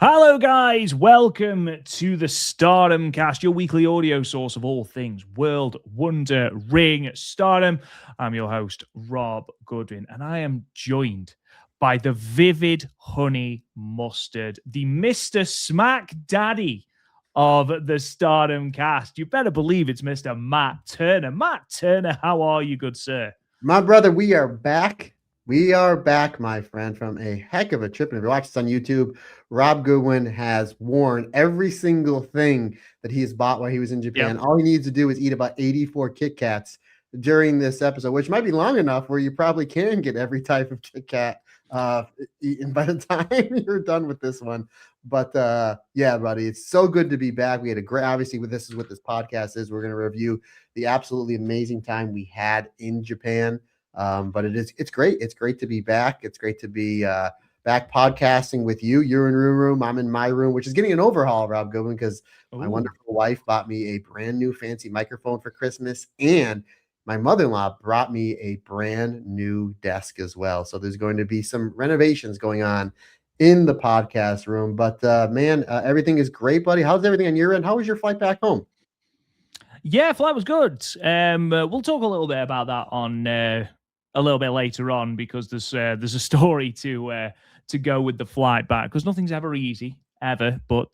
Hello, guys. Welcome to the Stardom cast, your weekly audio source of all things World Wonder Ring Stardom. I'm your host, Rob Goodwin, and I am joined by the vivid honey mustard, the Mr. Smack Daddy of the Stardom cast. You better believe it's Mr. Matt Turner. Matt Turner, how are you, good sir? My brother, we are back. We are back, my friend, from a heck of a trip. And if you watch this on YouTube, Rob Goodwin has worn every single thing that he has bought while he was in Japan. Yep. All he needs to do is eat about 84 Kit Kats during this episode, which might be long enough where you probably can get every type of Kit Kat eaten by the time you're done with this one. But yeah, buddy, it's so good to be back. We had a great, obviously, this is what this podcast is. We're going to review the absolutely amazing time we had in Japan. But it's great. It's great to be back. It's great to be back podcasting with you. You're in your room. I'm in my room, which is getting an overhaul, Rob Goodwin, because my wonderful wife bought me a brand new fancy microphone for Christmas, and my mother-in-law brought me a brand new desk as well. So there's going to be some renovations going on in the podcast room. But man, everything is great, buddy. How's everything on your end? How was your flight back home? Yeah, flight was good. We'll talk a little bit about that on a little bit later on, because there's a story to go with the flight back, because nothing's ever easy ever, but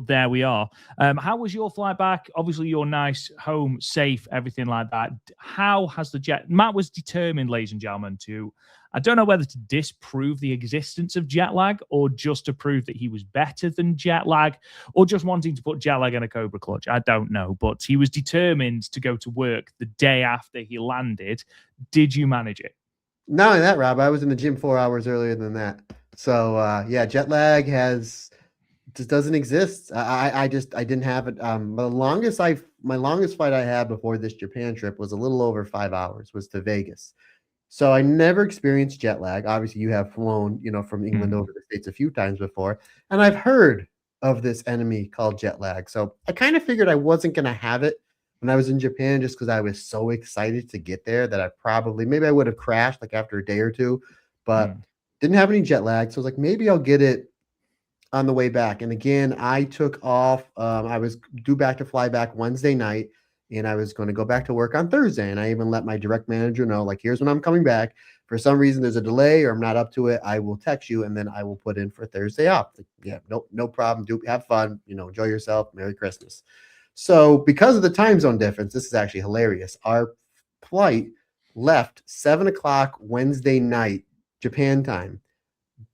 there we are. How was your flight back? Obviously, you're nice, home, safe, everything like that. How has the jet? Matt was determined, ladies and gentlemen, to, I don't know whether to disprove the existence of jet lag or just to prove that he was better than jet lag, or just wanting to put jet lag in a cobra clutch. I don't know, but he was determined to go to work the day after he landed. Did you manage it? Not only that, Rob, I was in the gym 4 hours earlier than that. So yeah, jet lag just doesn't exist. I didn't have it. My longest flight I had before this Japan trip was a little over 5 hours, was to Vegas. So I never experienced jet lag. Obviously, you have flown, from England over the States a few times before, and I've heard of this enemy called jet lag. So I kind of figured I wasn't going to have it when I was in Japan, just because I was so excited to get there that maybe I would have crashed like after a day or two, but didn't have any jet lag. So I was like, maybe I'll get it on the way back. And again, I took off. I was due back to fly back Wednesday night, and I was going to go back to work on Thursday. And I even let my direct manager know, like, here's when I'm coming back. For some reason, there's a delay or I'm not up to it, I will text you, and then I will put in for Thursday off. Like, yeah, no problem. Have fun. Enjoy yourself. Merry Christmas. So because of the time zone difference, this is actually hilarious. Our flight left 7 o'clock Wednesday night, Japan time.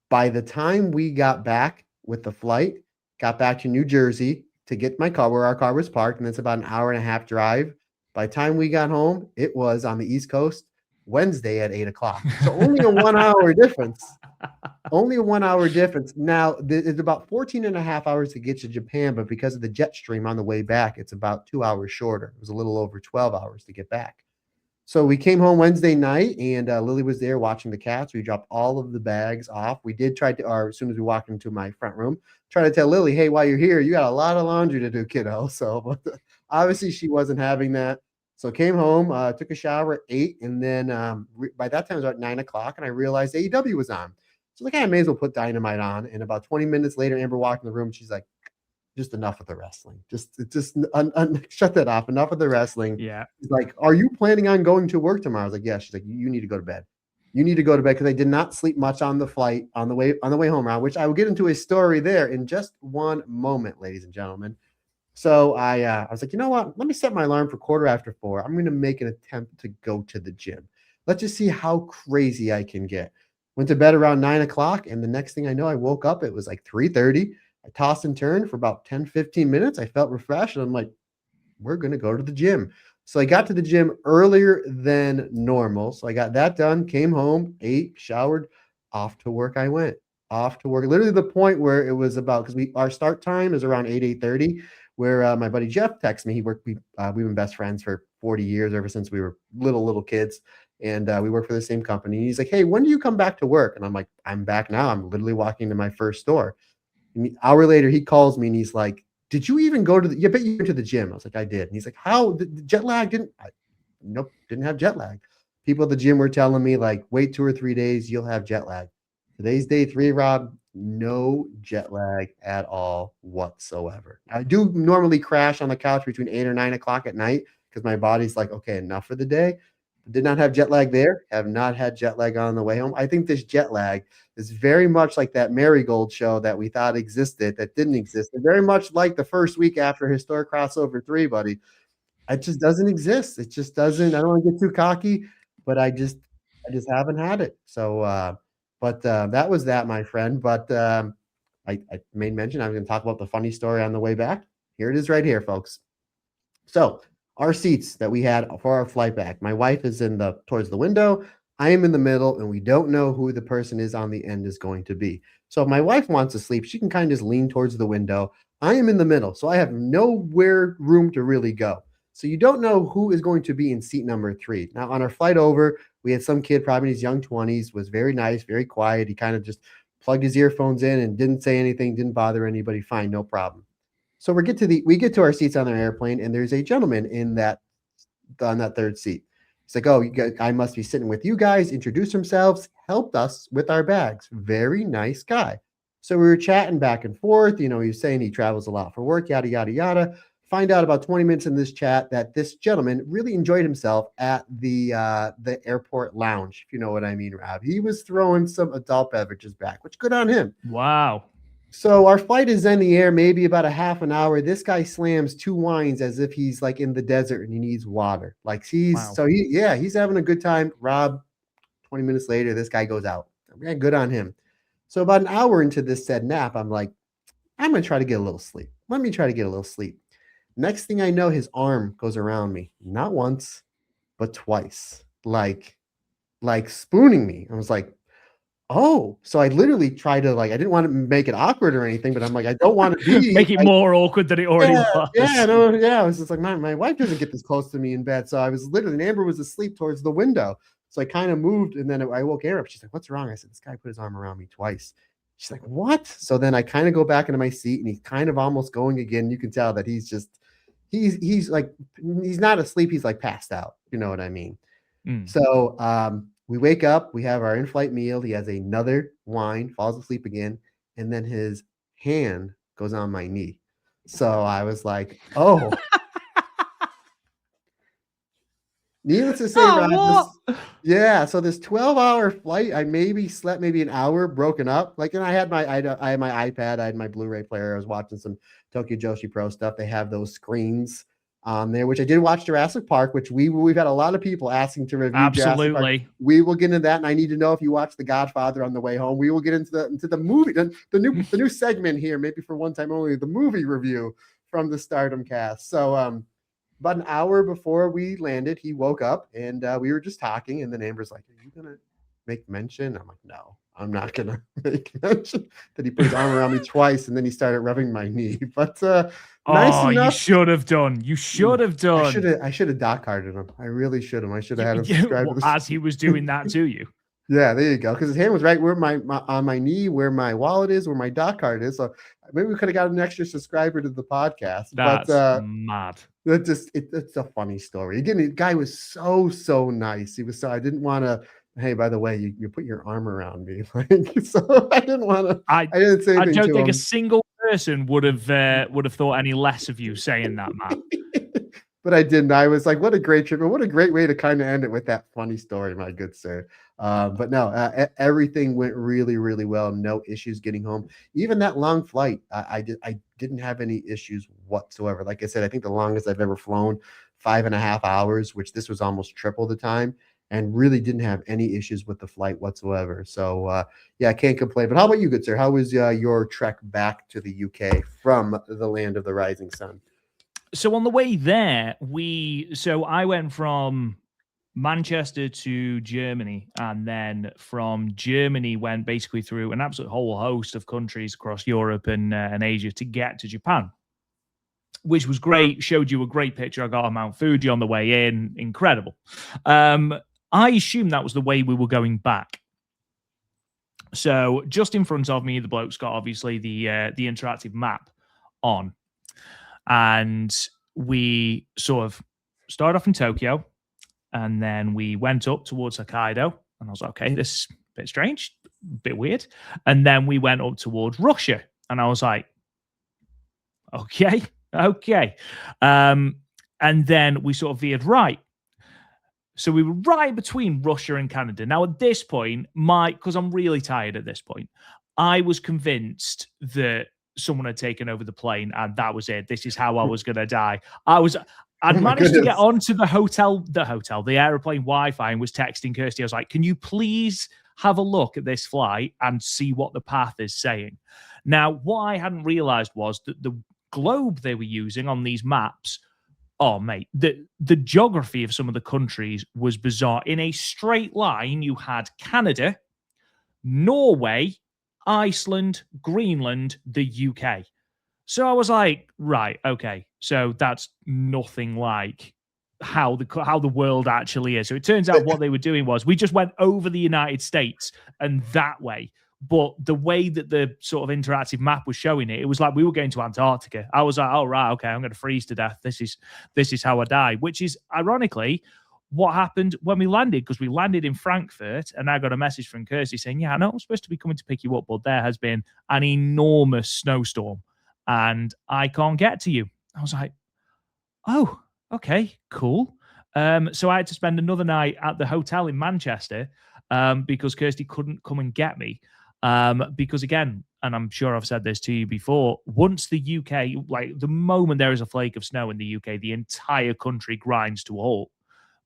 By the time we got back with the flight, got back to New Jersey to get my car where our car was parked, and it's about an hour and a half drive. By the time we got home, it was on the East Coast, Wednesday at 8 o'clock. So only a 1 hour difference. Only a 1 hour difference. Now, it's about 14 and a half hours to get to Japan, but because of the jet stream on the way back, it's about 2 hours shorter. It was a little over 12 hours to get back. So we came home Wednesday night, and Lily was there watching the cats. We dropped all of the bags off. We did try to, or as soon as we walked into my front room, try to tell Lily, hey, while you're here, you got a lot of laundry to do, kiddo. So obviously she wasn't having that. So came home, took a shower at 8, and then by that time it was about 9 o'clock, and I realized AEW was on. So like, I may as well put Dynamite on. And about 20 minutes later, Amber walked in the room. She's like, just enough of the wrestling. Just shut that off. Enough of the wrestling. Yeah. She's like, are you planning on going to work tomorrow? I was like, yeah. She's like, you need to go to bed. You need to go to bed, because I did not sleep much on the flight on the way home, Ron, which I will get into a story there in just one moment, ladies and gentlemen. So I was like, you know what? Let me set my alarm for 4:15. I'm going to make an attempt to go to the gym. Let's just see how crazy I can get. Went to bed around 9 o'clock, and the next thing I know, I woke up. It was like 3:30. I tossed and turned for about 10, 15 minutes. I felt refreshed, and I'm like, we're going to go to the gym. So I got to the gym earlier than normal. So I got that done, came home, ate, showered, off to work I went. Off to work. Literally the point where it was about, because our start time is around 8:30, where my buddy Jeff texted me. We've been best friends for 40 years, ever since we were little kids. And we work for the same company. And he's like, hey, when do you come back to work? And I'm like, I'm back now. I'm literally walking to my first store. And an hour later, he calls me and he's like, did you even go to the, I bet you went to the gym. I was like, I did. And he's like, how? The jet lag nope, didn't have jet lag. People at the gym were telling me, like, wait 2 or 3 days, you'll have jet lag. Today's day 3, Rob. no jet lag at all whatsoever. I do normally crash on the couch between 8 or 9 o'clock at night because my body's like, okay, enough for the day. Did not have jet lag there. Have not had jet lag on the way home. I think this jet lag is very much like that Marigold show that we thought existed that didn't exist. And very much like the first week after Historic Crossover 3, buddy. It just doesn't exist. It just doesn't. I don't want to get too cocky, but I just haven't had it. So, but that was that, my friend. But I made mention I was going to talk about the funny story on the way back. Here it is, right here, folks. So, our seats that we had for our flight back. My wife is towards the window. I am in the middle, and we don't know who the person is on the end is going to be. So, if my wife wants to sleep, she can kind of just lean towards the window. I am in the middle, so I have nowhere room to really go. So you don't know who is going to be in seat number 3. Now, on our flight over, we had some kid, probably in his young 20s, was very nice, very quiet. He kind of just plugged his earphones in and didn't say anything, didn't bother anybody. Fine, no problem. So we get to our seats on our airplane, and there's a gentleman on that third seat. He's like, "Oh, I must be sitting with you guys." Introduced himself, helped us with our bags. Very nice guy. So we were chatting back and forth. He was saying he travels a lot for work, yada yada yada. Find out about 20 minutes in this chat that this gentleman really enjoyed himself at the airport lounge, if you know what I mean, Rob. He was throwing some adult beverages back, which good on him. Wow. So our flight is in the air, maybe about a half an hour. This guy slams 2 wines as if he's like in the desert and he needs water. Like he's having a good time. Rob, 20 minutes later, this guy goes out. Yeah, good on him. So about an hour into this said nap, I'm like, I'm going to try to get a little sleep. Let me try to get a little sleep. Next thing I know, his arm goes around me, not once, but twice, like spooning me. I was like, oh, so I literally tried to I didn't want to make it awkward or anything, but I'm like, I don't want to be make it more awkward than it already was. I was just like, my wife doesn't get this close to me in bed. So I was literally, and Amber was asleep towards the window. So I kind of moved, and then I woke Amber up. She's like, what's wrong? I said, this guy put his arm around me twice. She's like, what? So then I kind of go back into my seat, and he's kind of almost going again. You can tell that he's not asleep. He's like passed out. You know what I mean? So we wake up. We have our in-flight meal. He has another wine, falls asleep again, and then his hand goes on my knee. So I was like, oh. Needless to say, so this 12-hour flight, I maybe slept maybe an hour, broken up. And I had my iPad, I had my Blu-ray player. I was watching some Tokyo Joshi Pro stuff. They have those screens on there, which I did watch Jurassic Park, which we've had a lot of people asking to review. Absolutely. Jurassic Park. We will get into that, and I need to know if you watched The Godfather on the way home. We will get into the movie, the new segment here, maybe for one time only, the movie review from the Stardom cast. So about an hour before we landed, he woke up, and we were just talking, and then Amber's like, are you going to make mention? I'm like, no, I'm not going to make mention that he put his arm around me twice, and then he started rubbing my knee. But nice enough. You should have done. You should have done. I should have dock carded him. I really should have. I should have had him subscribe to this. As he was doing that to you. Yeah, there you go. Because his hand was right where on my knee, where my wallet is, where my dock card is. So maybe we could have got an extra subscriber to the podcast. That's mad. It's a funny story. Again, the guy was so nice. He was so. I didn't want to. Hey, by the way, you put your arm around me, so I didn't want to. I didn't say anything. I don't to think him. A single person would have thought any less of you saying that, Matt. But I didn't. I was like, what a great trip, and what a great way to kind of end it with that funny story, my good sir. But no, everything went really, really well. No issues getting home. Even that long flight, I didn't have any issues whatsoever. Like I said, I think the longest I've ever flown, 5.5 hours, which this was almost triple the time, and really didn't have any issues with the flight whatsoever. So I can't complain. But how about you, good sir? How was your trek back to the UK from the land of the rising sun? So on the way there, I went from Manchester to Germany, and then from Germany went basically through an absolute whole host of countries across Europe and Asia to get to Japan, which was great. Showed you a great picture I got of Mount Fuji on the way in. Incredible. I assumed that was the way we were going back. So just in front of me, the bloke's got obviously the interactive map on. And we sort of started off in Tokyo, and then we went up towards Hokkaido. And I was like, okay, this is a bit strange. a bit weird. And then we went up towards Russia, and I was like, okay, okay. And then we sort of veered right. So we were right between Russia and Canada. Now, at this point, because I'm really tired at this point, I was convinced that someone had taken over the plane and that was it. This is how I was going to die. I'd managed to get onto the airplane Wi-Fi, and was texting Kirsty. I was like, can you please have a look at this flight and see what the path is saying? Now, what I hadn't realized was that the globe they were using on these maps, oh, mate, the geography of some of the countries was bizarre. In a straight line, you had Canada, Norway, Iceland, Greenland, the UK. So I was like, right, okay, so that's nothing like how the world actually is. So it turns out what they were doing was we just went over the United States and that way. But the way that the sort of interactive map was showing it, it was like we were going to Antarctica. I was like, oh, right, okay, I'm going to freeze to death. This is how I die, which is ironically what happened when we landed, because we landed in Frankfurt, and I got a message from Kirsty saying, yeah, I know I'm supposed to be coming to pick you up, but there has been an enormous snowstorm and I can't get to you. I was like, oh, okay, cool. So I had to spend another night at the hotel in Manchester because Kirsty couldn't come and get me. Because again, and I'm sure I've said this to you before, once the UK, like the moment there is a flake of snow in the UK, the entire country grinds to a halt.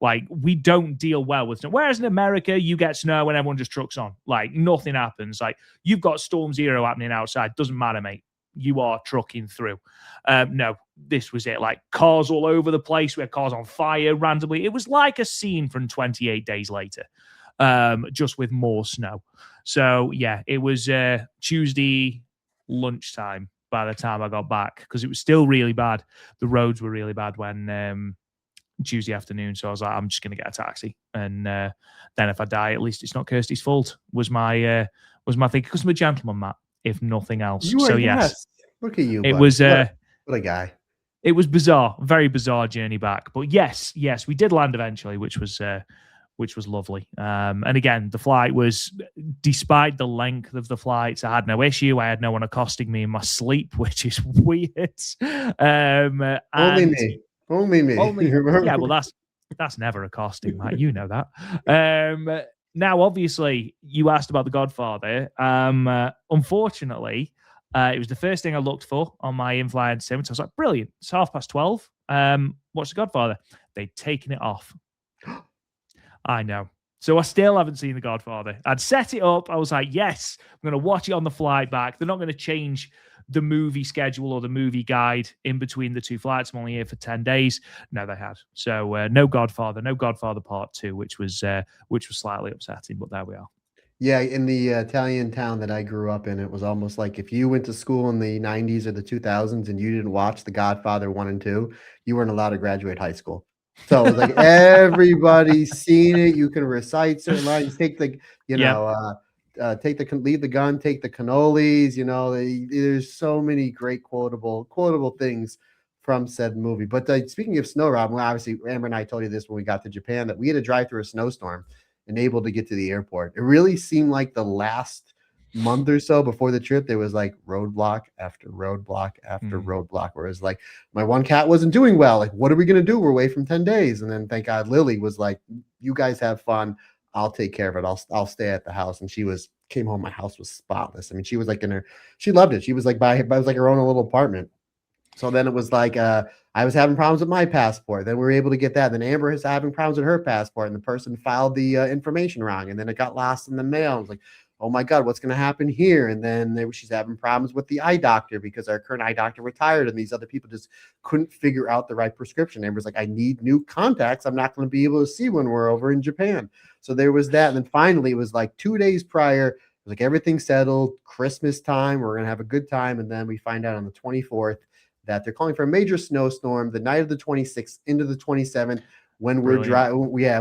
Like, we don't deal well with snow. Whereas in America, you get snow and everyone just trucks on. Like, nothing happens. Like, you've got Storm Zero happening outside. Doesn't matter, mate. You are trucking through. No, this was it. Like, cars all over the place. We had cars on fire randomly. It was like a scene from 28 Days Later, just with more snow. So, yeah, it was Tuesday lunchtime by the time I got back, because it was still really bad. The roads were really bad when Tuesday afternoon. So I was like, I'm just going to get a taxi. And then if I die, at least it's not Kirsty's fault, was my thing. Because I'm a gentleman, Matt, if nothing else. So, yes. Look at you. It was what a guy. It was bizarre, very bizarre journey back. But yes, we did land eventually, which was lovely. And again, the flight was, despite the length of the flights, I had no issue. I had no one accosting me in my sleep, which is weird. Only me. Yeah, well, that's never accosting, Matt. You know that. Now, obviously, you asked about The Godfather. Unfortunately, it was the first thing I looked for on my in-flight entertainment. So I was like, brilliant. It's 12:30. Watch The Godfather. They'd taken it off. I know. So I still haven't seen The Godfather. I'd set it up. I was like, yes, I'm going to watch it on the flight back. They're not going to change the movie schedule or the movie guide in between the two flights. I'm only here for 10 days. No, they had. So no Godfather Part 2, which was slightly upsetting, but there we are. Yeah, in the Italian town that I grew up in, it was almost like if you went to school in the 90s or the 2000s and you didn't watch The Godfather 1 and 2, you weren't allowed to graduate high school. So it was like everybody's seen it. You can recite certain lines, take the, leave the gun, take the cannolis. There's so many great quotable things from said movie. But speaking of snow, Rob, obviously Amber and I told you this when we got to Japan, that we had to drive through a snowstorm and able to get to the airport. It really seemed like the last month or so before the trip, there was like roadblock after roadblock after roadblock, whereas like my one cat wasn't doing well. Like, what are we going to do? We're away from 10 days. And then thank God Lily was like, you guys have fun. I'll take care of it. I'll stay at the house. And she came home. My house was spotless. I mean, she was like she loved it. She was like it was like her own little apartment. So then it was like, I was having problems with my passport. Then we were able to get that. Then Amber is having problems with her passport, and the person filed the information wrong. And then it got lost in the mail. I was like, oh my God, what's going to happen here? And then she's having problems with the eye doctor because our current eye doctor retired and these other people just couldn't figure out the right prescription. Amber's like, I need new contacts. I'm not going to be able to see when we're over in Japan. So there was that. And then finally, it was like 2 days prior, it was like everything settled, Christmas time, we're going to have a good time. And then we find out on the 24th that they're calling for a major snowstorm the night of the 26th into the 27th. When we're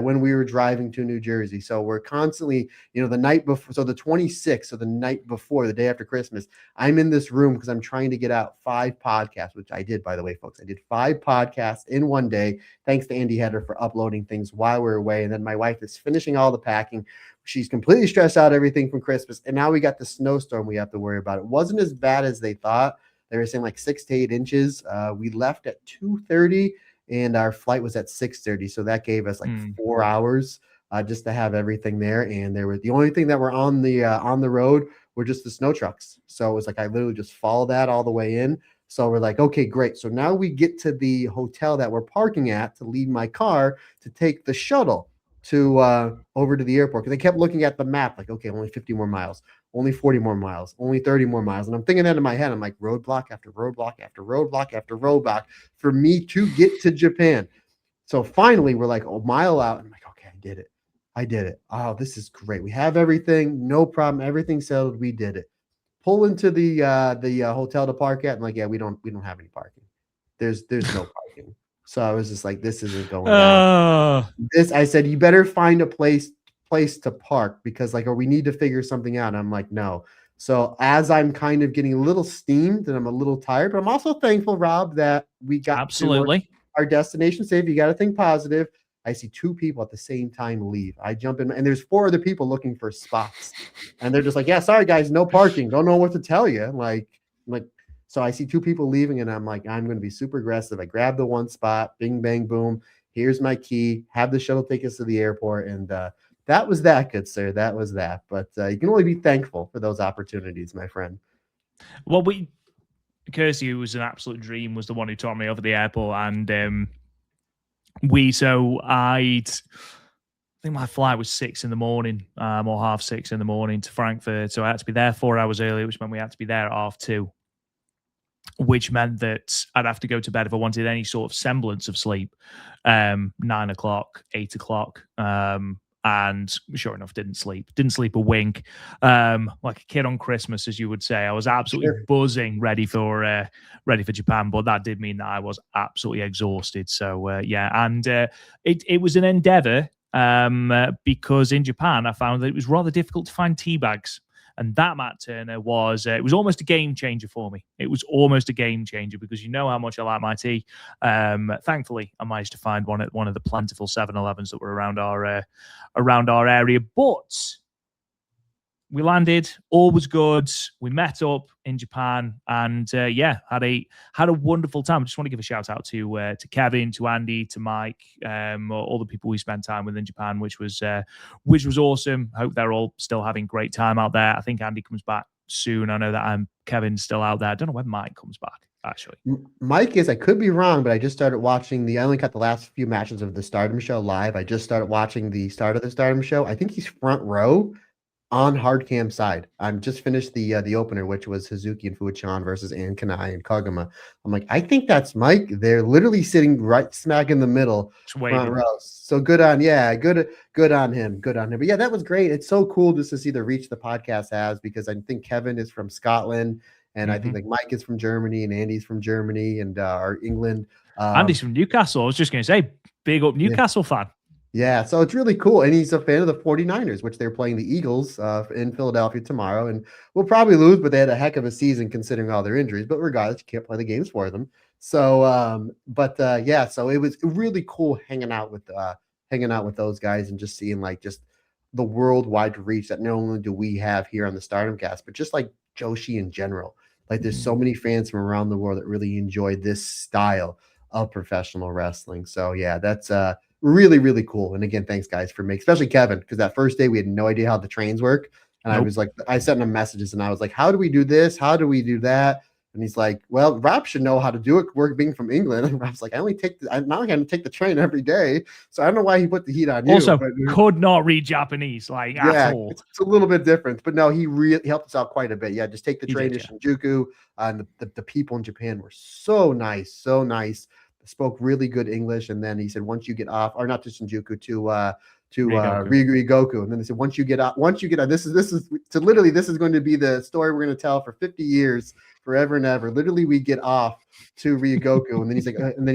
when we were driving to New Jersey. So we're constantly, the night before, so the 26th, so the night before, the day after Christmas, I'm in this room because I'm trying to get out 5 podcasts, which I did, by the way, folks. I did 5 podcasts in one day. Thanks to Andy Header for uploading things while we're away. And then my wife is finishing all the packing. She's completely stressed out everything from Christmas. And now we got the snowstorm we have to worry about. It wasn't as bad as they thought. They were saying like 6 to 8 inches. We left at 2:30 and our flight was at 6:30. So that gave us like 4 hours just to have everything there. And there was the only thing that were on the road were just the snow trucks. So it was like I literally just followed that all the way in. So we're like, okay, great. So now we get to the hotel that we're parking at to leave my car to take the shuttle to over to the airport, because they kept looking at the map like, okay, only 50 more miles, only 40 more miles, only 30 more miles. And I'm thinking that in my head. I'm like, roadblock after roadblock after roadblock after roadblock for me to get to Japan. So finally we're like a mile out. I'm like, okay, I did it. I did it. Oh, this is great. We have everything, no problem. Everything settled. We did it. Pull into the hotel to park at. And like, yeah, we don't have any parking. There's no parking. So I was just like, this isn't going down. I said, you better find a place to park, because like, or we need to figure something out. And I'm like, no. So as I'm kind of getting a little steamed and I'm a little tired, but I'm also thankful, Rob, that we got to our destination safe. You got to think positive. I see 2 people at the same time leave. I jump in, and there's 4 other people looking for spots, and they're just like, yeah, sorry guys, no parking. Don't know what to tell you. Like, so I see 2 people leaving, and I'm like, I'm going to be super aggressive. I grab the one spot, bing, bang, boom. Here's my key. Have the shuttle take us to the airport. And that was that, good sir. That was that. But you can only be thankful for those opportunities, my friend. Well, Kirsty, who was an absolute dream, was the one who taught me over the airport. And I think my flight was 6 in the morning, or 6:30 in the morning to Frankfurt. So I had to be there 4 hours early, which meant we had to be there at 2:30. Which meant that I'd have to go to bed if I wanted any sort of semblance of sleep. 9 o'clock, 8 o'clock. And sure enough, didn't sleep a wink. Like a kid on Christmas, as you would say. I was absolutely buzzing, ready for Japan, but that did mean that I was absolutely exhausted. So yeah, and it was an endeavor because in Japan I found that it was rather difficult to find tea bags. And that, Matt Turner, was it was almost a game changer for me. It was almost a game changer because you know how much I like my tea. Thankfully, I managed to find one at one of the plentiful 7-Elevens that were around our area. But we landed, all was good. We met up in Japan, and yeah, had a wonderful time. I just want to give a shout out to Kevin, to Andy, to Mike, all the people we spent time with in Japan, which was awesome. I hope they're all still having great time out there. I think Andy comes back soon. I know that Kevin's still out there. I don't know when Mike comes back. Actually, Mike is, I could be wrong, but I just started watching I only got the last few matches of the Stardom show live. I just started watching the start of the Stardom show. I think he's front row on hard cam side. I'm just finished the opener, which was Hazuki and Fuchan versus Ann Kanai and Kagama. I'm like, I think that's Mike. They're literally sitting right smack in the middle, front row. So good on him. Good on him. But yeah, that was great. It's so cool just to see the reach the podcast has, because I think Kevin is from Scotland, and I think like Mike is from Germany, and Andy's from Germany, and our England. Andy's from Newcastle. I was just going to say, big up Newcastle fan. Yeah, so it's really cool. And he's a fan of the 49ers, which they're playing the Eagles in Philadelphia tomorrow. And we'll probably lose, but they had a heck of a season considering all their injuries. But regardless, you can't play the games for them. So, yeah, so it was really cool hanging out with those guys and just seeing like just the worldwide reach that not only do we have here on the Stardom Cast, but just like Joshi in general. Like there's so many fans from around the world that really enjoy this style of professional wrestling. So yeah, that's really, really cool. And again, thanks guys for especially Kevin, because that first day we had no idea how the trains work. And I was like, I sent him messages and I was like, how do we do this? How do we do that? And he's like, well, Rob should know how to do it. We're being from England. And Rob's like, I'm not going to take the train every day. So I don't know why he put the heat on you. Also, could not read Japanese, at all. It's a little bit different. But no, he really helped us out quite a bit. Yeah, just take the train to Shinjuku. And the people in Japan were so nice. Spoke really good English. And then he said, once you get off, or not to Shinjuku, to Ryogoku. And then they said, once you get out, this is going to be the story we're going to tell for 50 years, forever and ever. Literally, we get off to Ryogoku. And then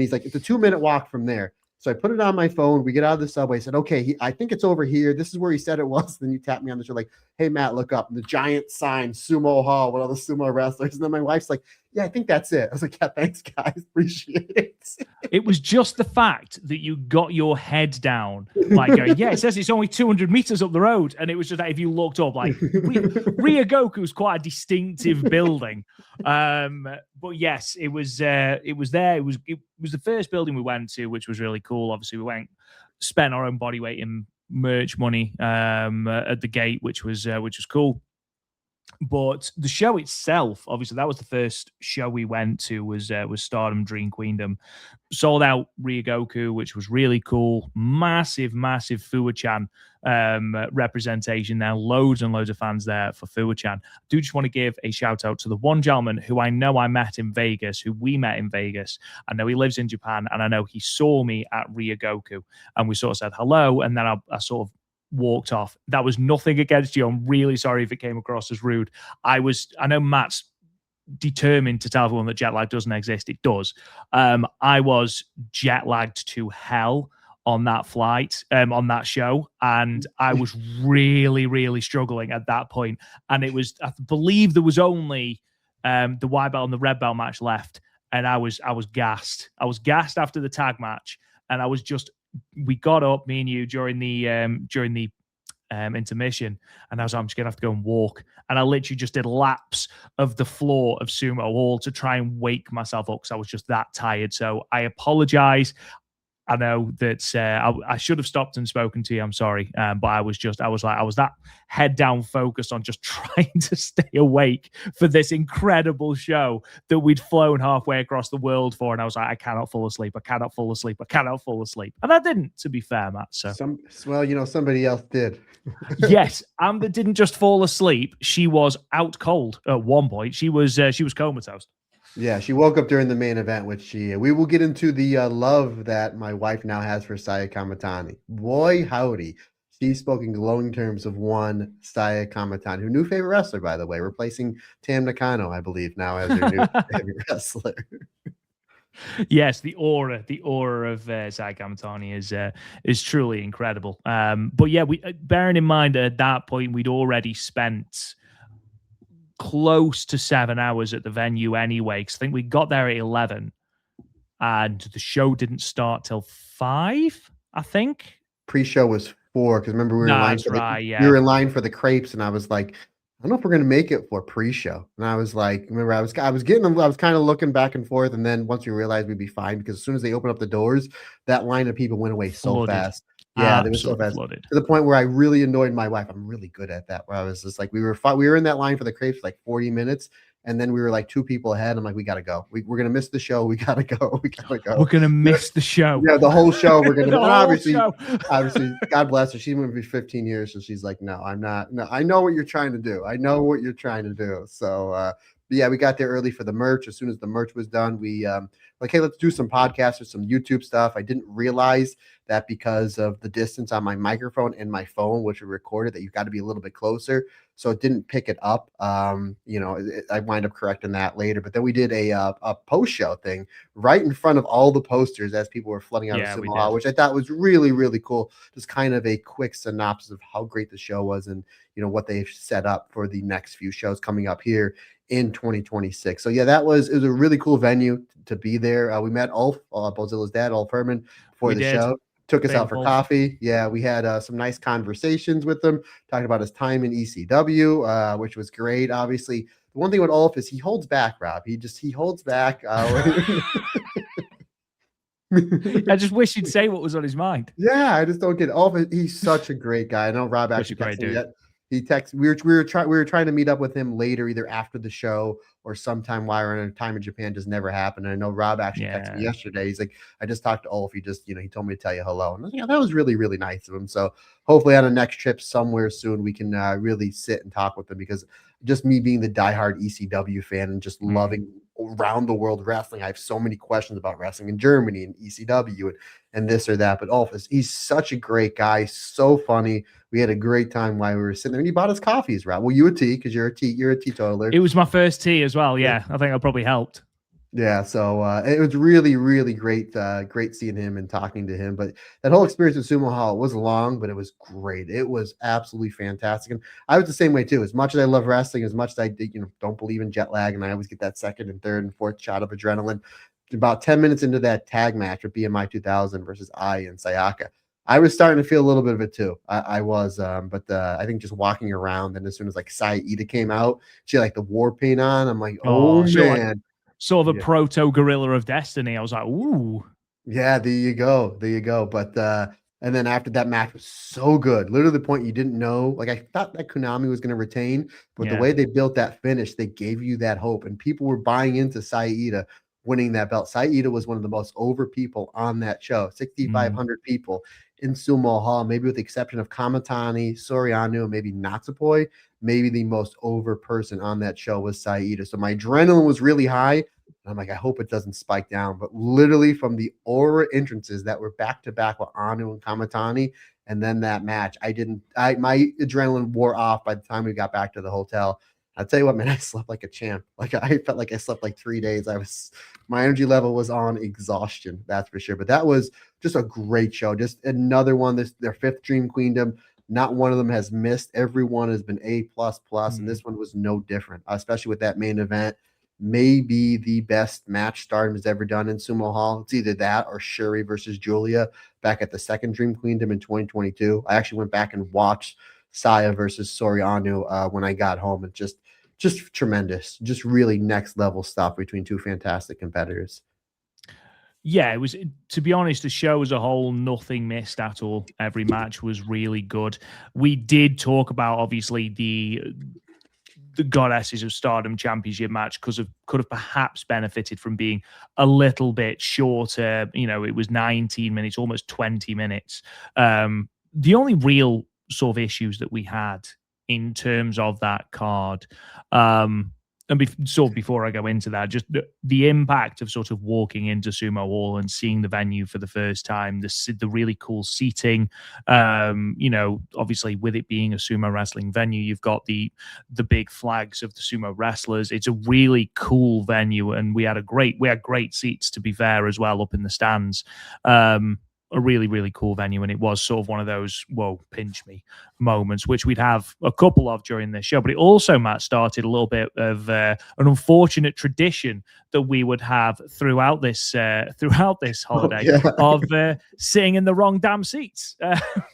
he's like, it's a 2-minute walk from there. So I put it on my phone. We get out of the subway. I said, okay, I think it's over here. This is where he said it was. Then you tap me on the shoulder like, hey, Matt, look up. The giant sign, Sumo Hall, with all the sumo wrestlers. And then my wife's like, yeah, I think that's it. I was like, yeah, thanks, guys. Appreciate it. It was just the fact that you got your head down, like going, yeah, it says it's only 200 meters up the road. And it was just that if you looked up, like, Ryogoku's quite a distinctive building. But yes, it was there. It was the first building we went to, which was really cool. Obviously, we spent our own body weight in merch money at the gate, which was cool. But the show itself, obviously, that was the first show we went to, was Stardom Dream Queendom. Sold out Ryogoku, which was really cool. Massive Fuwa-chan representation there. Loads and loads of fans there for Fuwa-chan. I do just want to give a shout out to the one gentleman who I know I met in Vegas, who we met in Vegas. I know he lives in Japan, and I know he saw me at Ryogoku, and we sort of said hello, and then I sort of walked off. That was nothing against you. I'm really sorry if it came across as rude. I know Matt's determined to tell everyone that jet lag doesn't exist. It does. I was jet lagged to hell on that flight, on that show, and I was really struggling at that point. And it was, I believe there was only the white belt and the red belt match left, and I was gassed. I was gassed after the tag match, and I was just, we got up, me and you, during the intermission, and I was like, I'm just gonna have to go and walk. And I literally just did laps of the floor of Sumo Hall to try and wake myself up because I was just that tired. So I apologize. I know that I should have stopped and spoken to you. I'm sorry. But I was that head down focused on just trying to stay awake for this incredible show that we'd flown halfway across the world for. And I was like, I cannot fall asleep. I cannot fall asleep. I cannot fall asleep. And I didn't, to be fair, Matt. So Somebody else did. Yes. Amber didn't just fall asleep. She was out cold at one point. She was comatose. Yeah, she woke up during the main event, which we will get into the love that my wife now has for Saya Kamatani. Boy, howdy. She spoke in glowing terms of one Saya Kamatani, her new favorite wrestler, by the way, replacing Tam Nakano, I believe, now as her new favorite wrestler. Yes, the aura of Saya Kamatani is truly incredible. But yeah, bearing in mind at that point we'd already spent close to 7 hours at the venue anyway, because I think we got there at 11 and the show didn't start till 5, I think. Pre-show was 4, because remember we were in line for the crepes, and I was like, I don't know if we're gonna make it for pre-show. And I was like, remember, I was kind of looking back and forth, and then once we realized we'd be fine, because as soon as they opened up the doors, that line of people went away so fast. Yeah, they were so fast to the point where I really annoyed my wife. I'm really good at that. Where I was just like, we were in that line for the crepes for like 40 minutes, and then we were like 2 people ahead. I'm like, we gotta go. We're gonna miss the show. We gotta go. We're gonna miss the show. Yeah, the whole show. We're gonna obviously, God bless her. She's been with me 15 years, so she's like, no, I'm not. No, I know what you're trying to do. So yeah, we got there early for the merch. As soon as the merch was done, we like, hey, let's do some podcasts or some YouTube stuff. I didn't realize that because of the distance on my microphone and my phone, which we recorded, that you've got to be a little bit closer. So it didn't pick it up. I wind up correcting that later. But then we did a post-show thing right in front of all the posters as people were flooding out of Sumo Hall, which I thought was really, really cool. Just kind of a quick synopsis of how great the show was and, what they've set up for the next few shows coming up here in 2026. So yeah, it was a really cool venue to be there. We met Ulf, Bozilla's dad, Ulf Herman, before the show. Took us out for coffee. Yeah, we had some nice conversations with him, talking about his time in ECW, which was great. Obviously, the one thing with Ulf is he holds back, Rob. He holds back. I just wish he'd say what was on his mind. Yeah, I just don't get Ulf. He's such a great guy. I know Rob actually texted me yet. He texted. We were trying to meet up with him later, either after the show or sometime while we're in a time in Japan. Just never happened. And I know Rob actually texted me yesterday. He's like, I just talked to Ulf. He just, he told me to tell you hello. And I was like, that was really, really nice of him. So hopefully on a next trip somewhere soon, we can really sit and talk with him, because just me being the diehard ECW fan and just loving around the world wrestling, I have so many questions about wrestling in Germany and ECW and this or that. But Ulf, he's such a great guy, so funny. We had a great time while we were sitting there, and he bought us coffees, Rob. Well, you a tea, because you're a teetotaler. It was my first tea as well. Yeah. I think that probably helped. Yeah, so it was really, really great, great seeing him and talking to him. But that whole experience with Sumo Hall was long, but it was great. It was absolutely fantastic, and I was the same way too. As much as I love wrestling, as much as I don't believe in jet lag, and I always get that second and third and fourth shot of adrenaline. About 10 minutes into that tag match with BMI 2000 versus I and Sayaka, I was starting to feel a little bit of it too. I was, but I think just walking around, and as soon as like Saida came out, she had like the war paint on. I'm like, oh Oh, so like man. sort of a Yeah. proto gorilla of destiny. I was like, ooh, Yeah, there you go. There you go. But and then after that match was so good. Literally the point you didn't know. Like I thought that Konami was going to retain, but the yeah. way they built that finish, they gave you that hope. And people were buying into Saida winning that belt. Saida was one of the most over people on that show. Mm, 6,500 people in Sumo Hall, maybe with the exception of Kamatani, Soriano, and maybe Natsupoi. Maybe the most over person on that show was Saida. So my adrenaline was really high. I'm like, I hope it doesn't spike down. But literally from the aura entrances that were back to back with Anu and Kamatani, and then that match, my adrenaline wore off by the time we got back to the hotel. I'll tell you what, man, I slept like a champ. Like I felt like I slept like 3 days. My energy level was on exhaustion, that's for sure. But that was just a great show. Just another one. This their fifth Dream Queendom. Not one of them has missed. Everyone has been A plus plus, and mm. this one was no different, especially with that main event. Maybe the best match Stardom has ever done in Sumo Hall. It's either that or Shuri versus Julia back at the second Dream Queendom in 2022. I actually went back and watched Saya versus Soriano when I got home. And just tremendous, just really next level stuff between two fantastic competitors. Yeah, it was, to be honest, the show as a whole, nothing missed at all. Every match was really good. We did talk about obviously the Goddesses of Stardom Championship match because of could have perhaps benefited from being a little bit shorter. You know, it was 19 minutes, almost 20 minutes. The only real sort of issues that we had in terms of that card, sort of before I go into that, just the impact of sort of walking into Sumo Hall and seeing the venue for the first time, the really cool seating. You know, obviously with it being a sumo wrestling venue, you've got the big flags of the sumo wrestlers. It's a really cool venue, and we had great seats, to be fair, as well, up in the stands. A really, really cool venue. And it was sort of one of those, whoa, pinch me moments, which we'd have a couple of during this show. But it also, Matt, started a little bit of an unfortunate tradition that we would have throughout this Oh, holiday yeah. of sitting in the wrong damn seats,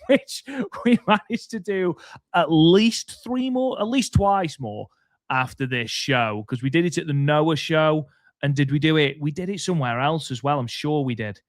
which we managed to do at least twice more after this show, because we did it at the Noah show. And did we do it? We did it somewhere else as well. I'm sure we did.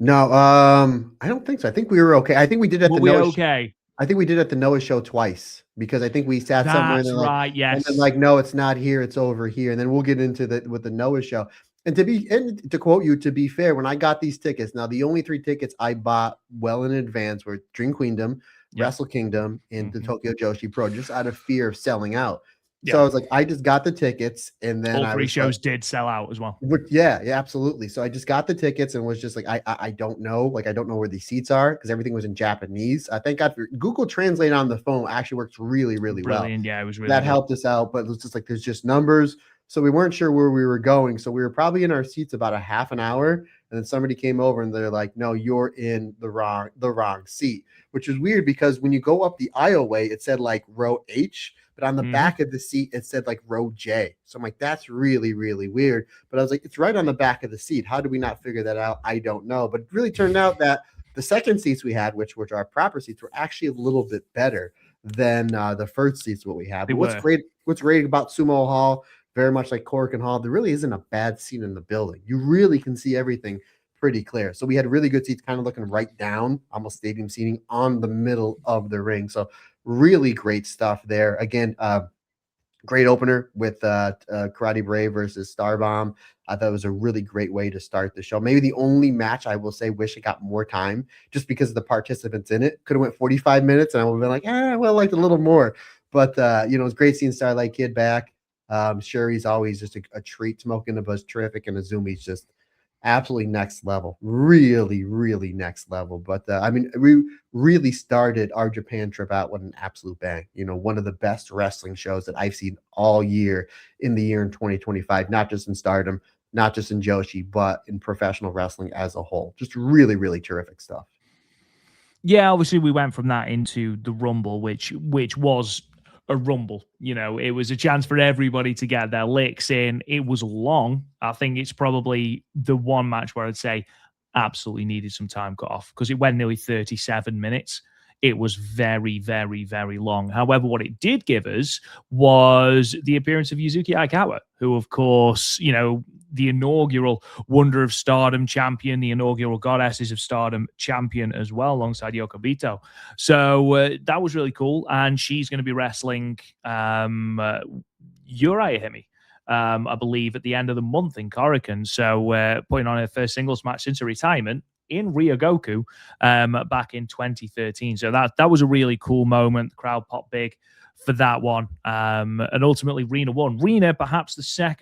No, I don't think so. I think we were okay. I think we did at Were the we Noah. okay? I think we did at the Noah show twice because I think we sat somewhere and That's they're like, right. and then Yes. like, no, it's not here, it's over here. And then we'll get into the with the Noah show. And to quote you, to be fair, when I got these tickets, now the only three tickets I bought well in advance were Dream Queendom, Yep. Wrestle Kingdom, and the Mhm. Tokyo Joshi Pro, just out of fear of selling out. So I Yep. was like, I just got the tickets, and then All I three was like, shows did sell out as well. yeah, absolutely. So I just got the tickets and was just like, I don't know, like I don't know where these seats are because everything was in Japanese. I thank God for Google Translate on the phone actually works really, really well. Brilliant. Yeah, it was really That good. helped us out, but it was just like there's just numbers, so we weren't sure where we were going. So we were probably in our seats about a half an hour, and then somebody came over and they're like, "No, you're in the wrong seat," which is weird because when you go up the aisleway, it said like row H, but on the Hmm. back of the seat it said like row J. So I'm like, that's really, really weird. But I was like, it's right on the back of the seat. How did we not figure that out? I don't know. But it really turned out that the second seats we had, which were our proper seats, were actually a little bit better than the first seats what we had. They But were. what's great about Sumo Hall, very much like Cork Hall, there really isn't a bad seat in the building. You really can see everything pretty clear. So we had really good seats, kind of looking right down, almost stadium seating on the middle of the ring. So really great stuff there. Again, great opener with Karate Brave versus Starbomb. I thought it was a really great way to start the show. Maybe the only match I will say wish it got more time just because of the participants in it. Could have went 45 minutes and I would have been like, well, I liked a little more. But it was great seeing Starlight Kid back. Sherry's always just a treat. Smoking the Buzz terrific, and Azumi's just absolutely next level. Really, really next level. But I mean, we really started our Japan trip out with an absolute bang. One of the best wrestling shows that I've seen all year in 2025, not just in Stardom, not just in Joshi, but in professional wrestling as a whole. Just really, really terrific stuff. Yeah, obviously we went from that into the Rumble, which was a Rumble. You know, it was a chance for everybody to get their licks in. It was long. I think it's probably the one match where I'd say absolutely needed some time cut off because it went nearly 37 minutes. It was very, very, very long. However, what it did give us was the appearance of Yuzuki Aikawa, who, of course, you know, the inaugural Wonder of Stardom champion, the inaugural Goddesses of Stardom champion as well, alongside Yokobito. So that was really cool. And she's going to be wrestling Uriah Himi, I believe, at the end of the month in Korakuen. So putting on her first singles match since her retirement in Ryogoku back in 2013. So that was a really cool moment. The crowd popped big for that one. And ultimately, Rina won. Rina, perhaps the third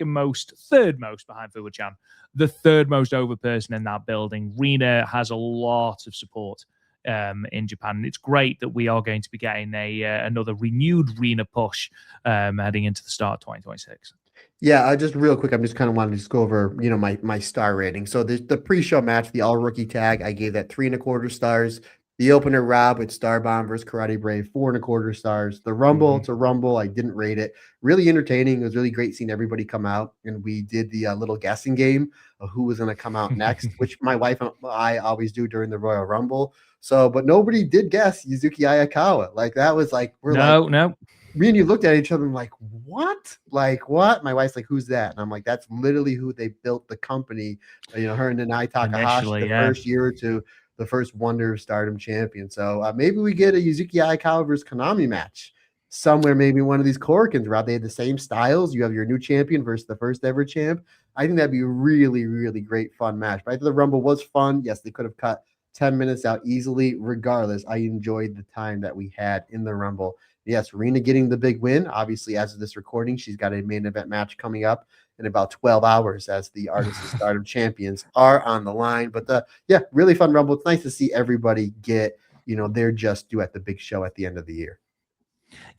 most behind Fuwa-chan, the third most over person in that building. Rina has a lot of support in Japan. And it's great that we are going to be getting another renewed Rina push heading into the start of 2026. Yeah, just real quick, I'm just kind of wanting to just go over, my star rating. So the pre-show match, the all rookie tag, I gave that 3.25 stars. The opener, Rob with Starbomb versus Karate Brave, 4.25 stars. The Rumble, it's a Rumble. I didn't rate it. Really entertaining. It was really great seeing everybody come out, and we did the little guessing game of who was going to come out next, which my wife and I always do during the Royal Rumble. So, but nobody did guess Yuzuki Ayakawa. Like that was like No. Me and you looked at each other and like, what? Like what? My wife's like, who's that? And I'm like, that's literally who they built the company. Her and Nanae Takahashi, the first year or two, the first Wonder of Stardom champion. So maybe we get a Yuzuki Aikawa versus Konami match somewhere. Maybe one of these Korakuens, Rob. They had the same styles. You have your new champion versus the first ever champ. I think that'd be a really, really great fun match. But I think the Rumble was fun. Yes, they could have cut 10 minutes out easily. Regardless, I enjoyed the time that we had in the Rumble. Yes, Rina getting the big win. Obviously, as of this recording, she's got a main event match coming up in about 12 hours as the Artists of Stardom champions are on the line. But really fun Rumble. It's nice to see everybody get, their just due at the big show at the end of the year.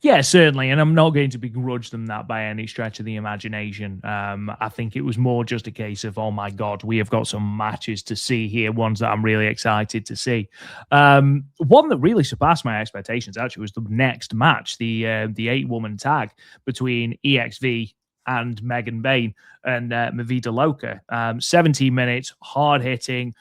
Yeah, certainly. And I'm not going to begrudge them that by any stretch of the imagination. I think it was more just a case of, oh my God, we have got some matches to see here, ones that I'm really excited to see. One that really surpassed my expectations actually was the next match, the 8-woman tag between EXV and Megan Bain and Mavida Loca. 17 minutes, hard hitting.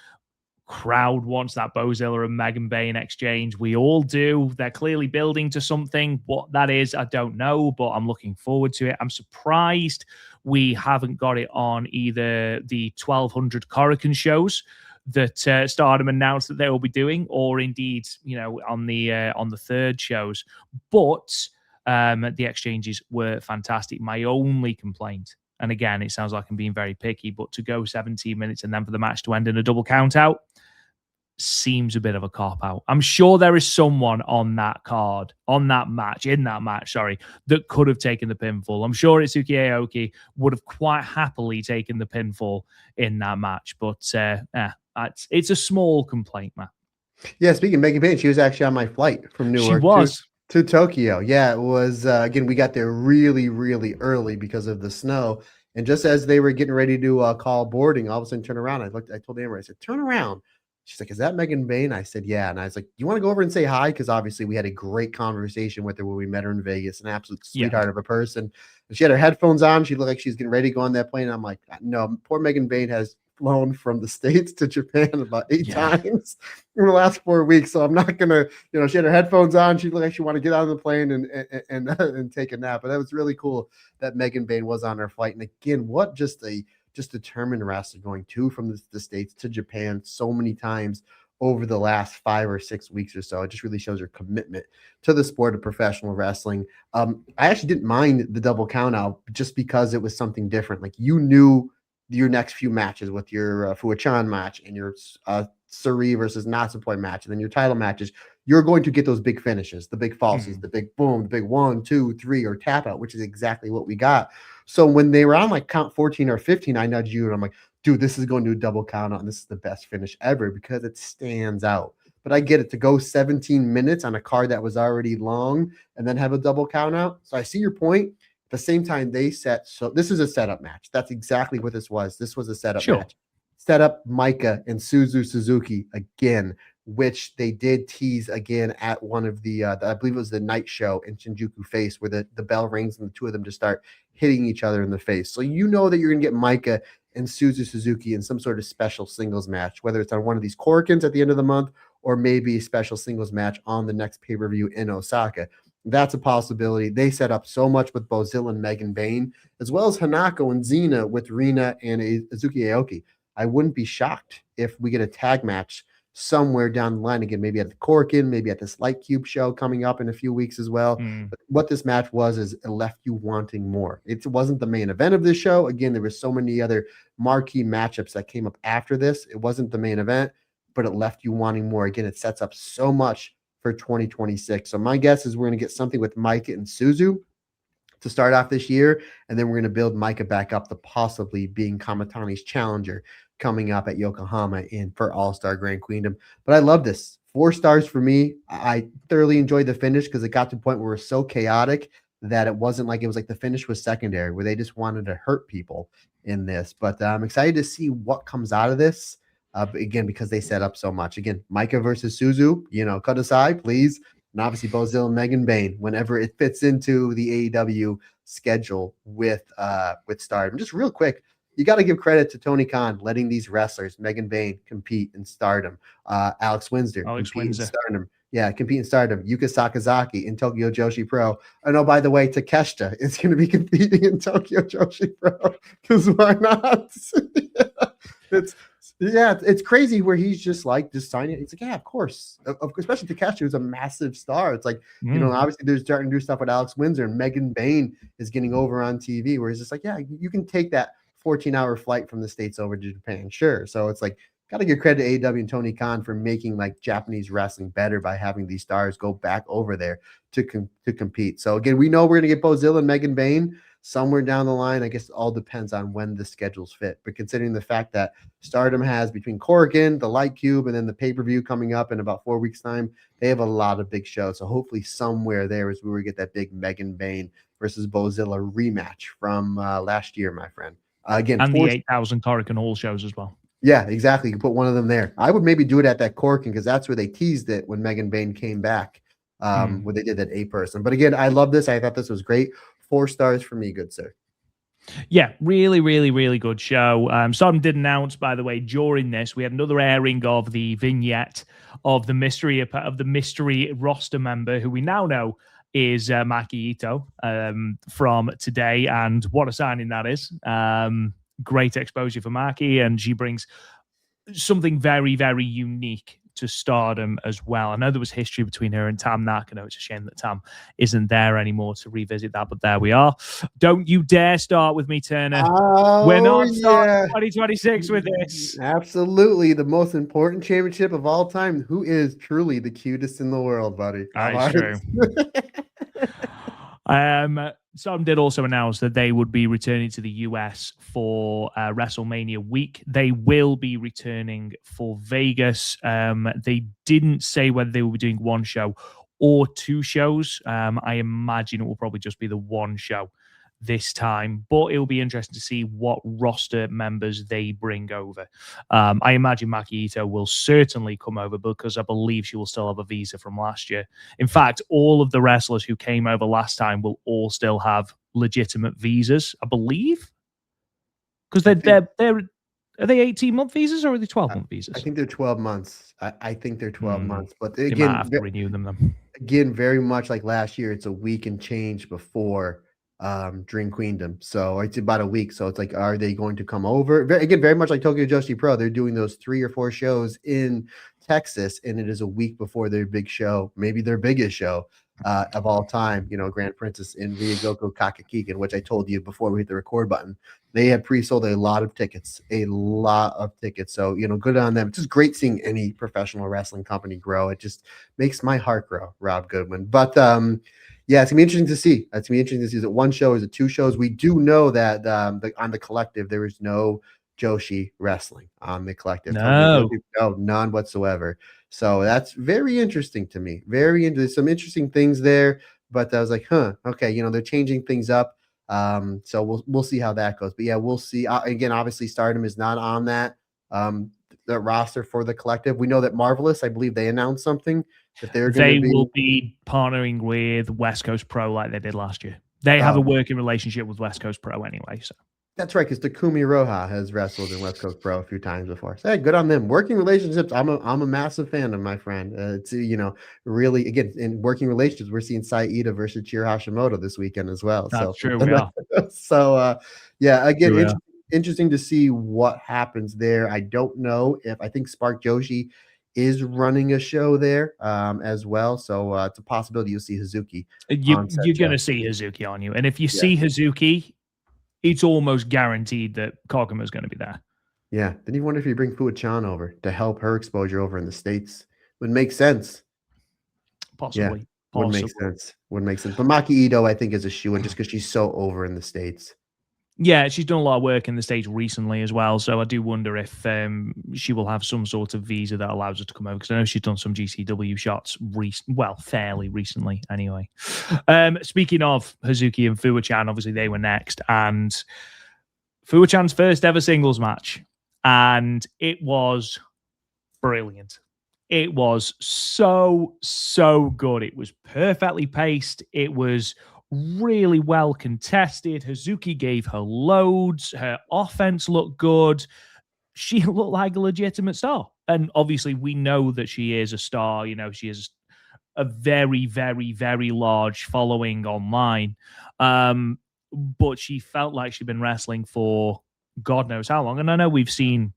Crowd wants that Bozilla and Megan Bain exchange. We all do. They're clearly building to something. What that is, I don't know, but I'm looking forward to it. I'm surprised we haven't got it on either the 1200 Korakuen shows that Stardom announced that they will be doing, or indeed, on the third shows. But the exchanges were fantastic. My only complaint, and again, it sounds like I'm being very picky, but to go 17 minutes and then for the match to end in a double count out seems a bit of a cop out. I'm sure there is someone on that card, in that match, that could have taken the pinfall. I'm sure Itsuki Aoki would have quite happily taken the pinfall in that match, but it's a small complaint, man. Yeah, speaking of Megan Bain, she was actually on my flight from Newark to Tokyo. Yeah, it was, again, we got there really, really early because of the snow. And just as they were getting ready to call boarding, all of a sudden turn around. I told Amber, I said, turn around. She's like, is that Megan Bain? I said, yeah. And I was like, you want to go over and say hi? Because obviously we had a great conversation with her when we met her in Vegas, an absolute sweetheart of a person. And she had her headphones on. She looked like she's getting ready to go on that plane. And I'm like, no, poor Megan Bain has flown from the States to Japan about 8 times in the last 4 weeks. So I'm not going to, she had her headphones on. She looked like she wanted to get on the plane and take a nap. But that was really cool that Megan Bain was on her flight. And again, what just determined wrestler going from the States to Japan so many times over the last 5 or 6 weeks or so. It just really shows your commitment to the sport of professional wrestling. I actually didn't mind the double count out just because it was something different. Like you knew your next few matches with your Fuwa-chan match and your Suri versus Natsupoi match, and then your title matches, you're going to get those big finishes, the big falsies, the big boom, the big 1, 2, 3, or tap out, which is exactly what we got. So when they were on like count 14 or 15, I nudged you and I'm like, dude, this is going to a double count out, and this is the best finish ever because it stands out. But I get it, to go 17 minutes on a card that was already long and then have a double count out. So I see your point. the same time they set, so this is a setup match. That's exactly what this was. This was a setup Sure. match. Set up Micah and Suzu Suzuki again, which they did tease again at one of I believe it was the night show in Shinjuku Face, where the bell rings and the two of them just start hitting each other in the face. So you know that you're gonna get Micah and Suzu Suzuki in some sort of special singles match, whether it's on one of these Korkins at the end of the month or maybe a special singles match on the next pay-per-view in Osaka. That's a possibility. They set up so much with Bozilla and Megan Bayne, as well as Hanako and Xena with Rina and Azuki Aoki. I wouldn't be shocked if we get a tag match somewhere down the line again, maybe at the Corkin, maybe at this Light Cube show coming up in a few weeks as well. But what this match was is it left you wanting more. It wasn't the main event of this show. Again, there were so many other marquee matchups that came up after this. It wasn't the main event, but it left you wanting more. Again, it sets up so much for 2026. So my guess is we're going to get something with Micah and Suzu to start off this year, and then we're going to build Micah back up to possibly being Kamatani's challenger coming up at Yokohama for All-Star Grand Queendom. But I love this. 4 stars for me. I thoroughly enjoyed the finish because it got to a point where it was so chaotic that it wasn't like, it was like the finish was secondary, where they just wanted to hurt people in this. But I'm excited to see what comes out of this. Again, because they set up so much. Again, Micah versus Suzu, cut aside, please. And obviously Bozil and Megan Bayne, whenever it fits into the AEW schedule with Stardom. Just real quick, you got to give credit to Tony Khan letting these wrestlers, Megan Bayne, compete in Stardom. Alex Windsor compete in Stardom. Yeah, compete in Stardom. Yuka Sakazaki in Tokyo Joshi Pro. And oh, by the way, Takeshita is going to be competing in Tokyo Joshi Pro, because why not? It's crazy where he's just signing it. It's like, yeah, of course. Especially Takeshita, who's a massive star. It's like, obviously they're starting to do stuff with Alex Windsor, and Megan Bayne is getting over on TV, where he's just like, yeah, you can take that 14-hour flight from the States over to Japan. Sure. So it's like, got to give credit to AEW and Tony Khan for making Japanese wrestling better by having these stars go back over there to compete. So again, we know we're going to get Bozilla and Megan Bayne somewhere down the line. I guess it all depends on when the schedules fit. But considering the fact that Stardom has between Corrigan, the Light Cube, and then the pay-per-view coming up in about 4 weeks' time, they have a lot of big shows. So hopefully somewhere there is where we get that big Megan Bayne versus Bozilla rematch from last year, my friend. Again, and the 8,000 Corrigan Hall shows as well. Yeah, exactly. You can put one of them there. I would maybe do it at that Corkin, because that's where they teased it when Megan Bayne came back, when they did that 8-person. But again, I love this. I thought this was great. 4 stars for me, good sir. Yeah, really, really, really good show. Stardom did announce, by the way, during this, we had another airing of the vignette of the mystery roster member, who we now know is Maki Ito from today, and what a signing that is. Great exposure for Maki, and she brings something very, very unique to Stardom as well. I know there was history between her and Tam Nakano. It's a shame that Tam isn't there anymore to revisit that, but there we are. Don't you dare start with me, Turner. We're not starting 2026 with this. Absolutely. The most important championship of all time. Who is truly the cutest in the world, buddy? That's true. Stardom did also announce that they would be returning to the US for WrestleMania week. They will be returning for Vegas. They didn't say whether they will be doing 1 show or 2 shows. I imagine it will probably just be the 1 show this time, but it'll be interesting to see what roster members they bring over. I imagine Maki Ito will certainly come over, because I believe she will still have a visa from last year. In fact, all of the wrestlers who came over last time will all still have legitimate visas, I believe, because are they 18-month visas, or are they 12-month visas? I think they're 12 months. I think they're 12 months, but again, they might have to renew them. Again, very much like last year, it's a week and change before Dream Queendom, so it's about a week. So it's like, are they going to come over? Very much like Tokyo Joshi Pro, they're doing those 3 or 4 shows in Texas, and it is a week before their big show, maybe their biggest show of all time, Grand Princess in Ryogoku Kakakiken, which I told you before we hit the record button. They had pre-sold a lot of tickets. So good on them. It's just great seeing any professional wrestling company grow. It just makes my heart grow, Rob Goodwin. But yeah, it's gonna be interesting to see. Is it 1 show? Is it 2 shows? We do know that on the collective there is no Joshi wrestling on the collective. No, none whatsoever. So that's very interesting to me. There's some interesting things there. But I was like, okay, they're changing things up. So we'll see how that goes. But yeah, we'll see. Again, obviously, Stardom is not on that the roster for the collective. We know that Marvelous, I believe, they announced something that they're going to be. They will be partnering with West Coast Pro like they did last year. They have a working relationship with West Coast Pro anyway. So that's right, because Takumi Roja has wrestled in West Coast Pro a few times before. So hey, good on them. Working relationships, I'm a massive fan of, my friend. It's really, again, in working relationships, we're seeing Saida versus Chiro Hashimoto this weekend as well. That's true. We are. So yeah, again, interesting to see what happens there. I don't know if I think Spark Joshi is running a show there as well. So it's a possibility you'll see Hazuki. You're going to see Hazuki on you. And if you see Hazuki, it's almost guaranteed that Koguma is going to be there. Yeah. Then you wonder if you bring Fuwa-chan over to help her exposure over in the States. Would make sense. Possibly. Yeah. Would make sense. Would make sense. But Maki Ito, I think, is a shoe-in just because she's so over in the States. Yeah, she's done a lot of work in the States recently as well. So I do wonder if she will have some sort of visa that allows her to come over, because I know she's done some GCW shots, fairly recently anyway. Speaking of Hazuki and Fuwa-chan, obviously they were next. And Fuwa-chan's first ever singles match. And it was brilliant. It was so good. It was perfectly paced. It was really well contested. Hazuki gave her loads. Her offense looked good. She looked like a legitimate star. And obviously, we know that she is a star. She is a very, very, very large following online. But she felt like she'd been wrestling for God knows how long. And I know we've seen,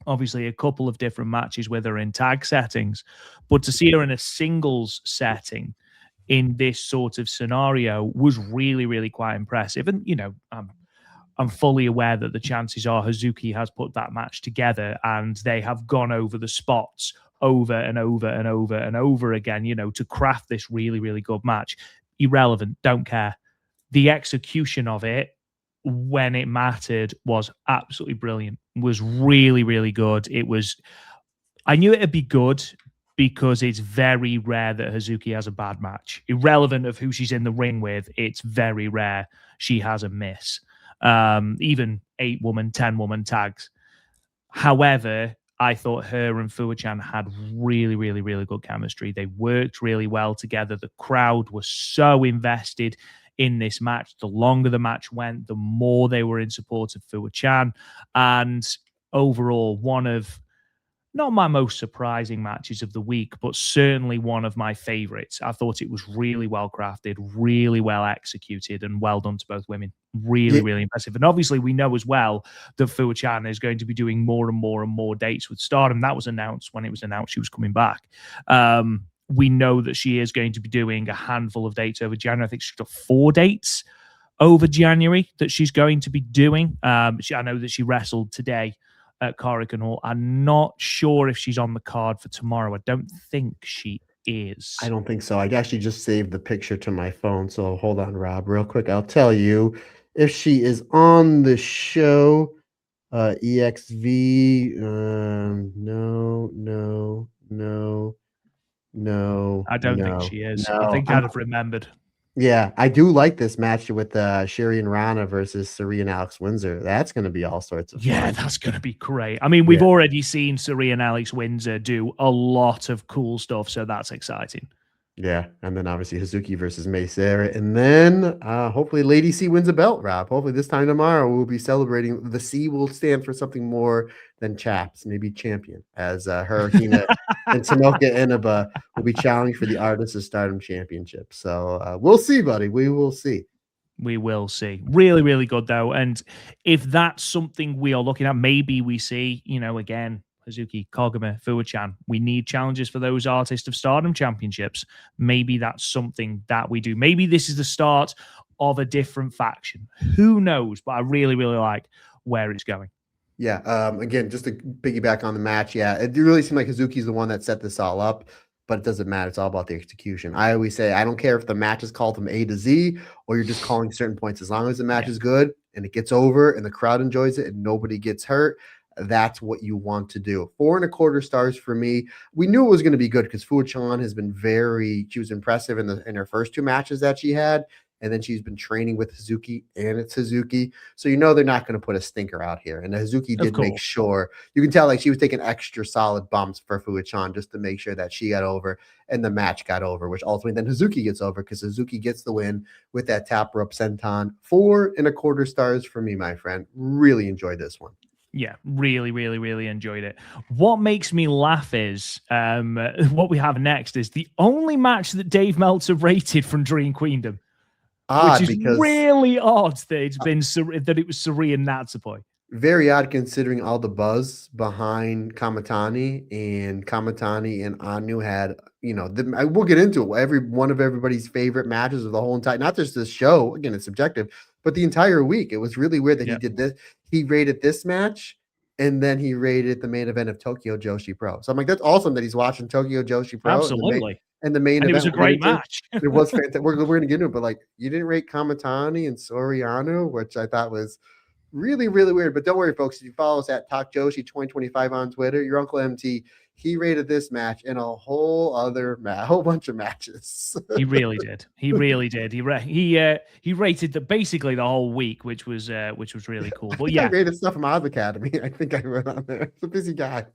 obviously, a couple of different matches with her in tag settings, but to see her in a singles setting in this sort of scenario was really, really quite impressive. And, I'm fully aware that the chances are Hazuki has put that match together and they have gone over the spots over and over and over and over again, to craft this really, really good match. Irrelevant, don't care. The execution of it, when it mattered, was absolutely brilliant, was really, really good. I knew it'd be good because it's very rare that Hazuki has a bad match. Irrelevant of who she's in the ring with, it's very rare she has a miss. Even 8-woman, 10-woman tags. However, I thought her and Fuwa-chan had really, really, really good chemistry. They worked really well together. The crowd was so invested in this match. The longer the match went, the more they were in support of Fuwa-chan. And overall, one of not my most surprising matches of the week, but certainly one of my favorites. I thought it was really well crafted, really well executed, and well done to both women. Really, really impressive. And obviously, we know as well that Fuwa-chan is going to be doing more and more and more dates with Stardom. That was announced when it was announced she was coming back. We know that she is going to be doing a handful of dates over January. I think she's got 4 dates over January that she's going to be doing. I know that she wrestled today at Corrigan Hall. I'm not sure if she's on the card for tomorrow. I don't think she is. I don't think so. I actually just saved the picture to my phone. So hold on, Rob, real quick. I'll tell you if she is on the show. EXV. No. I don't think she is. I think I'd have remembered. Yeah, I do like this match with Sherry and Rana versus Sari and Alex Windsor. That's going to be all sorts of fun. Yeah, that's going to be great. I mean, we've already seen Sari and Alex Windsor do a lot of cool stuff, so that's exciting. Yeah, and then obviously Hazuki versus Mei Sarah. And then hopefully Lady C wins a belt, Rob. Hopefully this time tomorrow we'll be celebrating. The C will stand for something more than chaps, maybe champion, as Hurricane and Tomoka Inaba will be challenged for the Artists of Stardom Championship. So we'll see, buddy. We will see. We will see. Really, really good, though. And if that's something we are looking at, maybe we see, again, Hazuki, Koguma, Fuwa-chan. We need challenges for those Artists of Stardom Championships. Maybe that's something that we do. Maybe this is the start of a different faction. Who knows? But I really, really like where it's going. Yeah. Again, just to piggyback on the match. Yeah, it really seemed like Hazuki's the one that set this all up, but it doesn't matter. It's all about the execution. I always say, I don't care if the match is called from A to Z or you're just calling certain points. As long as the match is good and it gets over and the crowd enjoys it and nobody gets hurt, that's what you want to do. 4.25 stars for me. We knew it was going to be good because Fuwa-chan has been she was impressive in her first 2 matches that she had. and then she's been training with Hazuki, and it's Hazuki, so you know they're not going to put a stinker out here. And Hazuki Of did make course. sure, you can tell like she was taking extra solid bumps for Fuuchan just to make sure that she got over and the match got over, which ultimately then Hazuki gets over because Hazuki gets the win with that top rope senton. 4.25 stars for me, my friend. Really enjoyed this one. Yeah, really, really, really enjoyed it. What makes me laugh is what we have next is the only match that Dave Meltzer rated from Dream Queendom, which is Because really odd that it's been that it was Suri and Natsupoi. very odd considering all the buzz behind Kamatani and Anu had, we'll get into it. Every one of everybody's favorite matches of the whole entire, not just this show, again, it's subjective, but the entire week. It was really weird that he did this. He rated this match and then he rated the main event of Tokyo Joshi Pro. So I'm like, that's awesome that he's watching Tokyo Joshi Pro. Absolutely. And the main event. It was a great match. It was fantastic. We're going to get into it, but like, you didn't rate Kamatani and Soriano, which I thought was really, really weird. But don't worry, folks. If you follow us at Talk Joshi 2025 on Twitter, your Uncle MT, he rated this match and a whole bunch of matches. He really did. He really did. He rated basically the whole week, which was really cool. But yeah, I rated stuff from Oz Academy. I think I wrote on there. It's a busy guy.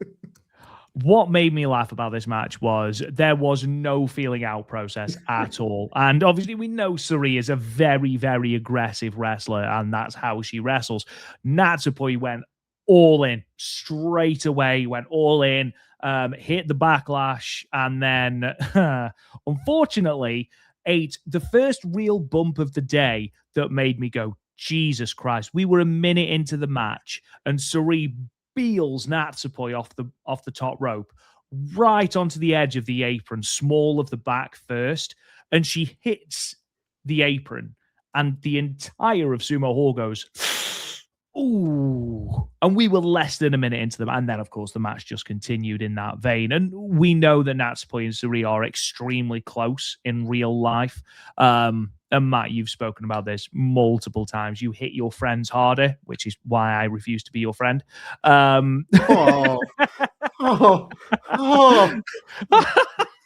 What made me laugh about this match was there was no feeling out process at all. And obviously we know Suri is a very, very aggressive wrestler, and that's how she wrestles. Natsupoi went all in straight away, went all in, hit the backlash, and then unfortunately ate the first real bump of the day that made me go, Jesus Christ. We were a minute into the match and Suri beels Natsupoi off the top rope right onto the edge of the apron, small of the back first, and she hits the apron, and the entire of Sumo Hall goes, ooh. And we were less than a minute into them, and then of course the match just continued in that vein. And we know that Natsupoi and Suri are extremely close in real life. And Matt, you've spoken about this multiple times. You hit your friends harder, which is why I refuse to be your friend. Oh.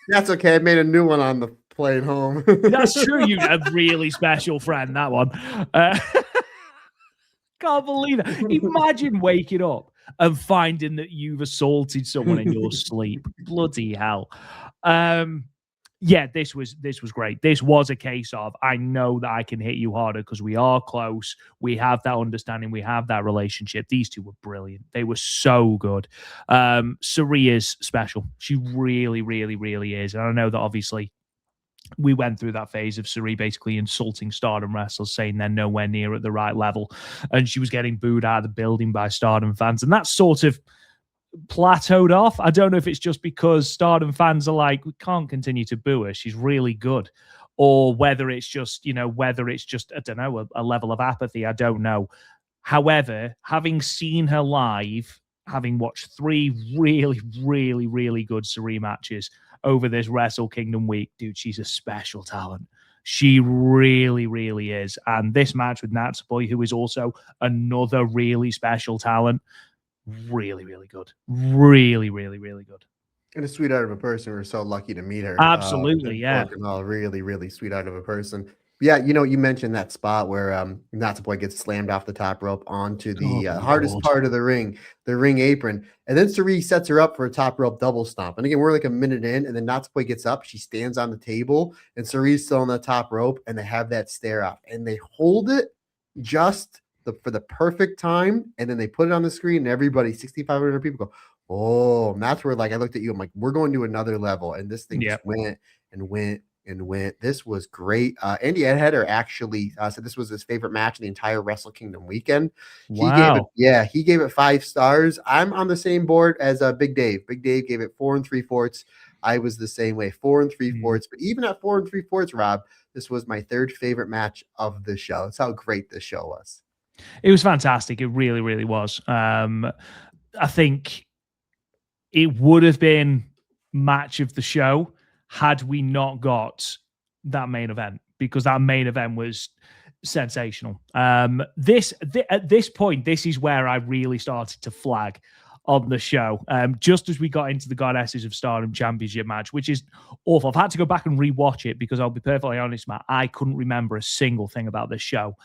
That's okay. I made a new one on the plane home. That's true. You had a really special friend, that one. Can't believe it. Imagine waking up and finding that you've assaulted someone in your sleep. Bloody hell. Yeah, this was great. This was a case of, I know that I can hit you harder because we are close. We have that understanding. We have that relationship. These two were brilliant. They were so good. Suri is special. She really, really, really is. And I know that obviously we went through that phase of Suri basically insulting Stardom wrestlers, saying they're nowhere near at the right level. And she was getting booed out of the building by Stardom fans. And that's sort of plateaued off. I don't know if it's just because Stardom fans are like, we can't continue to boo her, she's really good, or whether it's just, I don't know, a level of apathy. I don't know. However, having seen her live, having watched 3 really, really, really good Suri matches over this Wrestle Kingdom week, dude, she's a special talent. She really, really is. And this match with Natsupoi, who is also another really special talent, really, really good. Really, really, really good. And a sweetheart of a person. We're so lucky to meet her. Absolutely, yeah. Really, really sweetheart of a person. Yeah, you mentioned that spot where Natsupoi gets slammed off the top rope onto the hardest part of the ring apron. And then Suri sets her up for a top rope double stomp. And again, we're like a minute in, and then Natsupoi gets up. She stands on the table, and Suri's still on the top rope, and they have that stare off. And they hold it just for the perfect time, and then they put it on the screen, and everybody, 6,500 people go, oh, and that's where like I looked at you, I'm like, we're going to another level, and this thing just went and went and went. This was great. Andy Edheader actually said this was his favorite match in the entire Wrestle Kingdom weekend. Wow. He gave it 5 stars. I'm on the same board as Big Dave. Big Dave gave it 4 3/4. I was the same way, 4 3/4. But even at 4 3/4, Rob, this was my 3rd favorite match of the show. That's how great this show was. It was fantastic. It really, really was. I think it would have been match of the show had we not got that main event, because that main event was sensational. At this point, this is where I really started to flag. on the show, just as we got into the Goddesses of Stardom Championship match, which is awful. I've had to go back and rewatch it because I'll be perfectly honest, Matt, I couldn't remember a single thing about this show.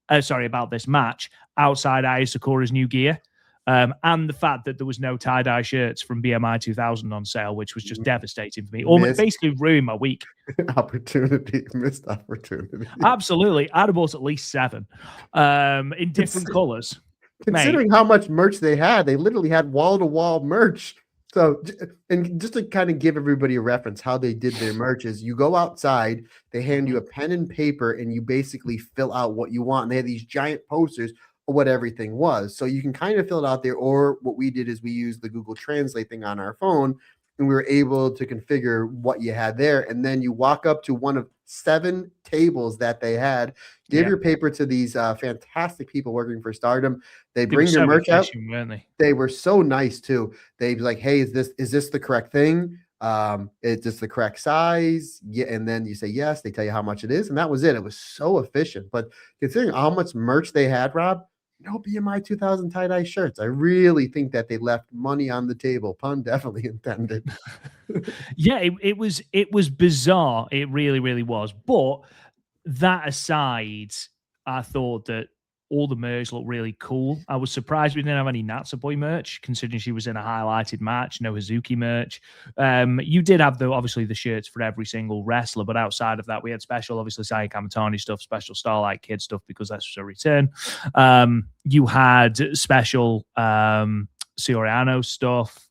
About this match outside Aya Sakura's new gear. And the fact that there was no tie-dye shirts from BMI 2000 on sale, which was just devastating for me. Almost basically ruined my week. Missed opportunity. Absolutely. I'd have bought at least 7 in different colors. Considering how much merch they literally had wall-to-wall merch. So, and just to kind of give everybody a reference, how they did their merch is you go outside, they hand you a pen and paper, and you basically fill out what you want. And they had these giant posters what everything was. So you can kind of fill it out there. Or what we did is we used the Google Translate thing on our phone, and we were able to configure what you had there. And then you walk up to one of 7 tables that they had, give your paper to these fantastic people working for Stardom. They bring your merch out. They were so nice too. They'd be like, hey, is this the correct thing? Is this the correct size? Yeah. And then you say yes, they tell you how much it is. And that was it. It was so efficient. But considering how much merch they had, Rob, no BMI 2000 tie-dye shirts. I really think that they left money on the table. Pun definitely intended. Yeah, it was bizarre. It really, really was. But that aside, I thought that all the merch looked really cool. I was surprised we didn't have any Natsupoi merch, considering she was in a highlighted match. No Hazuki merch. You did have obviously the shirts for every single wrestler, but outside of that, we had special, obviously Saya Kamatani stuff, special Starlight Kid stuff because that's a return. You had special Soriano stuff.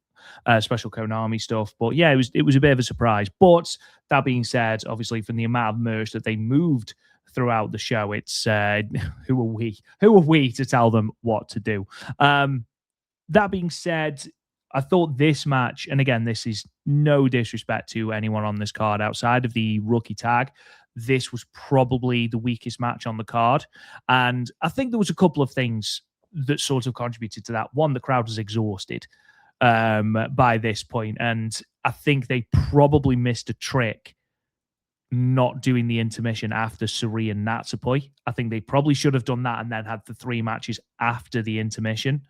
Special Konami stuff, but yeah, it was a bit of a surprise. But that being said, obviously from the amount of merch that they moved throughout the show, it's who are we to tell them what to do? That being said, I thought this match, and again, this is no disrespect to anyone on this card outside of the rookie tag, this was probably the weakest match on the card, and I think there was a couple of things that sort of contributed to that. One, the crowd was exhausted by this point, and I think they probably missed a trick not doing the intermission after Suri and Natsupoi. I think they probably should have done that and then had the 3 matches after the intermission,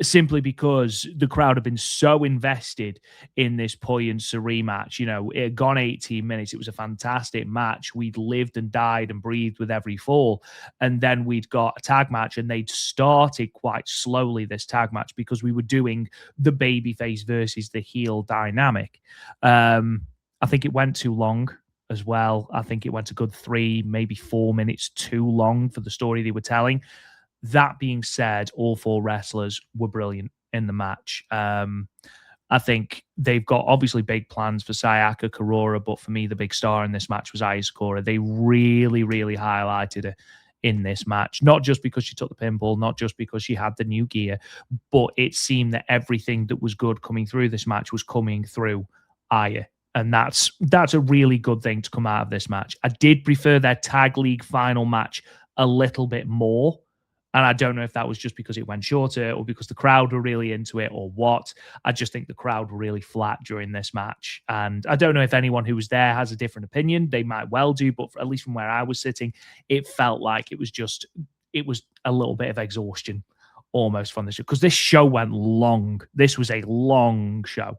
simply because the crowd have been so invested in this Poi and Suri match. You know, it had gone 18 minutes. It was a fantastic match. We'd lived and died and breathed with every fall. And then we'd got a tag match, and they'd started quite slowly, this tag match, because we were doing the babyface versus the heel dynamic. I think it went too long as well. I think it went a good 3, maybe 4 minutes too long for the story they were telling. That being said, all 4 wrestlers were brilliant in the match. I think they've got obviously big plans for Sayaka Kurora, but for me, the big star in this match was Aya Sakura. They really, really highlighted her in this match, not just because she took the pinball, not just because she had the new gear, but it seemed that everything that was good coming through this match was coming through Aya. And that's a really good thing to come out of this match. I did prefer their tag league final match a little bit more. And I don't know if that was just because it went shorter or because the crowd were really into it or what. I just think the crowd were really flat during this match. And I don't know if anyone who was there has a different opinion. They might well do, but at least from where I was sitting, it felt like it was a little bit of exhaustion almost from the show. Because this show went long. This was a long show.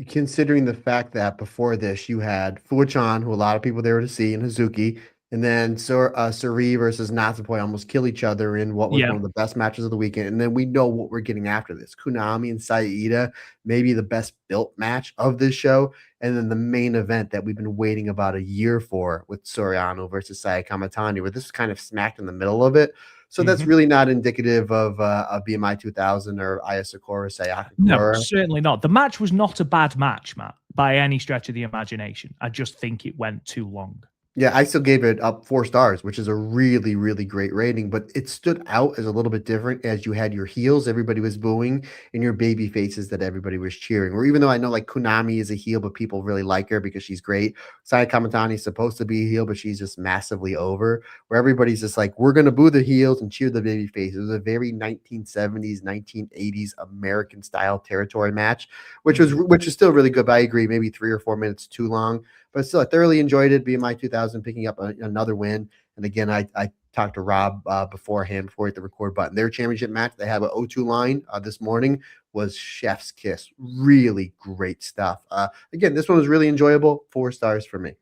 Considering the fact that before this, you had Fuchan, who a lot of people there to see, and Hazuki, and then Suri versus Natsupoi almost kill each other in what was one of the best matches of the weekend. And then we know what we're getting after this. Konami and Saida, maybe the best built match of this show. And then the main event that we've been waiting about a year for with Soriano versus Saya Kamatani, where this was kind of smacked in the middle of it. So that's really not indicative of BMI 2000 or Aya Sakura, Sayaka. No, certainly not. The match was not a bad match, Matt, by any stretch of the imagination. I just think it went too long. Yeah, I still gave it up 4 stars, which is a really, really great rating, but it stood out as a little bit different as you had your heels, everybody was booing, and your baby faces that everybody was cheering. Or even though I know like Konami is a heel, but people really like her because she's great. Saya Kamatani is supposed to be a heel, but she's just massively over, where everybody's just like, we're going to boo the heels and cheer the baby faces. It was a very 1970s, 1980s American style territory match, which is still really good, but I agree, maybe 3 or 4 minutes too long. But still, I thoroughly enjoyed it. BMI 2000 picking up another win. And again, I talked to Rob beforehand before we hit the record button. Their championship match, they have an O2 line this morning, was chef's kiss. Really great stuff. Again, this one was really enjoyable. 4 stars for me.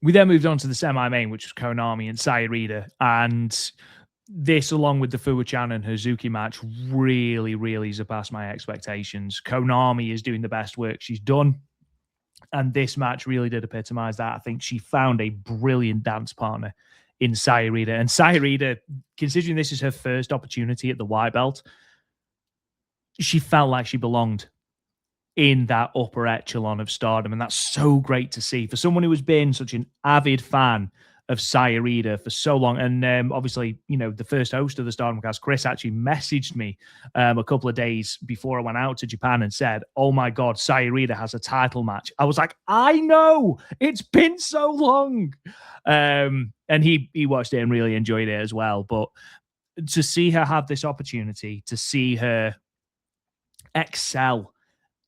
We then moved on to the semi-main, which was Konami and Sayarita, and this, along with the Fuwa-chan and Hazuki match, really, really surpassed my expectations. Konami is doing the best work she's done, and this match really did epitomize that. I think she found a brilliant dance partner in Sayarita, and Sayarita, considering this is her first opportunity at the white belt, she felt like she belonged in that upper echelon of Stardom, and that's so great to see for someone who has been such an avid fan of Sayarita for so long. And obviously, you know, the first host of the Stardom cast, Chris, actually messaged me a couple of days before I went out to Japan and said, "Oh my God, Sayarita has a title match." I was like, I know, it's been so long. And he watched it and really enjoyed it as well. But to see her have this opportunity, to see her excel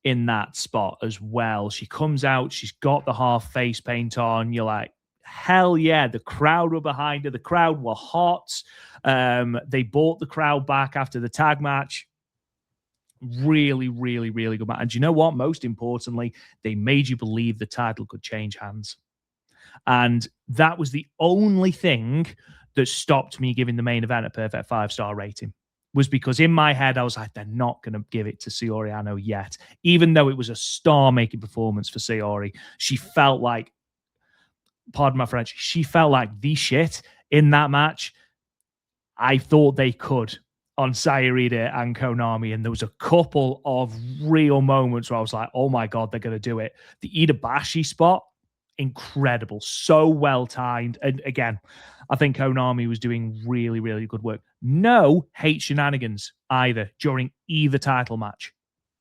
in that spot as well. She comes out, she's got the half face paint on. You're like, hell yeah, the crowd were behind her. The crowd were hot. They brought the crowd back after the tag match. Really, really, really good match. And you know what? Most importantly, they made you believe the title could change hands. And that was the only thing that stopped me giving the main event a perfect 5-star rating. Was because in my head, I was like, they're not going to give it to Saori Anou yet. Even though it was a star-making performance for Saori, she felt like, pardon my French, she felt like the shit in that match. I thought they could on Sayarita and Konami, and there was a couple of real moments where I was like, oh my God, they're going to do it. The Iidabashi spot, incredible, so well timed. And again, I think Konami was doing really, really good work. No hate shenanigans either during either title match.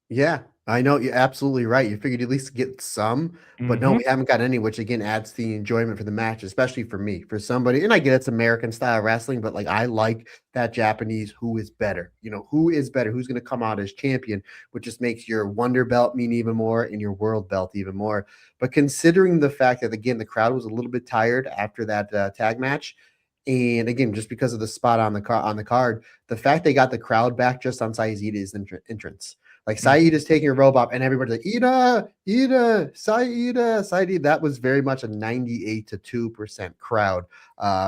Yeah, I know. You're absolutely right. You figured at least get some, but no, we haven't got any, which again adds to the enjoyment for the match, especially for me, for somebody. And I get it's American style wrestling, but like I like that Japanese who is better. You know, who is better? Who's going to come out as champion, which just makes your Wonder Belt mean even more and your World Belt even more. But considering the fact that again the crowd was a little bit tired after that tag match. And again, just because of the spot on the card, the fact they got the crowd back just on Saeed's entrance. Like Saeed is taking a robot and everybody's like, Ida, Saeed. That was very much a 98 to 2% crowd.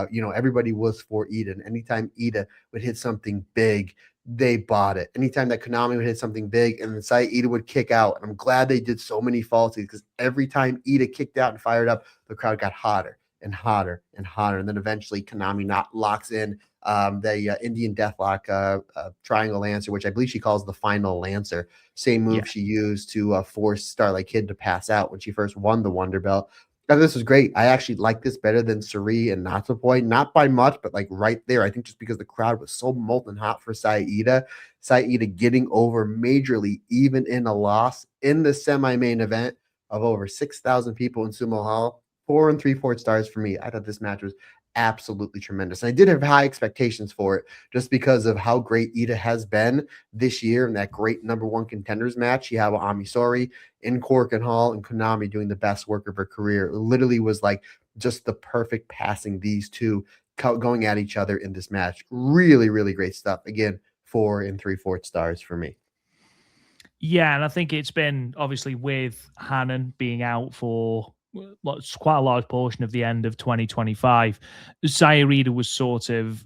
You know, everybody was for Ida. And anytime Ida would hit something big, they bought it. Anytime that Konami would hit something big and then Saeed would kick out. And I'm glad they did so many falsies because every time Ida kicked out and fired up, the crowd got hotter and hotter and hotter. And then eventually Konami locks in the Indian Deathlock Triangle Lancer, which I believe she calls the Final Lancer. Same move she used to force Starlight Kid to pass out when she first won the Wonder Belt. This was great. I actually like this better than Suri and Natsupoi, not by much, but like right there. I think just because the crowd was so molten hot for Saeeda getting over majorly, even in a loss in the semi-main event of over 6,000 people in Sumo Hall. 4 3/4 stars for me. I thought this match was absolutely tremendous. And I did have high expectations for it just because of how great Ida has been this year in that great #1 contenders match. You have Amisori in Korakuen Hall and Konami doing the best work of her career. It literally was like just the perfect passing, these two going at each other in this match. Really, really great stuff. Again, 4 3/4 stars for me. Yeah, and I think it's been obviously with Hanan being out for quite a large portion of the end of 2025, Sayarita was sort of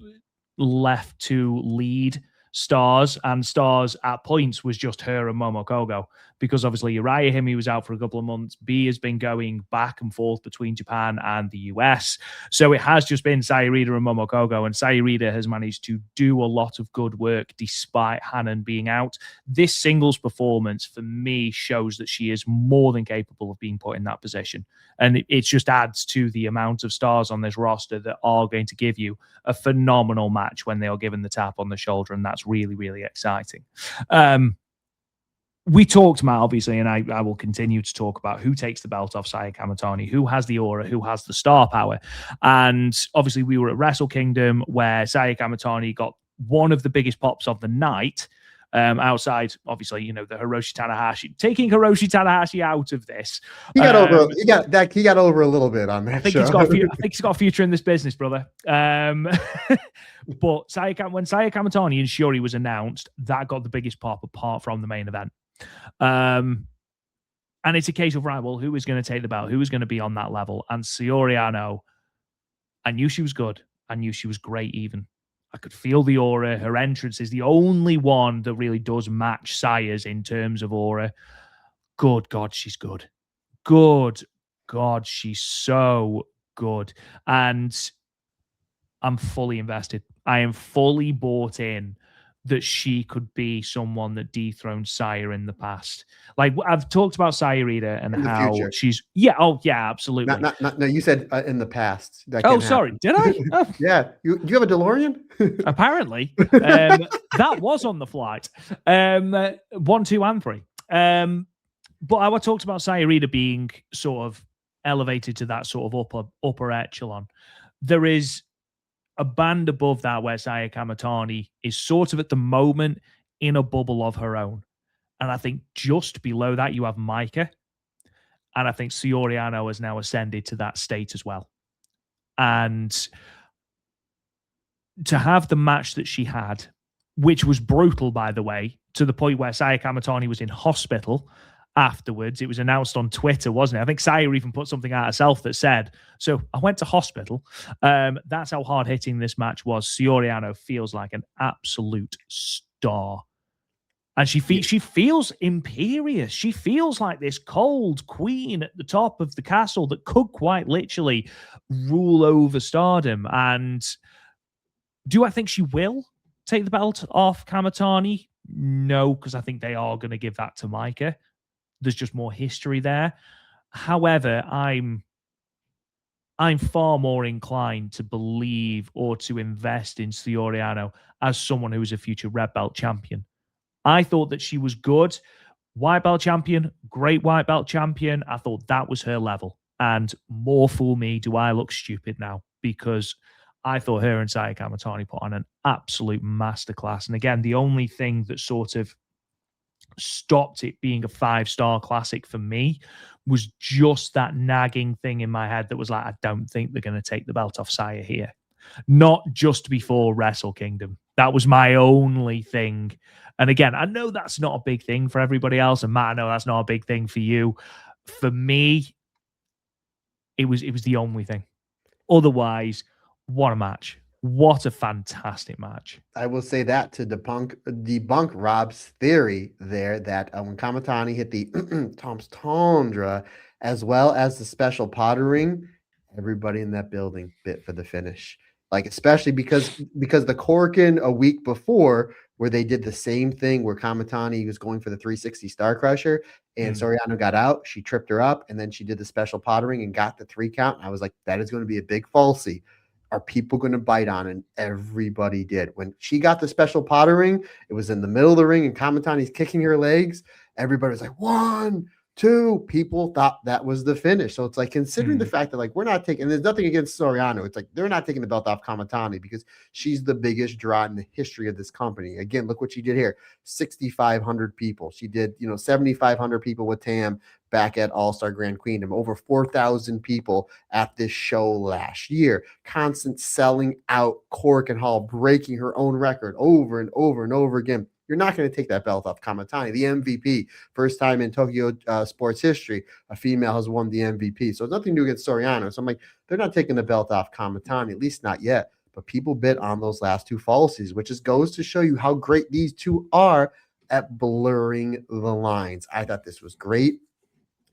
left to lead Stars, and Stars at points was just her and Momokogo, because obviously Uriah Himi was out for a couple of months. B has been going back and forth between Japan and the US. So it has just been Sayarita and Momokogo, and Sayarita has managed to do a lot of good work despite Hanan being out. This singles performance for me shows that she is more than capable of being put in that position. And it just adds to the amount of stars on this roster that are going to give you a phenomenal match when they are given the tap on the shoulder. And that's really, really exciting. We talked, Matt, obviously, and I will continue to talk about who takes the belt off Saya Kamatani, who has the aura, who has the star power. And obviously we were at Wrestle Kingdom where Saya Kamatani got one of the biggest pops of the night outside, obviously, you know, the Hiroshi Tanahashi. Taking Hiroshi Tanahashi out of this. He got over. He got over a little bit on that. I think show. I think he's got a future in this business, brother. But when Saya Kamatani and Shiori was announced, that got the biggest pop apart from the main event. And it's a case of, right, well, who is going to take the belt? Who is going to be on that level? And Saori Anou, I knew she was good. I knew she was great even. I could feel the aura. Her entrance is the only one that really does match Saya's in terms of aura. Good God, she's good. Good God, she's so good. And I'm fully invested. I am fully bought in that she could be someone that dethroned Saya in the past. Like, I've talked about Saya Rita and how future. she's, yeah, oh, yeah, absolutely. No, you said in the past. Oh, sorry, did I? Oh. Yeah, do you have a DeLorean? Apparently. That was on the flight. 1, 2, and 3. But I talked about Saya Rita being sort of elevated to that sort of upper echelon. There is a band above that where Saya Kamatani is sort of at the moment in a bubble of her own. And I think just below that, you have Micah. And I think Saori Anou has now ascended to that state as well. And to have the match that she had, which was brutal, by the way, to the point where Saya Kamatani was in hospital afterwards. It was announced on Twitter, wasn't it? I think Saya even put something out herself that said, so I went to hospital. That's how hard-hitting this match was. Saori Anou feels like an absolute star. And she feels imperious. She feels like this cold queen at the top of the castle that could quite literally rule over Stardom. And do I think she will take the belt off Kamatani? No, because I think they are going to give that to Micah. There's just more history there. However, I'm far more inclined to believe or to invest in Saori Anou as someone who is a future red belt champion. I thought that she was good. White belt champion, great white belt champion. I thought that was her level. And more fool me, do I look stupid now? Because I thought her and Saya Kamatani put on an absolute masterclass. And again, the only thing that sort of stopped it being a 5-star classic for me was just that nagging thing in my head that was like, I don't think they're going to take the belt off Saya here. Not just before Wrestle Kingdom. That was my only thing. And again, I know that's not a big thing for everybody else. And Matt, I know that's not a big thing for you. For me, it was the only thing. Otherwise, what a match. What a fantastic match. I will say that to debunk Rob's theory there that when Kamatani hit the Tom's Tundra as well as the special Potter ring, everybody in that building bit for the finish. Like, especially because the Korakuen a week before where they did the same thing where Kamatani was going for the 360 Star Crusher and Saori Anou got out, she tripped her up, and then she did the special Potter ring and got the 3 count. I was like, that is going to be a big falsie. Are people going to bite on it? And everybody did. When she got the special Potter ring, it was in the middle of the ring and Kamatani's kicking her legs. Everybody was like, 1, 2. People thought that was the finish. So it's like, considering the fact that, like, we're not taking, and there's nothing against Saori Anou. It's like, they're not taking the belt off Kamatani because she's the biggest draw in the history of this company. Again, look what she did here. 6,500 people. She did, 7,500 people with Tam back at All-Star Grand Queendom, over 4,000 people at this show last year, constant selling out Korakuen Hall, breaking her own record over and over and over again. You're not going to take that belt off Kamatani, the MVP. First time in Tokyo sports history, a female has won the MVP. So it's nothing to do against Saori Anou. So I'm like, they're not taking the belt off Kamatani, at least not yet. But people bit on those last 2 falsies, which just goes to show you how great these two are at blurring the lines. I thought this was great.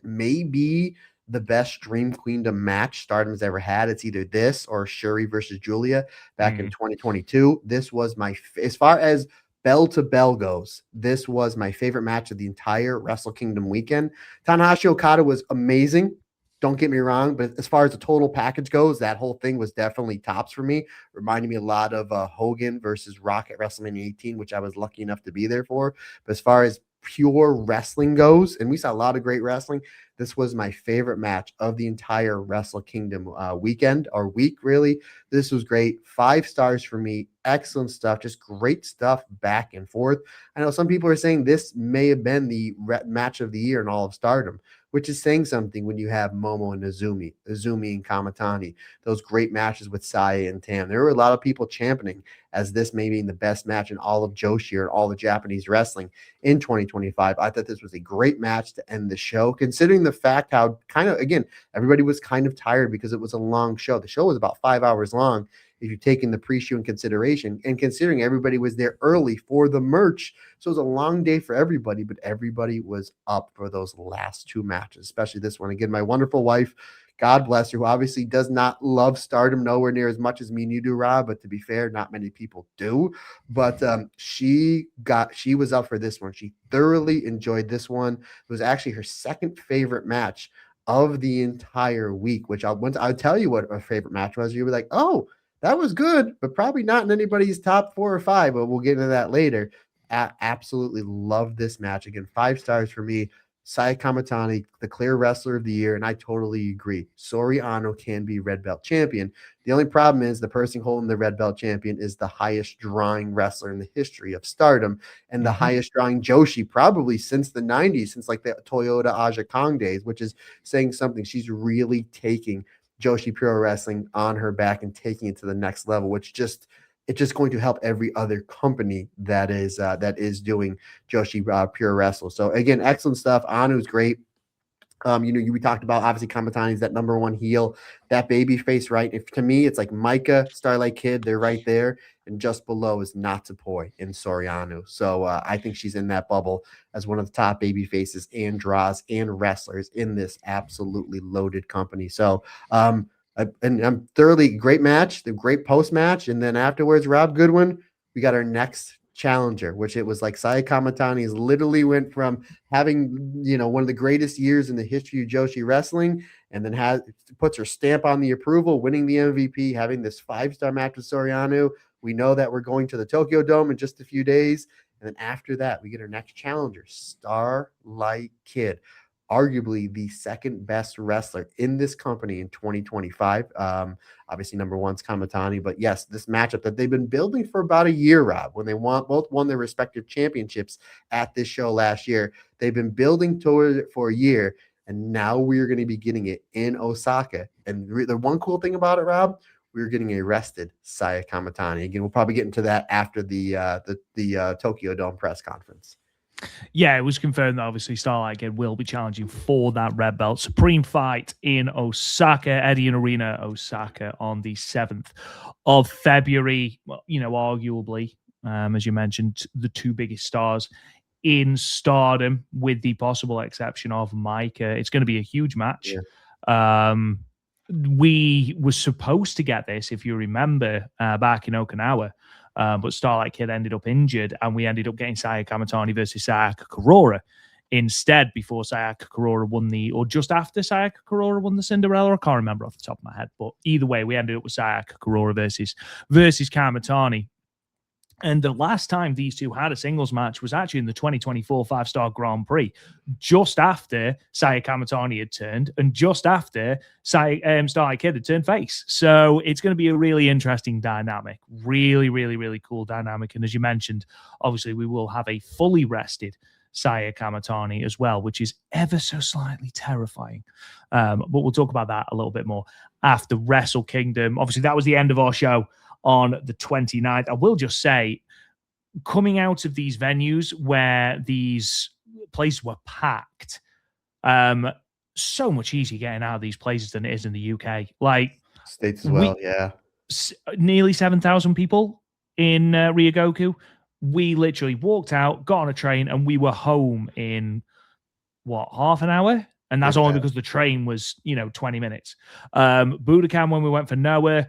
Maybe the best Dream Queendom match Stardom's ever had. It's either this or Shuri versus Julia back in 2022. This was as far as bell to bell goes, this was my favorite match of the entire Wrestle Kingdom weekend. Tanahashi Okada was amazing. Don't get me wrong, but as far as the total package goes, that whole thing was definitely tops for me. Reminding me a lot of Hogan versus Rock at WrestleMania 18, which I was lucky enough to be there for. But as far as pure wrestling goes, and we saw a lot of great wrestling, this was my favorite match of the entire Wrestle Kingdom weekend or week, really. This was great. 5 stars for me. Excellent stuff. Just great stuff back and forth. I know some people are saying this may have been the match of the year in all of Stardom, which is saying something when you have Momo and Azumi and Kamatani, those great matches with Saya and Tam. There were a lot of people championing as this may be the best match in all of Joshi or all the Japanese wrestling in 2025. I thought this was a great match to end the show, considering the fact how kind of, again, everybody was kind of tired because it was a long show. The show was about 5 hours long if you're taking the pre-show in consideration, and considering everybody was there early for the merch. So it was a long day for everybody, but everybody was up for those last 2 matches, especially this one. Again, my wonderful wife, God bless her, who obviously does not love Stardom nowhere near as much as me and you do, Rob, but to be fair, not many people do. But she was up for this one. She thoroughly enjoyed this one. It was actually her second favorite match of the entire week, which I'll tell you what her favorite match was. You'll be like, oh, that was good, but probably not in anybody's top 4 or 5, but we'll get into that later. Absolutely love this match. Again, 5 stars for me. Saya Kamatani, the clear wrestler of the year, and I totally agree. Sori Ano can be red belt champion. The only problem is the person holding the red belt champion is the highest drawing wrestler in the history of Stardom and the highest drawing Joshi probably since the 90s, since like the Toyota Aja Kong days, which is saying something. She's really taking Joshi Pro Wrestling on her back and taking it to the next level, which it's just going to help every other company that is doing Joshi Pure Wrestle. So again, excellent stuff. Anu's great. We talked about obviously Kamatani's that number 1 heel, that baby face, right? If to me, it's like Micah, Starlight Kid, they're right there. And just below is Natsupoi in Soriano. So I think she's in that bubble as one of the top baby faces and draws and wrestlers in this absolutely loaded company. So I'm thoroughly great match, the great post match. And then afterwards, Rob Goodwin, we got our next challenger, which it was like Saya Kamatani has literally went from having, one of the greatest years in the history of Joshi wrestling, and then puts her stamp on the approval, winning the MVP, having this 5-star match with Soriano. We know that we're going to the Tokyo Dome in just a few days. And then after that, we get our next challenger, Starlight Kid, arguably the second best wrestler in this company in 2025. Obviously, number 1's Kamatani. But yes, this matchup that they've been building for about a year, Rob, when they both won their respective championships at this show last year. They've been building toward it for a year, and now we're going to be getting it in Osaka. And the one cool thing about it, Rob, we're getting a rested Saya Kamatani. Again, we'll probably get into that after the Tokyo Dome press conference. Yeah, it was confirmed that obviously Starlight Kid will be challenging for that red belt. Supreme fight in Osaka, Edion Arena, Osaka on the 7th of February. Well, arguably, as you mentioned, the 2 biggest stars in Stardom, with the possible exception of Micah. It's going to be a huge match. Yeah. We were supposed to get this, if you remember, back in Okinawa. But Starlight Kid ended up injured, and we ended up getting Saya Kamatani versus Sayaka Kurora instead before Sayaka Kurora won or just after Sayaka Kurora won the Cinderella. I can't remember off the top of my head, but either way, we ended up with Sayaka Kurora versus Kamatani. And the last time these two had a singles match was actually in the 2024 5-Star Grand Prix, just after Saya Kamatani had turned and just after Starlight Kid had turned face. So it's going to be a really interesting dynamic. Really, really, really cool dynamic. And as you mentioned, obviously we will have a fully rested Saya Kamatani as well, which is ever so slightly terrifying. But we'll talk about that a little bit more after Wrestle Kingdom. Obviously, that was the end of our show on the 29th. I will just say, coming out of these venues where these places were packed, so much easier getting out of these places than it is in the UK. Like States as well, yeah. Nearly 7,000 people in Ryogoku. We literally walked out, got on a train, and we were home in, half an hour? And that's only because the train was, 20 minutes. Budokan, when we went for Noah,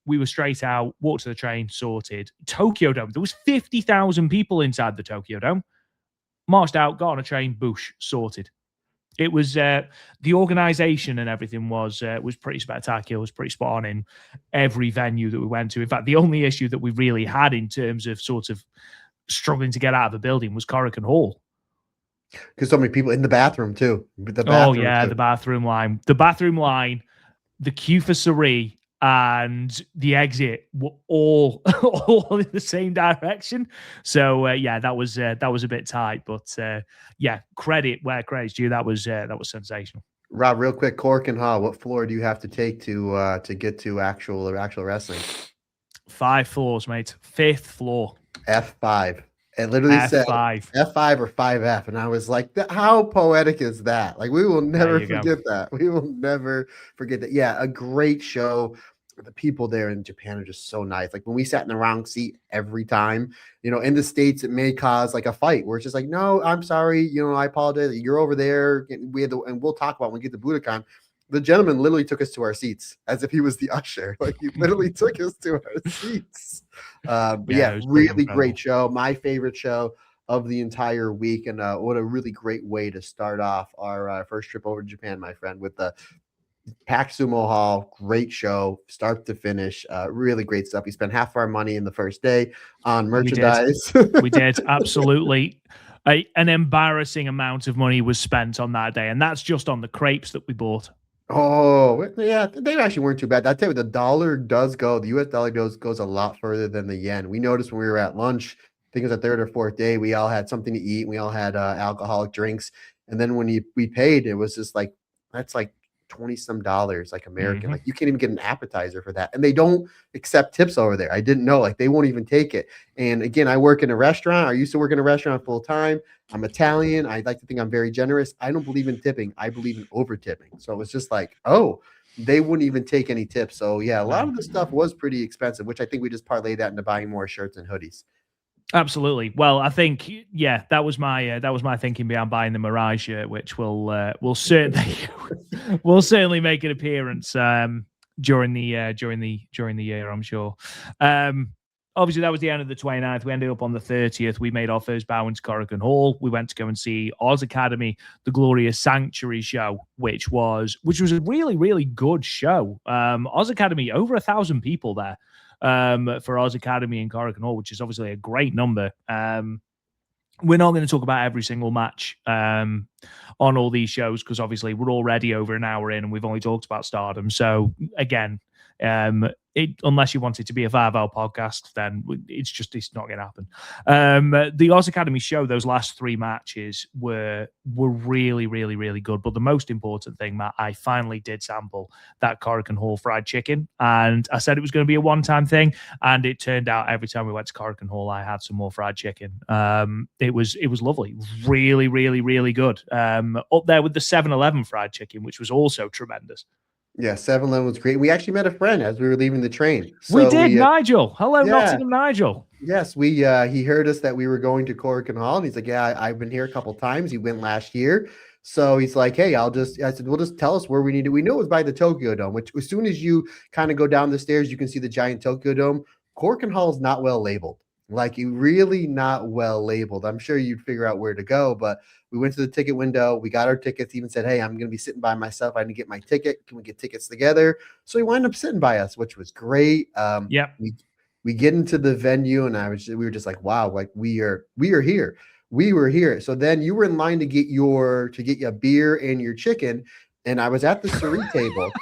we were straight out, walked to the train, sorted. Tokyo Dome, there was 50,000 people inside the Tokyo Dome. Marched out, got on a train, boosh, sorted. It was the organization and everything was pretty spectacular, was pretty spot on in every venue that we went to. In fact, the only issue that we really had in terms of sort of struggling to get out of a building was Korakuen Hall. Because so many people in the bathroom too. The Oh bathroom yeah, too. the bathroom line. The bathroom line, the queue for Surrey and the exit were all all in the same direction. So yeah, that was a bit tight, but yeah, credit where credit's due. That was sensational. Rob, real quick, Cork and Hall, what floor do you have to take to get to actual wrestling? 5 floors, mate. 5th floor. F5. It literally said F5. F5 or 5F. And I was like, how poetic is that? Like, we will There never you go. forget that. We will never forget that. Yeah, a great show. The people there in Japan are just so nice. Like when we sat in the wrong seat every time, in the States, it may cause like a fight where it's just like, no, I'm sorry. I apologize. You're over there. And we'll talk about when we get to Budokan. The gentleman literally took us to our seats as if he was the usher. Like he literally took us to our seats. But Yeah, yeah, it was pretty really incredible. great show. My favorite show of the entire week. And what a really great way to start off our first trip over to Japan, my friend, with the packed sumo hall. Great show, start to finish. Really great stuff. We spent half our money in the first day on merchandise. We did. Absolutely. An embarrassing amount of money was spent on that day. And that's just on the crepes that we bought. Oh, yeah, they actually weren't too bad. I tell you, the dollar does go. The U.S. dollar goes a lot further than the yen. We noticed when we were at lunch, I think it was the third or fourth day, we all had something to eat. We all had alcoholic drinks, and then when we paid, it was just like that's like 20 some dollars, like American. Mm-hmm. Like you can't even get an appetizer for that, and they don't accept tips over there. I didn't know, like they won't even take it. And again, I work in a restaurant. I used to work in a restaurant full time. I'm Italian. I like to think I'm very generous. I don't believe in tipping. I believe in over tipping. So it was just like, oh, they wouldn't even take any tips. So yeah, a lot of the stuff was pretty expensive, which I think we just parlayed that into buying more shirts and hoodies. Absolutely. Well, I think that was my thinking behind buying the Mirai shirt, which will certainly will certainly make an appearance during the year, I'm sure. Obviously, that was the end of the 29th. We ended up on the 30th. We made our first bow into Corrigan Hall. We went to go and see Oz Academy, the Glorious Sanctuary show, which was a really, really good show. Oz Academy, over 1,000 people there for Oz Academy in Corrigan Hall, which is obviously a great number. We're not going to talk about every single match on all these shows because obviously we're already over an hour in and we've only talked about Stardom. So again, unless you want it to be a 5-hour podcast, then it's not going to happen. The Oz Academy show, those last 3 matches were really, really, really good. But the most important thing, Matt, I finally did sample that Corrigan Hall fried chicken, and I said it was going to be a one-time thing, and it turned out every time we went to Corrigan Hall, I had some more fried chicken. It was lovely, really, really, really good. Up there with the 7-Eleven fried chicken, which was also tremendous. Yeah, 7-Eleven was great. We actually met a friend as we were leaving the train. So we did, Nigel. Hello, yeah. Nottingham Nigel. Yes, he heard us that we were going to Corrigan Hall, and he's like, yeah, I've been here a couple times. He went last year. So he's like, hey, I said, well, just tell us where we need to. We knew it was by the Tokyo Dome, which as soon as you kind of go down the stairs, you can see the giant Tokyo Dome. Corrigan Hall is not well labeled. Like, you really not well labeled. I'm sure you'd figure out where to go, but we went to the ticket window. We got our tickets. Even said, hey, I'm going to be sitting by myself. I didn't get my ticket. Can we get tickets together? So he wound up sitting by us, which was great. Yeah. We get into the venue, and we were just like, wow, like we are here. We were here. So then you were in line to get your beer and your chicken, and I was at the Suri table.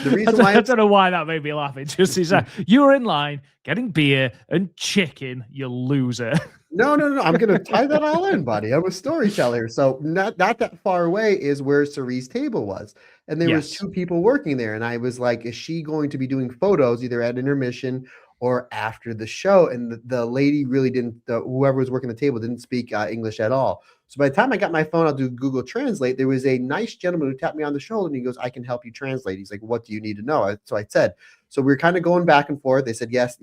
The reason I don't know why that made me laugh. It just is you were in line getting beer and chicken, you loser. No. I'm going to tie that all in, buddy. I'm a storyteller. So not that far away is where Suri's table was. And there was 2 people working there. And I was like, is she going to be doing photos either at intermission or after the show? And the lady really didn't, whoever was working the table didn't speak English at all. So by the time I got my phone, I'll do Google Translate. There was a nice gentleman who tapped me on the shoulder and he goes, I can help you translate. He's like, what do you need to know? So I said, so we were kind of going back and forth. They said, yes,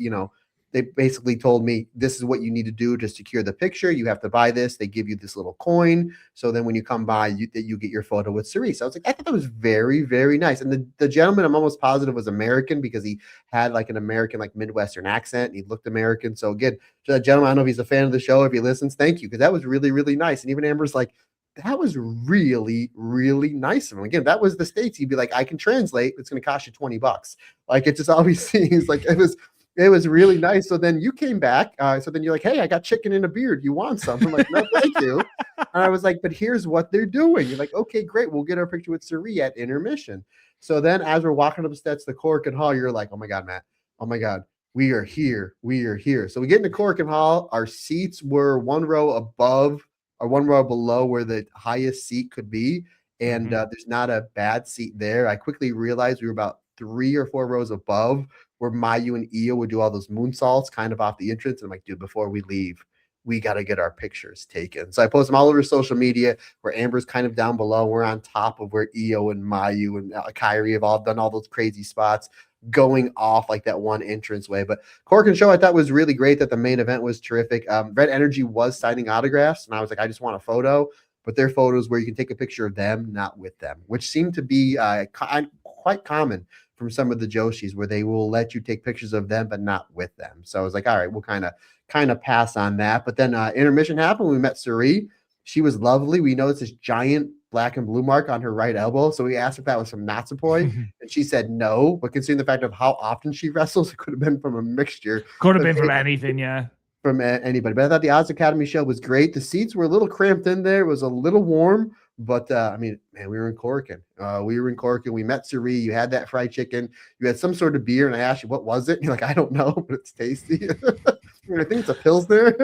they basically told me this is what you need to do to secure the picture. You have to buy this. They give you this little coin. So then when you come by, you get your photo with Cerise. I was like, I thought that was very, very nice. And the gentleman, I'm almost positive, was American because he had like an American, like Midwestern accent. And he looked American. So again, to that gentleman, I don't know if he's a fan of the show. If he listens, thank you. Because that was really, really nice. And even Amber's like, that was really, really nice of him. Again, that was the States. He'd be like, I can translate. It's going to cost you $20. Like, it just always seems like it was really nice. So then you came back. So then you're like, hey, I got chicken and a beer. Do you want some? I'm like, no, thank you. And I was like, but here's what they're doing. You're like, okay, great. We'll get our picture with Suri at intermission. So then as we're walking up the steps to Cork and Hall, you're like, oh my God, Matt. Oh my God. We are here. We are here. So we get into Cork and Hall. Our seats were one row above or one row below where the highest seat could be. And there's not a bad seat there. I quickly realized we were about 3 or 4 rows above where Mayu and Io would do all those moonsaults kind of off the entrance. And I'm like, dude, before we leave, we got to get our pictures taken. So I post them all over social media where Amber's kind of down below. We're on top of where Io and Mayu and Kyrie have all done all those crazy spots going off like that one entrance way. But Cork and Show, I thought was really great that the main event was terrific. Red Energy was signing autographs, and I was like, I just want a photo. But they're photos where you can take a picture of them, not with them, which seemed to be quite common from some of the Joshis, where they will let you take pictures of them, but not with them. So I was like, all right, we'll kind of pass on that. But then intermission happened. We met Suri. She was lovely. We noticed this giant black and blue mark on her right elbow. So we asked if that was from Natsupoi, and she said no. But considering the fact of how often she wrestles, it could have been from a mixture. Could have been from anything, yeah. From anybody. But I thought the Oz Academy show was great. The seats were a little cramped in there. It was a little warm. But I mean, man, we were in Corkin. We met Suri. You had that fried chicken. You had some sort of beer, and I asked you, what was it? And you're like, I don't know, but it's tasty. I think it's a Pilsner.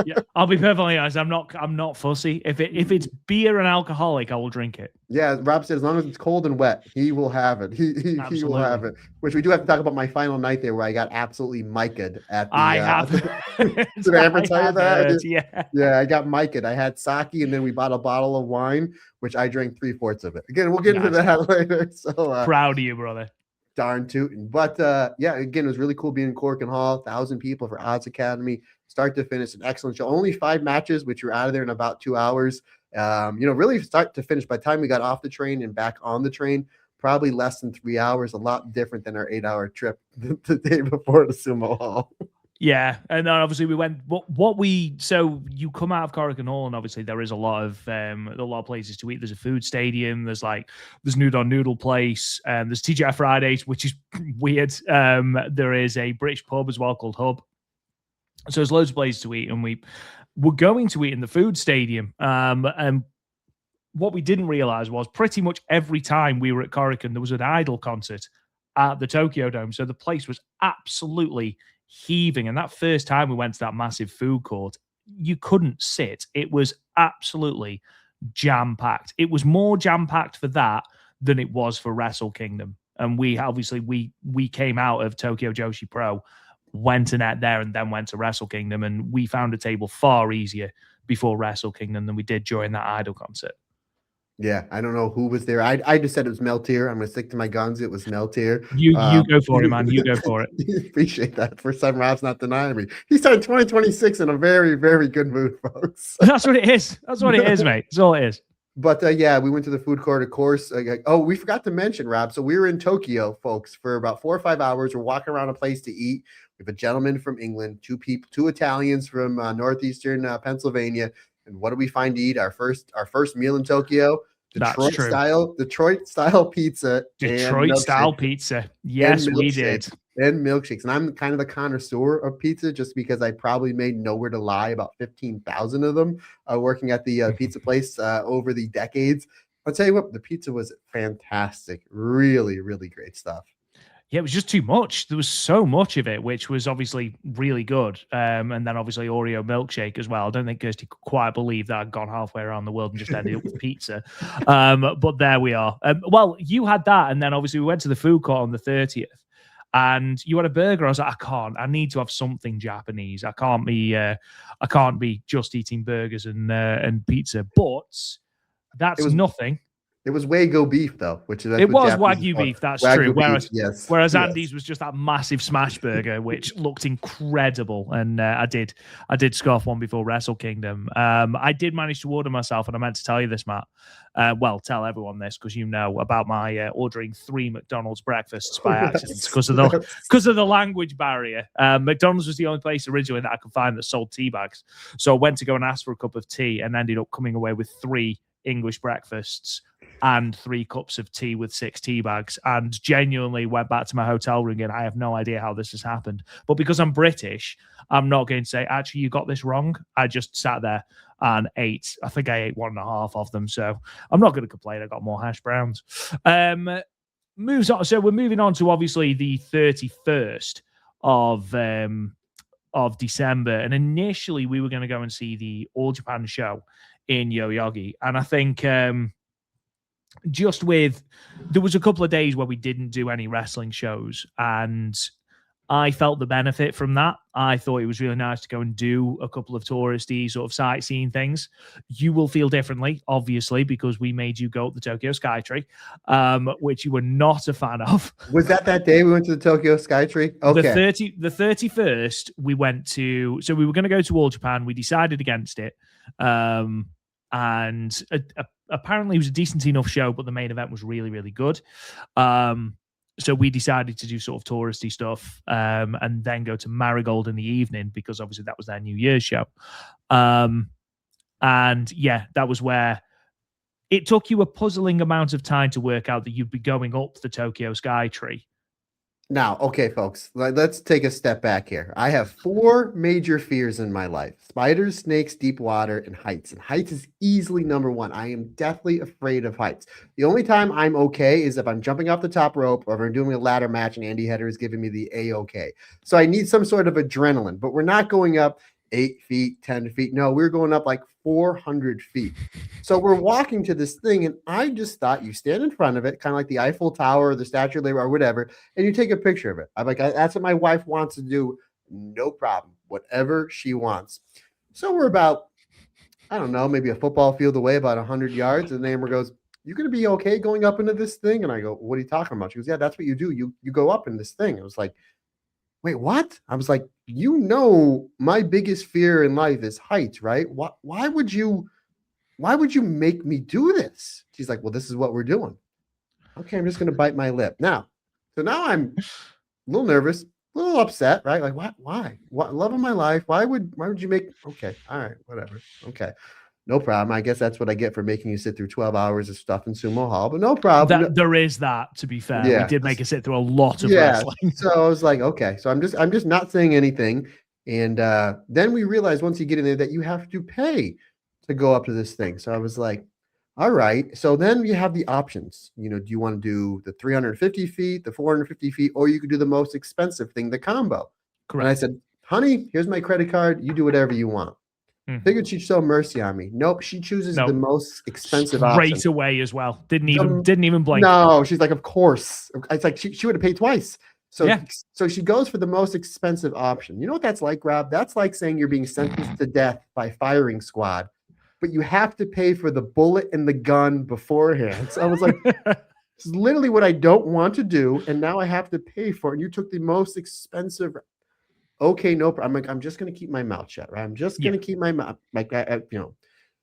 Yeah, I'll be perfectly honest. I'm not fussy. If it's beer and alcoholic, I will drink it. Yeah, Rob said as long as it's cold and wet, he will have it. He will have it. Which we do have to talk about my final night there, where I got absolutely mic'd at the. I have. Did I ever tell you that? Yeah, I got mic'd. I had sake, and then we bought a bottle of wine, which I drank 3/4 of it. Again, we'll get into that later. So proud of you, brother. Darn tootin'. But yeah, again, it was really cool being in Cork and Hall. 1,000 people for Odds Academy, start to finish, an excellent show. Only 5 matches, which you're out of there in about 2 hours. Really start to finish. By the time we got off the train and back on the train, probably less than 3 hours. A lot different than our 8-hour trip the day before the Sumo Hall. Yeah, and then obviously we went. So you come out of Corrigan Hall, and obviously there is a lot of places to eat. There's a food stadium. There's Noodle Noodle Place. There's TGI Fridays, which is weird. There is a British pub as well called Hub. So there's loads of places to eat, and we were going to eat in the food stadium. And what we didn't realize was pretty much every time we were at Corrigan, there was an Idol concert at the Tokyo Dome. So the place was absolutely heaving. And that first time we went to that massive food court, you couldn't sit. It was absolutely jam-packed. It was more jam-packed for that than it was for Wrestle Kingdom. And we came out of Tokyo Joshi Pro, went and ate there, and then went to Wrestle Kingdom, and we found a table far easier before Wrestle Kingdom than we did during that Idol concert. Yeah, I don't know who was there. I just said it was Meltier. I'm going to stick to my guns. It was Meltier. You go for it, man. You go for it. Appreciate that. First time Rob's not denying me. He started 2026 in a very, very good mood, folks. That's what it is. That's what it is, mate. That's all it is. But yeah, we went to the food court, of course. We forgot to mention, Rob. So we were in Tokyo, folks, for about 4 or 5 hours. We're walking around a place to eat. We have a gentleman from England, 2 Italians from northeastern Pennsylvania. And what do we find to eat? Our first meal in Tokyo, Detroit style pizza. Detroit style pizza. Yes, we did. And milkshakes. And I'm kind of the connoisseur of pizza, just because I probably made nowhere to lie about 15,000 of them working at the pizza place over the decades. I'll tell you what, the pizza was fantastic. Really, really great stuff. Yeah, it was just too much. There was so much of it, which was obviously really good. And then obviously Oreo milkshake as well. I don't think Kirsty could quite believe that I'd gone halfway around the world and just ended up with pizza. But there we are. Well, you had that, and then obviously we went to the food court on the 30th, and you had a burger. I was like, I need to have something Japanese. I can't be just eating burgers and pizza. But that's nothing. It was Wagyu beef, though, it was Wagyu beef. That's true. Whereas yes. Andy's was just that massive smash burger, which looked incredible. And I did scoff one before Wrestle Kingdom. I did manage to order myself, and I meant to tell you this, Matt. Well, tell everyone this, because you know about my ordering 3 McDonald's breakfasts by accident because of the language barrier. McDonald's was the only place originally that I could find that sold tea bags. So I went to go and ask for a cup of tea and ended up coming away with 3 English breakfasts and 3 cups of tea with 6 tea bags, and genuinely went back to my hotel room and I have no idea how this has happened. But because I'm British, I'm not going to say, actually, you got this wrong. I just sat there and ate. I think I ate 1.5 of them. So I'm not going to complain. I got more hash browns. Moves on. So we're moving on to obviously the 31st of December. And initially we were going to go and see the All Japan show in Yoyogi. And I think there was a couple of days where we didn't do any wrestling shows, and I felt the benefit from that. I thought it was really nice to go and do a couple of touristy sort of sightseeing things. You will feel differently, obviously, because we made you go up the Tokyo Skytree, which you were not a fan of. Was that day we went to the Tokyo Skytree? Okay. The 31st, we went to, so we were going to go to All Japan. We decided against it. And apparently it was a decent enough show, but the main event was really, really good. So we decided to do sort of touristy stuff, and then go to Marigold in the evening, because obviously that was their New Year's show. And yeah, that was where it took you a puzzling amount of time to work out that you'd be going up the Tokyo Skytree. Now, okay, folks, let's take a step back here. I have 4 major fears in my life: spiders, snakes, deep water, and heights. And heights is easily number 1. I am deathly afraid of heights. The only time I'm okay is if I'm jumping off the top rope, or if I'm doing a ladder match and Andy Header is giving me the A-okay. So I need some sort of adrenaline, but we're not going up 8 feet, 10 feet. No, we're going up like 400 feet. So we're walking to this thing, and I just thought you stand in front of it, kind of like the Eiffel Tower or the Statue of Liberty or whatever, and you take a picture of it. I'm like, that's what my wife wants to do. No problem. Whatever she wants. So we're about, I don't know, maybe a football field away, about 100 yards. And Amber goes, "You going to be okay going up into this thing?" And I go, "What are you talking about?" She goes, "Yeah, that's what you do. You go up in this thing." I was like, "Wait, what?" I was like, "You know, my biggest fear in life is heights, right? Why would you make me do this?" She's like, "Well, this is what we're doing." Okay, I'm just going to bite my lip. Now I'm a little nervous, a little upset, right? Like, why? What, love of my life. Why would you make, okay. All right, whatever. Okay. No problem. I guess that's what I get for making you sit through 12 hours of stuff in Sumo Hall, but no problem. There is that, to be fair. Yeah. We did make us sit through a lot of wrestling. So I was like, okay, so I'm just not saying anything. And then we realized once you get in there that you have to pay to go up to this thing. So I was like, all right. So then you have the options. You know, do you want to do the 350 feet, the 450 feet, or you could do the most expensive thing, the combo? Correct. And I said, "Honey, here's my credit card. You do whatever you want." Figured she'd show mercy on me. Nope, she chooses the most expensive option. Straight away as well. Didn't even blink. No, she's like, of course. It's like she would have paid twice. So, yeah. So she goes for the most expensive option. You know what that's like, Rob? That's like saying you're being sentenced to death by firing squad, but you have to pay for the bullet and the gun beforehand. So I was like, this is literally what I don't want to do, and now I have to pay for it. And you took the most expensive. Okay, no problem. I'm like, I'm just going to keep my mouth shut, right? I'm just going to keep my mouth, like,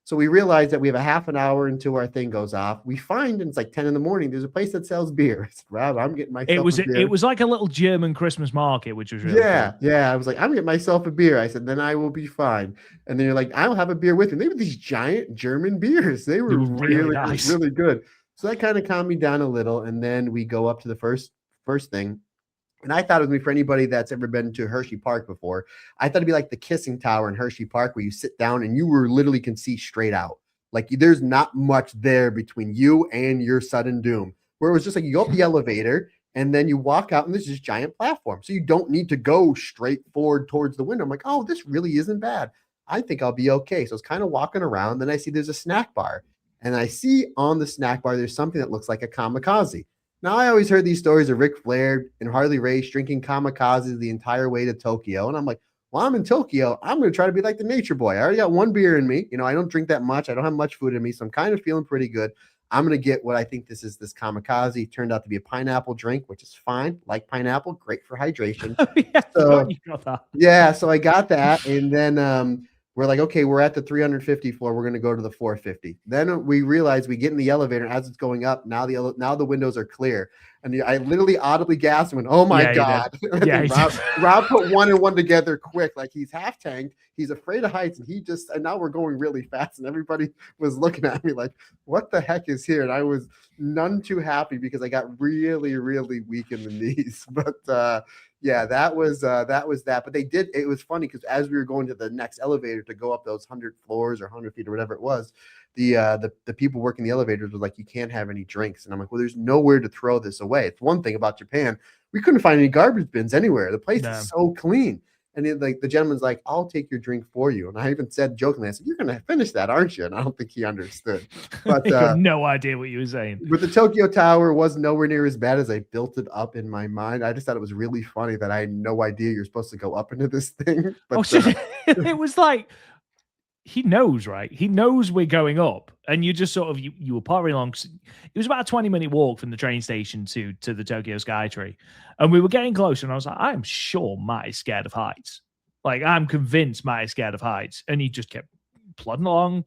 So we realized that we have a half an hour until our thing goes off. We find, and it's like 10 in the morning, there's a place that sells beer. I said, "Rob, I'm getting myself a beer." It was like a little German Christmas market, which was really cool. Yeah. I was like, "I'm getting myself a beer." I said, "Then I will be fine." And then you're like, "I'll have a beer with me." They were these giant German beers. They were really nice. Really good. So that kind of calmed me down a little. And then we go up to the first thing. And I thought it would be, for anybody that's ever been to Hershey Park before, I thought it'd be like the kissing tower in Hershey Park, where you sit down and you literally can see straight out. Like, there's not much there between you and your sudden doom. Where it was just like, you go up the elevator and then you walk out and there's this giant platform. So you don't need to go straight forward towards the window. I'm like, oh, this really isn't bad. I think I'll be okay. So I was kind of walking around. Then I see there's a snack bar. And I see on the snack bar, there's something that looks like a kamikaze. Now, I always heard these stories of Ric Flair and Harley Race drinking kamikazes the entire way to Tokyo. And I'm like, well, I'm in Tokyo. I'm going to try to be like the nature boy. I already got 1 beer in me. You know, I don't drink that much. I don't have much food in me. So I'm kind of feeling pretty good. I'm going to get what I think this kamikaze. It turned out to be a pineapple drink, which is fine. Like pineapple, great for hydration. Yeah, so, you got that. Yeah, so I got that. And then We're like, okay, we're at the 350 floor. We're going to go to the 450. Then we realize we get in the elevator, and as it's going up, now the windows are clear. And I literally audibly gasped and went, "Oh my God." Yeah, Rob put one and one together quick. Like, he's half tanked. He's afraid of heights, and now we're going really fast. And everybody was looking at me like, what the heck is here? And I was none too happy because I got really, really weak in the knees. But yeah, that was that. But it was funny because as we were going to the next elevator to go up those 100 floors or 100 feet or whatever it was, the people working the elevators was like, you can't have any drinks. And I'm like, well, there's nowhere to throw this away. It's one thing about Japan. We couldn't find any garbage bins anywhere. The place is so clean. And the gentleman's like, I'll take your drink for you. And I even said jokingly, I said, you're going to finish that, aren't you? And I don't think he understood. But he had no idea what you were saying. But the Tokyo Tower was nowhere near as bad as I built it up in my mind. I just thought it was really funny that I had no idea you're supposed to go up into this thing. But it was like, he knows, right? He knows we're going up, and you just sort of you were partway along. It was about a 20-minute walk from the train station to the Tokyo Skytree, and we were getting closer. And I was like, I'm sure Matt is scared of heights. Like, I'm convinced Matt is scared of heights, and he just kept plodding along,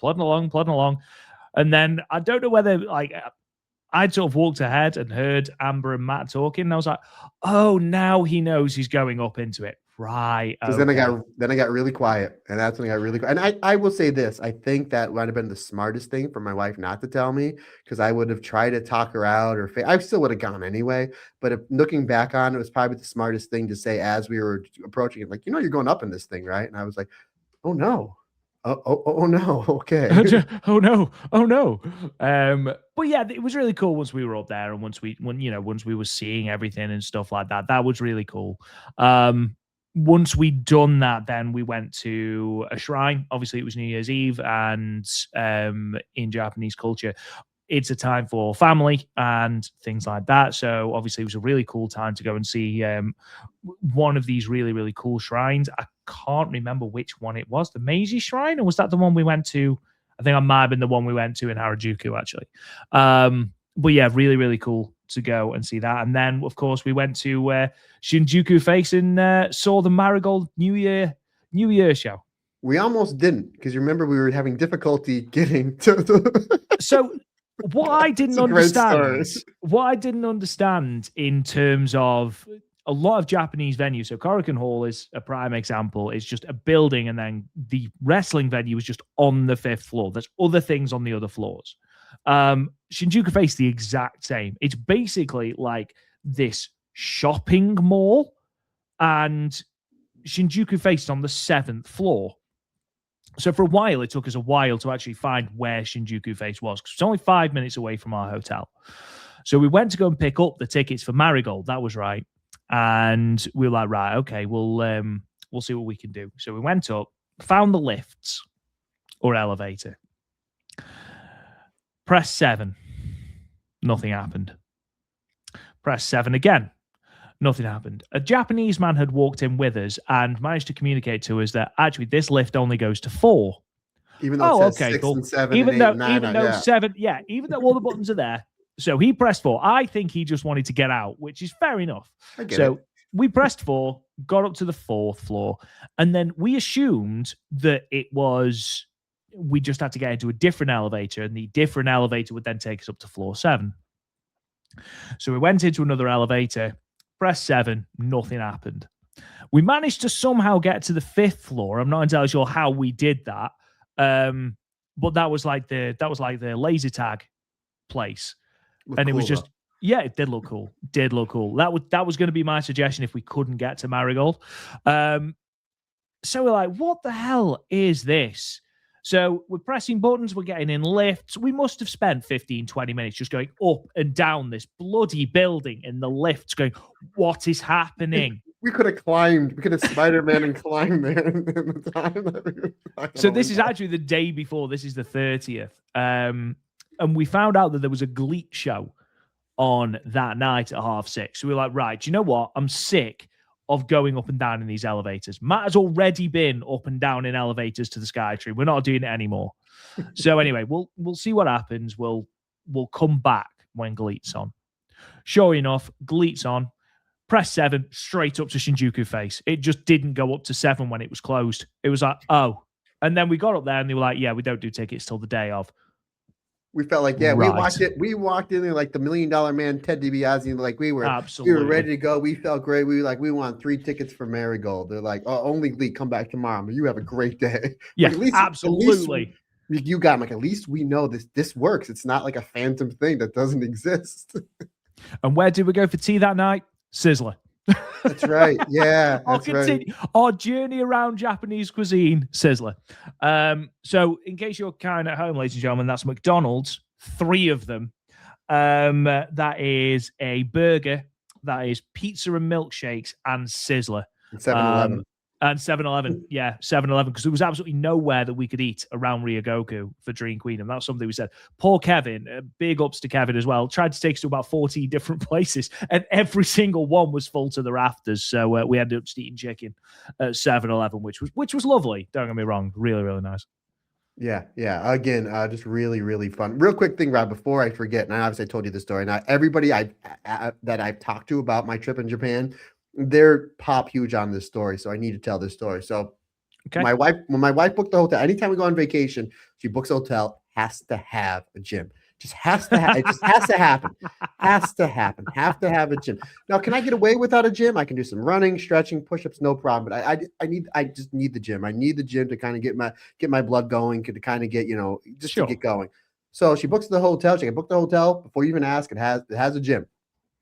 and then I don't know whether I'd sort of walked ahead and heard Amber and Matt talking, and I was like, oh, now he knows he's going up into it. Right. Because then I got really quiet, and that's when I got really quiet. And I will say this: I think that might have been the smartest thing for my wife not to tell me, because I would have tried to talk her out, or I still would have gone anyway. But looking back on it, was probably the smartest thing to say as we were approaching it. Like, you're going up in this thing, right? And I was like, oh no. Oh no. Okay. oh no. But yeah, it was really cool once we were up there, and once we were seeing everything and stuff like that. That was really cool. Once we'd done that, then we went to a shrine. Obviously, it was New Year's Eve, and in Japanese culture, it's a time for family and things like that. So obviously, it was a really cool time to go and see one of these really, really cool shrines. I can't remember which one it was. The Meiji Shrine, or was that the one we went to? I think I might have been the one we went to in Harajuku, actually. But yeah, really, really cool to go and see that. And then, of course, we went to Shinjuku Face and saw the Marigold New Year show. We almost didn't, because you remember we were having difficulty getting to the... So what I didn't understand in terms of a lot of Japanese venues, so Korakuen Hall is a prime example. It's just a building, and then the wrestling venue is just on the 5th floor. There's other things on the other floors. Shinjuku Face, the exact same. It's basically like this shopping mall, and Shinjuku Face is on the 7th floor. So for a while, it took us a while to actually find where Shinjuku Face was, because it's only 5 minutes away from our hotel. So we went to go and pick up the tickets for Marigold. That was right. And we were like, right, okay, we'll see what we can do. So we went up, found the lifts or elevator. Press 7. Nothing happened. Press 7 again. Nothing happened. A Japanese man had walked in with us and managed to communicate to us that actually this lift only goes to 4. Even though it says 6 and 7 even and 8 though, and 9. Even though 7, yeah, even though all the buttons are there. So he pressed 4. I think he just wanted to get out, which is fair enough. We pressed 4, got up to the 4th floor, and then we assumed that we just had to get into a different elevator, and the different elevator would then take us up to floor 7. So we went into another elevator, pressed 7, nothing happened. We managed to somehow get to the 5th floor. I'm not entirely sure how we did that, but that was like the laser tag place, and it was just. Yeah, it did look cool. That was going to be my suggestion if we couldn't get to Marigold. So we're like, what the hell is this? So we're pressing buttons, we're getting in lifts. We must have spent 15, 20 minutes just going up and down this bloody building in the lifts going, what is happening? We could have climbed. We could have Spider-Man and climbed there in the time. So this is actually the day before. This is the 30th. And we found out that there was a GLEAT show on that night at 6:30. So we were like, right, do you know what? I'm sick of going up and down in these elevators. Matt has already been up and down in elevators to the Skytree. We're not doing it anymore. So anyway, we'll see what happens. We'll come back when GLEAT's on. Sure enough, GLEAT's on. Press 7, straight up to Shinjuku Face. It just didn't go up to 7 when it was closed. It was like, oh, And then we got up there and they were like, yeah, we don't do tickets till the day of. We felt like, yeah, Right. we walked in there like the $1 Million Man, Ted DiBiase, like we were Absolutely. ready to go. We felt great. We were like, we want 3 tickets for Marigold. They're like, oh, only Lee, come back tomorrow. You have a great day. Yeah, like, absolutely. You got him. Like, at least we know this works. It's not like a phantom thing that doesn't exist. And where did we go for tea that night? Sizzler. That's right. Yeah, that's right. Our journey around Japanese cuisine, Sizzler. So, in case you're kind at home, ladies and gentlemen, that's McDonald's, 3 of them. That is a burger, that is pizza and milkshakes, and Sizzler. And 7-Eleven. And 7-Eleven, yeah, 7-Eleven, because there was absolutely nowhere that we could eat around Ryogoku for Dream Queen, that's something we said. Poor Kevin, big ups to Kevin as well, tried to take us to about 14 different places, and every single one was full to the rafters, so we ended up just eating chicken at 7-Eleven, which was lovely, don't get me wrong, really, really nice. Yeah. Again, just really, really fun. Real quick thing, Rob, before I forget, and obviously I told you the story. Now, everybody that I've talked to about my trip in Japan, they're pop huge on this story, so I need to tell this story. So, when my wife booked the hotel, anytime we go on vacation, she books a hotel, has to have a gym. Just has to it just has to happen. Have to have a gym. Now, can I get away without a gym? I can do some running, stretching, push-ups, no problem. But I just need the gym. I need the gym to kind of get my blood going, to kind of get, just to get going. So she books the hotel. She can book the hotel before you even ask. It has a gym.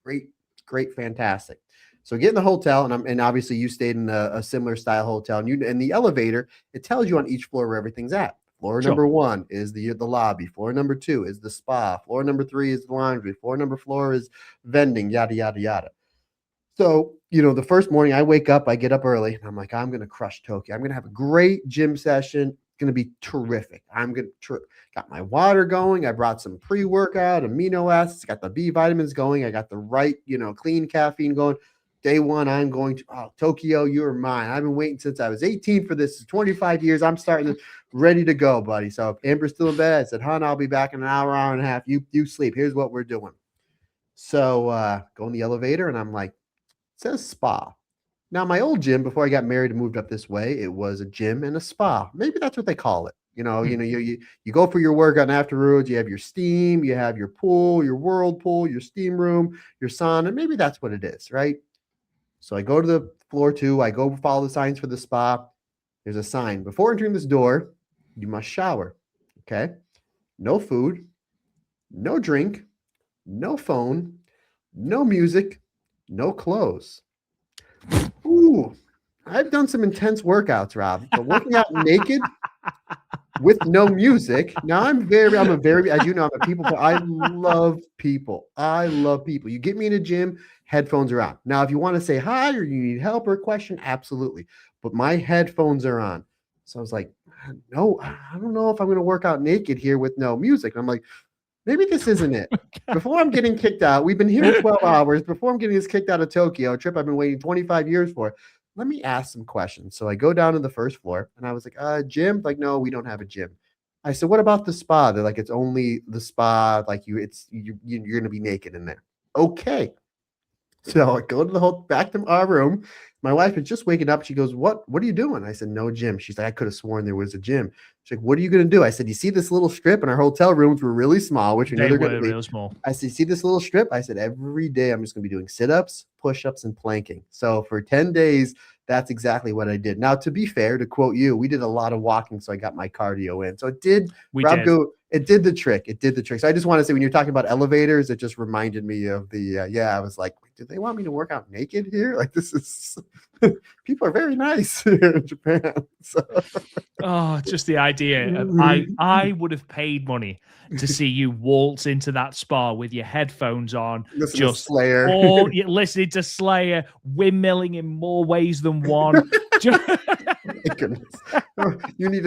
Great, fantastic. So get in the hotel, and obviously you stayed in a similar style hotel, and in the elevator, it tells you on each floor where everything's at. Floor number 1 is the lobby. Floor number 2 is the spa. Floor number 3 is the laundry. Floor is vending, yada, yada, yada. So, the first morning I wake up, I get up early, and I'm like, I'm going to crush Tokyo. I'm going to have a great gym session. It's going to be terrific. Got my water going. I brought some pre-workout, amino acids, got the B vitamins going. I got the right, clean caffeine going. Day 1, I'm going to, Tokyo, you're mine. I've been waiting since I was 18 for this. 25 years. I'm starting ready to go, buddy. So Amber's still in bed. I said, hon, I'll be back in an hour and a half. You sleep. Here's what we're doing. So go in the elevator, and I'm like, it says spa. Now, my old gym, before I got married and moved up this way, it was a gym and a spa. Maybe that's what they call it. You go for your workout, and afterwards you have your steam, you have your pool, your whirlpool, your steam room, your sauna. Maybe that's what it is, right? So I go to the floor 2. I go follow the signs for the spa. There's a sign. Before entering this door, you must shower. Okay? No food, no drink, no phone, no music, no clothes. Ooh, I've done some intense workouts, Rob. But working out naked with no music. Now as you know, I'm a people. I love people. You get me in a gym, headphones are on. Now, if you want to say hi or you need help or question, absolutely. But my headphones are on. So I was like, no, I don't know if I'm going to work out naked here with no music. I'm like, maybe this isn't it. Before I'm getting kicked out, we've been here 12 hours. Before I'm getting kicked out of Tokyo, a trip I've been waiting 25 years for. Let me ask some questions. So I go down to the first floor, and I was like, gym? Like, no, we don't have a gym. I said, what about the spa? They're like, it's only the spa. Like you're going to be naked in there. Okay. So I go to back to our room. My wife is just waking up. She goes, what are you doing? I said, no gym. She's like, I could have sworn there was a gym. She's like, what are you going to do? I said, you see this little strip? And our hotel rooms were really small, which they're going to be real small. I said, see this little strip? I said, every day I'm just going to be doing sit-ups, push-ups, and planking. So for 10 days, that's exactly what I did. Now, to be fair, to quote you, we did a lot of walking, so I got my cardio in. So it did. It did the trick. So I just want to say, when you're talking about elevators, it just reminded me of the, I was like, did they want me to work out naked here? Like, this is, people are very nice here in Japan. So. Oh, just the idea of, I would have paid money to see you waltz into that spa with your headphones on, listening to Slayer, or listening to Slayer, windmilling in more ways than one. You need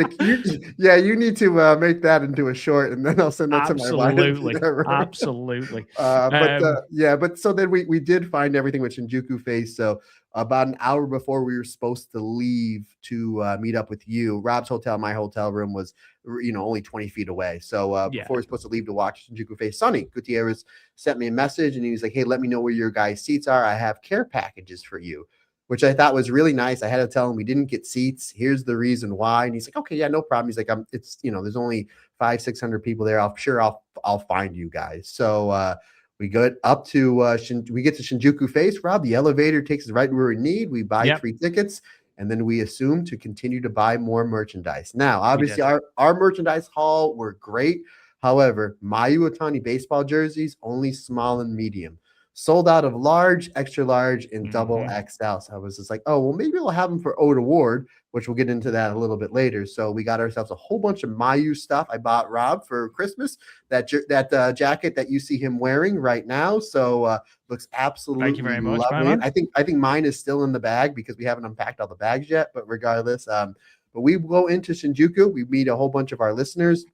to make that into a short, and then I'll send that to my wife. Absolutely. But so then we did find everything with Shinjuku Face. So about an hour before we were supposed to leave to meet up with you, Rob's hotel, my hotel room was, only 20 feet away. So before we were supposed to leave to watch Shinjuku Face, Sonny Gutierrez sent me a message, and he was like, hey, let me know where your guys' seats are. I have care packages for you. which I thought was really nice. I had to tell him we didn't get seats. Here's the reason why. And he's like, okay, yeah, no problem. He's like, it's, there's only 500-600 people there. I'll find you guys. So we go up to we get to Shinjuku Face. Rob, the elevator takes us right where we need. We buy 3 tickets, and then we assume to continue to buy more merchandise. Now, obviously, our merchandise haul were great. However, Mayu Otani baseball jerseys, only small and medium. Sold out of large, extra large, and double XL. So I was just like, oh, well, maybe we'll have them for Ode Award, which we'll get into that a little bit later. So we got ourselves a whole bunch of Mayu stuff. I bought Rob for Christmas, that jacket that you see him wearing right now. So looks absolutely Thank you very much, lovely. I think mine is still in the bag because we haven't unpacked all the bags yet. But regardless, but we go into Shinjuku. We meet a whole bunch of our listeners,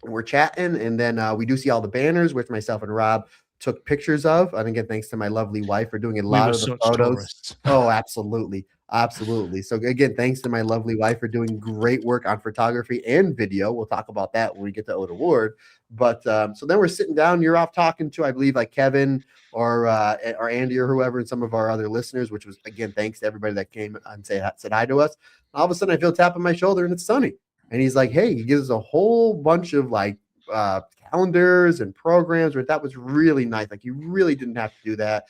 and we're chatting. And then we do see all the banners, which myself and Rob took pictures of. And again, thanks to my lovely wife for doing a lot of the photos. Oh, absolutely. Absolutely. So again, thanks to my lovely wife for doing great work on photography and video. We'll talk about that when we get to Ode Award. But so then we're sitting down, you're off talking to, I believe, like Kevin or Andy or whoever, and some of our other listeners, which was, again, thanks to everybody that came and said hi to us. All of a sudden I feel a tap on my shoulder and it's Sunny. And he's like, hey, he gives us a whole bunch of like calendars and programs, where that was really nice. Like, you really didn't have to do that.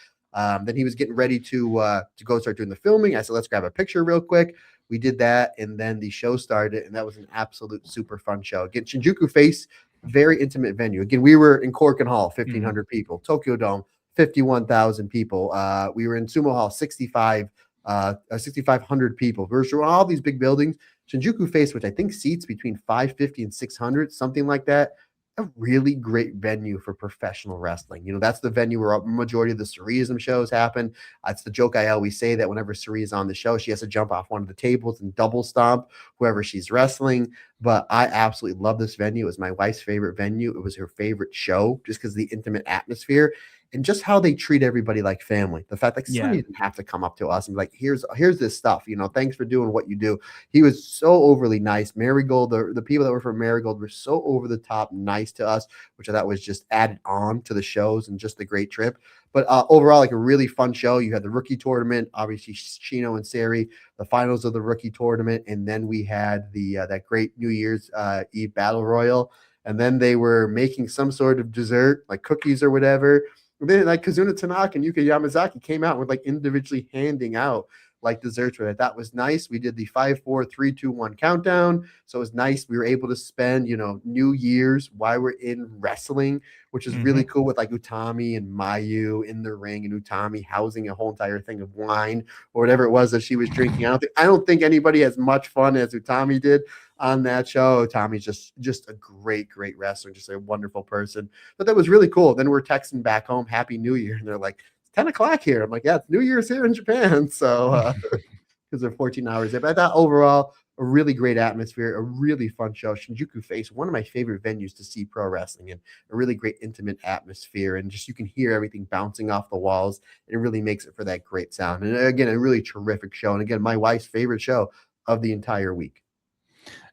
Then he was getting ready to go start doing the filming. I said, let's grab a picture real quick. We did that, and then the show started, and that was an absolute super fun show. Again, Shinjuku Face, very intimate venue. Again, we were in Corkin Hall, 1,500 people. Tokyo Dome, 51,000 people. We were in Sumo Hall, 6,500 people. We were all these big buildings. Shinjuku Face, which I think seats between 550 and 600, something like that. A really great venue for professional wrestling. That's the venue where a majority of the Cerism shows happen. It's the joke I always say, that whenever Cerise is on the show, she has to jump off one of the tables and double stomp whoever she's wrestling. But I absolutely love this venue. It was my wife's favorite venue. It was her favorite show just because of the intimate atmosphere and just how they treat everybody like family. The fact, like, Sonny didn't have to come up to us and be like, here's this stuff, thanks for doing what you do. He was so overly nice. Marigold, the people that were from Marigold were so over the top nice to us, which I thought was just added on to the shows and just a great trip. But overall, like, a really fun show. You had the rookie tournament, obviously Shino and Sari, the finals of the rookie tournament, and then we had the that great New Year's Eve battle royal. And then they were making some sort of dessert, like cookies or whatever. And then like Kazuna Tanaka and Yuka Yamazaki came out with like individually handing out like desserts with it. That was nice. We did the 5, 4, 3, 2, 1 countdown. So it was nice. We were able to spend, New Year's while we're in wrestling, which is really cool, with like Utami and Mayu in the ring, and Utami housing a whole entire thing of wine or whatever it was that she was drinking. I don't think anybody has much fun as Utami did on that show. Tommy's just a great wrestler, just a wonderful person. But that was really cool. Then we're texting back home, Happy New Year, and they're like, 10 o'clock here. I'm like, yeah, it's New Year's here in Japan. So because they're 14 hours there. But I thought overall, a really great atmosphere, a really fun show. Shinjuku Face, one of my favorite venues to see pro wrestling in. A really great intimate atmosphere, and just you can hear everything bouncing off the walls. And it really makes it for that great sound. And again, a really terrific show. And again, my wife's favorite show of the entire week.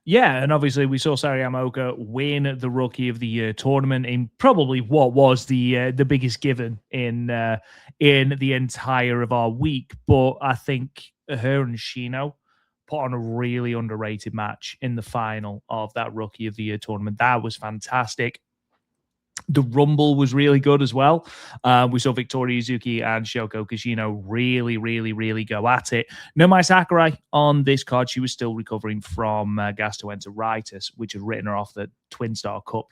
Yeah, and obviously we saw Sari Yamaoka win the Rookie of the Year tournament in probably what was the biggest given in the entire of our week. But I think her and Shino put on a really underrated match in the final of that Rookie of the Year tournament. That was fantastic. The Rumble was really good as well. We saw Victoria Yuzuki and Shoko Kishino really go at it. Nomai Sakurai on this card, she was still recovering from gastroenteritis, which had written her off the Twin Star Cup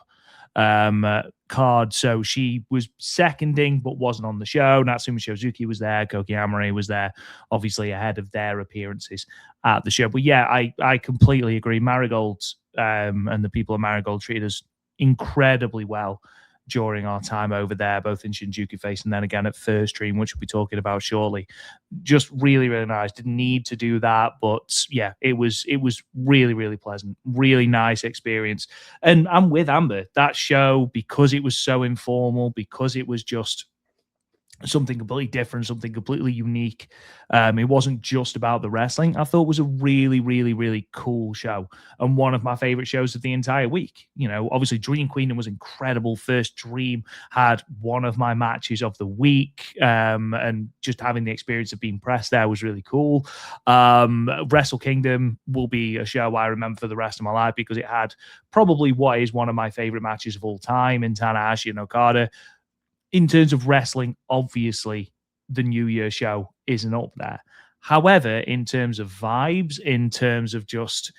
card. So she was seconding but wasn't on the show. Natsumi Shozuki was there. Koki Amare was there, obviously ahead of their appearances at the show. But yeah, I completely agree. Marigold and the people of Marigold treated us incredibly well during our time over there, both in Shinjuku Face and then again at First Stream, which we'll be talking about shortly. Just really nice. Didn't need to do that, but yeah, it was really pleasant, really nice experience. And I'm with Amber. That show, because it was so informal, because it was just something completely different, something completely unique. It wasn't just about the wrestling. I thought it was a really, really, really cool show and one of my favorite shows of the entire week. You know, obviously Dream Queendom was incredible. First Dream had one of my matches of the week, and just having the experience of being pressed there was really cool. Wrestle Kingdom will be a show I remember for the rest of my life because it had probably what is one of my favorite matches of all time in Tanahashi and Okada. In terms of wrestling, obviously, the New Year show isn't up there. However, in terms of vibes, in terms of just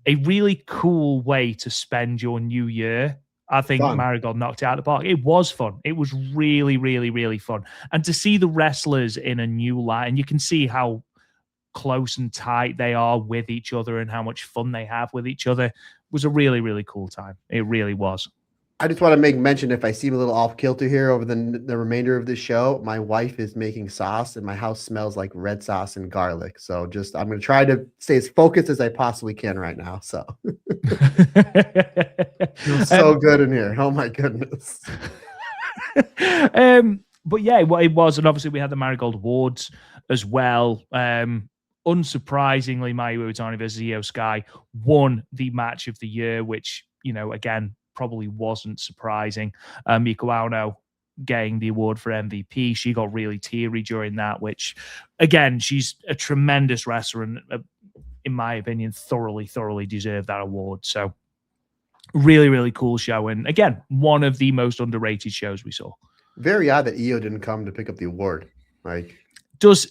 a really cool way to spend your New Year, I think Fun. Marigold knocked it out of the park. It was fun. It was really, really, really fun. And to see the wrestlers in a new light, and you can see how close and tight they are with each other and how much fun they have with each other, was a really, really cool time. It really was. I just want to make mention if I seem a little off kilter here over the remainder of the show, my wife is making sauce and my house smells like red sauce and garlic. So just I'm going to try to stay as focused as I possibly can right now. So feels so good in here. Oh my goodness. But yeah, what it was, and obviously we had the Marigold Awards as well. Unsurprisingly, Mayu Iwatani versus Io Sky won the match of the year, which, you know, again, probably wasn't surprising. Miko Ono getting the award for MVP. She got really teary during that, which, again, she's a tremendous wrestler and, in my opinion, thoroughly deserved that award. So really, really cool show. And again, one of the most underrated shows we saw. Very odd that Io didn't come to pick up the award. Like, does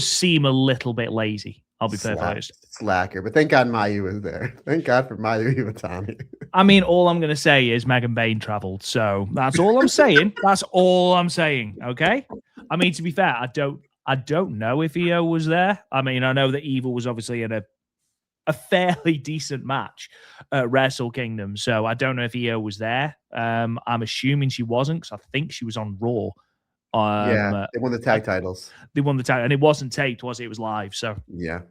seem a little bit lazy. I'll be perfectly honest. Slacker, but thank God Mayu was there. Thank God for Mayu Iwatani. I mean, all I'm going to say is Megan Bain traveled, so that's all I'm saying. That's all I'm saying. Okay. I mean, to be fair, I don't know if Io was there. I mean, I know that Evil was obviously in a fairly decent match at Wrestle Kingdom, so I don't know if Io was there. I'm assuming she wasn't because I think she was on Raw. Yeah, they won the tag titles. They won the tag, and it wasn't taped, was it? It was live. So yeah,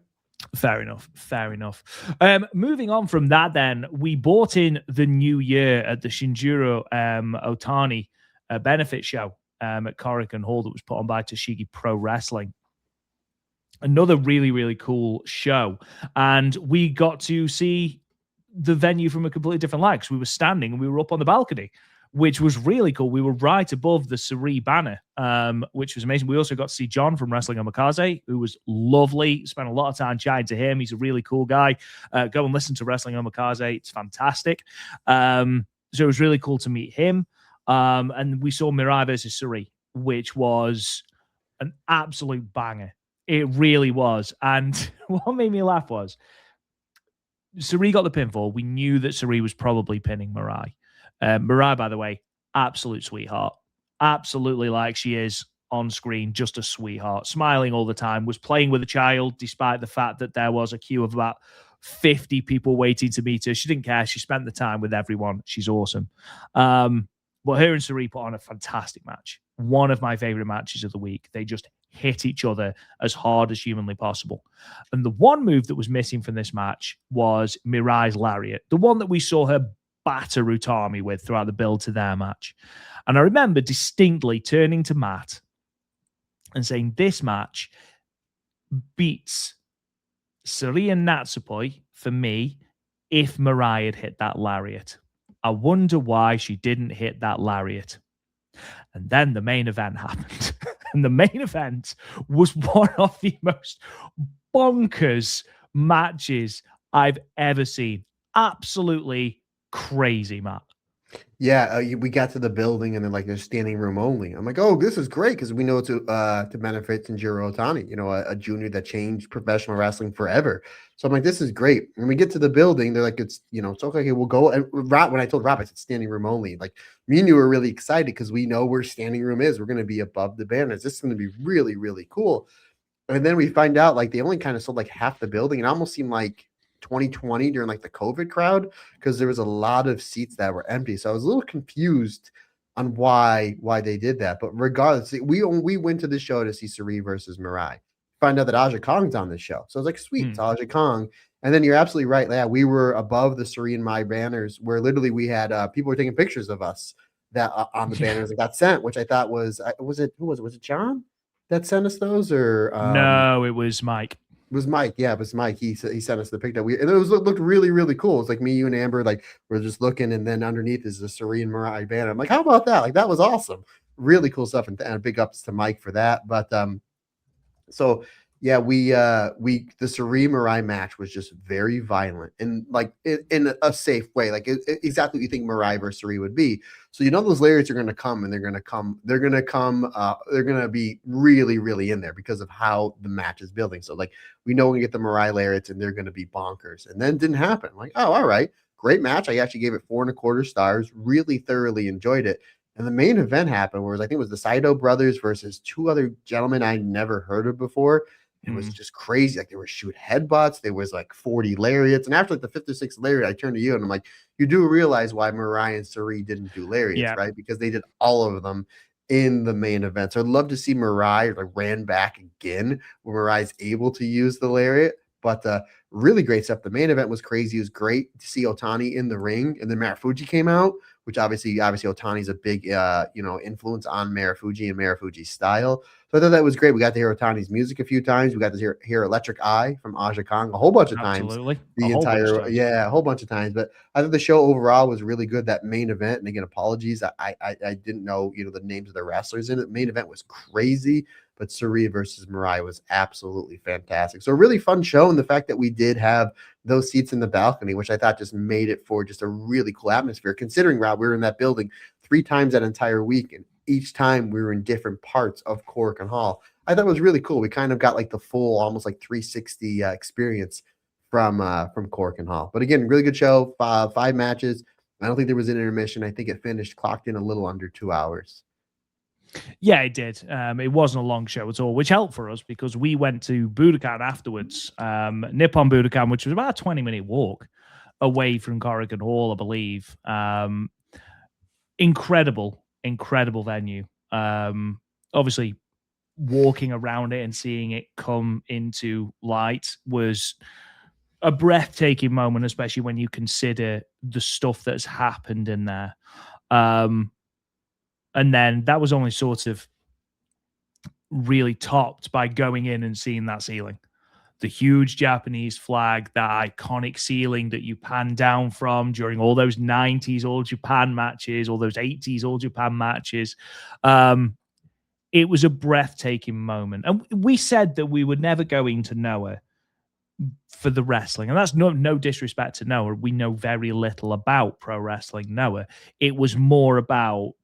fair enough. Fair enough. Moving on from that, then we bought in the new year at the Shinjiro Otani benefit show at Korakuen Hall that was put on by Toshigi Pro Wrestling. Another really, really cool show, and we got to see the venue from a completely different light because we were standing and we were up on the balcony, which was really cool. We were right above the Suri banner, which was amazing. We also got to see John from Wrestling Omakase, who was lovely. Spent a lot of time chatting to him. He's a really cool guy. Go and listen to Wrestling Omakase. It's fantastic. So it was really cool to meet him. And we saw Mirai versus Suri, which was an absolute banger. It really was. And what made me laugh was Suri got the pinfall. We knew that Suri was probably pinning Mirai. Mirai, by the way, absolute sweetheart. Absolutely like she is on screen, just a sweetheart. Smiling all the time, was playing with a child, despite the fact that there was a queue of about 50 people waiting to meet her. She didn't care. She spent the time with everyone. She's awesome. But her and Suri put on a fantastic match. One of my favorite matches of the week. They just hit each other as hard as humanly possible. And the one move that was missing from this match was Mirai's lariat, the one that we saw her batter Utami with throughout the build to their match. And I remember distinctly turning to Matt and saying, this match beats Suri and Natsupoi for me if Mirai had hit that lariat. I wonder why she didn't hit that lariat. And then the main event happened. And the main event was one of the most bonkers matches I've ever seen. Absolutely crazy, Matt. Yeah, we got to the building and then like there's standing room only. I'm like, oh, this is great because we know it's to benefit Shinjiro Otani, you know, a junior that changed professional wrestling forever. So I'm like, this is great. When we get to the building, they're like, it's, you know, it's okay, we'll go. And Rob, when I told Rob, I said standing room only. Like me and you were really excited because we know where standing room is. We're going to be above the banners. This is going to be really, really cool. And then we find out like they only kind of sold like half the building. It almost seemed like 2020 during like the COVID crowd because there was a lot of seats that were empty. So I was a little confused on why they did that. But regardless, we went to the show to see Suri versus Mirai. Find out that Aja Kong's on the show. So I was like, sweet, it's Aja Kong. And then you're absolutely right. Yeah, we were above the Suri and Mai banners where literally we had people were taking pictures of us that on the Yeah. banners that got sent, which I thought was was it John that sent us those, or No, it was Mike. it was Mike. Yeah, it was Mike. He sent us the pic that we, and it was looked really really cool. It's like me, you, and Amber, like we're just looking, and then underneath is the Serene Mariah banner. I'm like, how about that? Like that was awesome, really cool stuff, and big ups to Mike for that. But so yeah, we the Sari Mirai match was just very violent and like in a safe way, like exactly what you think Mirai versus Sari would be. So you know those lariats are going to come, and they're going to be really really in there because of how the match is building. So like we know we get the Mirai lariats, and they're going to be bonkers. And then it didn't happen. I'm like, oh, all right, great match. I actually gave it 4.25 stars. Really thoroughly enjoyed it. And the main event happened, where I think it was the Saito brothers versus two other gentlemen I never heard of before. It was just crazy. Like they were shoot headbutts. There was like 40 lariats. And after like the fifth or sixth lariat, I turned to you and I'm like, you do realize why Mariah and Sari didn't do lariats, Yeah. right? Because they did all of them in the main event. So I'd love to see Mariah like ran back again where Mariah's able to use the lariat. But really great stuff. The main event was crazy. It was great to see Otani in the ring. And then Marufuji came out, which obviously Otani's a big influence on Marufuji and Marufuji's style. So I thought that was great. We got to hear Otani's music a few times. We got to hear Electric Eye from Aja Kong a whole bunch of times. Absolutely. A whole bunch of times. But I thought the show overall was really good. That main event, and again, apologies, I didn't know the names of the wrestlers in it. The main event was crazy, but Sari versus Mariah was absolutely fantastic. So a really fun show, and the fact that we did have those seats in the balcony, which I thought just made it for just a really cool atmosphere. Considering, Rob, we were in that building 3 times that entire week, and each time we were in different parts of Cork and Hall. I thought it was really cool. We kind of got like the full, almost like 360 experience from Cork and Hall. But again, really good show. 5 matches. I don't think there was an intermission. I think it finished clocked in a little under 2 hours. Yeah, it did. It wasn't a long show at all, which helped for us because we went to Budokan afterwards. Nippon Budokan, which was about a 20-minute walk away from Corrigan Hall, I believe. Incredible venue. Obviously, walking around it and seeing it come into light was a breathtaking moment, especially when you consider the stuff that's happened in there. And then that was only sort of really topped by going in and seeing that ceiling. The huge Japanese flag, that iconic ceiling that you pan down from during all those 90s All Japan matches, all those 80s All Japan matches. It was a breathtaking moment. And we said that we were never going to Noah for the wrestling. And that's no disrespect to Noah. We know very little about pro wrestling Noah. It was more about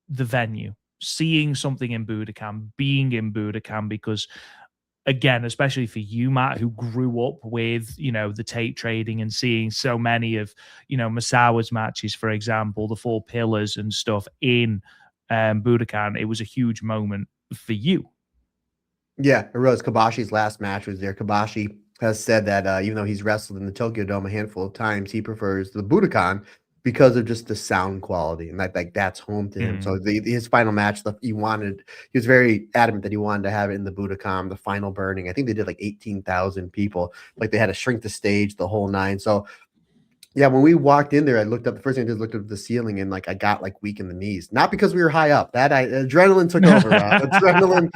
the venue, seeing something in Budokan, being in Budokan, because again, especially for you, Matt, who grew up with, the tape trading and seeing so many of, Misawa's matches, for example, the 4 pillars and stuff in Budokan, it was a huge moment for you. Yeah, it was. Kabashi's last match was there. Kabashi has said that even though he's wrestled in the Tokyo Dome a handful of times, he prefers the Budokan because of just the sound quality, and that's home to him. So his final match, he was very adamant that he wanted to have it in the Budokan, the final burning. I think they did like 18,000 people. Like they had to shrink the stage, the whole 9. So yeah, when we walked in there, I looked up. The first thing I did was looked up at the ceiling, and like I got like weak in the knees. Not because we were high up. Adrenaline took over. Adrenaline.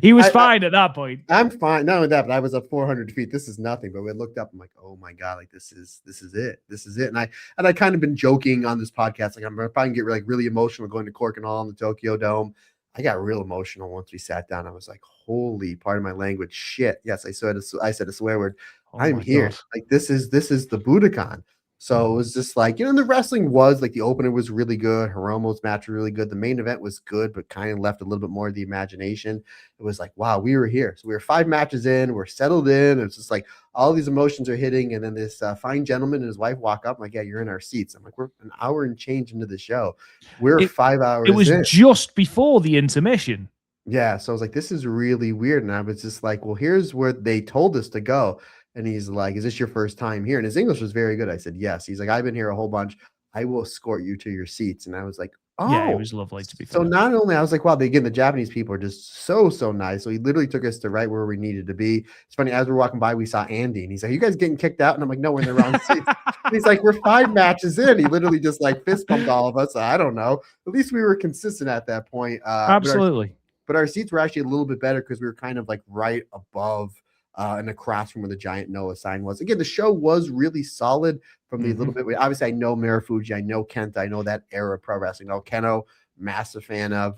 He was fine at that point. I'm fine. Not only that, but I was up 400 feet. This is nothing. But we looked up. I'm like, oh my god, like this is it. This is it. And I kind of been joking on this podcast. Like I'm probably get really emotional going to Cork and Hall in the Tokyo Dome. I got real emotional once we sat down. I was like, holy, pardon my language, shit. Yes, I said a swear word. I'm here. God. Like this is the Budokan. So it was just like, the wrestling was like the opener was really good. Hiromu's match was really good. The main event was good, but kind of left a little bit more of the imagination. It was like, wow, we were here. So we were 5 matches in. We're settled in. It's just like all these emotions are hitting. And then this fine gentleman and his wife walk up. I'm like, yeah, you're in our seats. I'm like, we're an hour and change into the show. We're 5 hours It was in. just before the intermission. Yeah. So I was like, this is really weird. And I was just like, well, here's where they told us to go. And he's like, is this your first time here? And his English was very good. I said, yes. He's like, I've been here a whole bunch. I will escort you to your seats. And I was like, Yeah, it Oh, was lovely, to be so fair. not only I was like, wow, again, the Japanese people are just so nice. So he literally took us to right where we needed to be. It's funny, as we're walking by, we saw Andy, and he's like, "You guys getting kicked out?" And I'm like, "No, we're in the wrong seats." And he's like, "We're 5 matches in." He literally just like fist bumped all of us. I don't know. At least we were consistent at that point. Absolutely. But our seats were actually a little bit better because we were kind of like right above and across from where the giant Noah sign was. Again, the show was really solid from the little bit. Obviously, I know Marufuji, I know Kenta, I know that era of pro wrestling. I know Keno, massive fan of.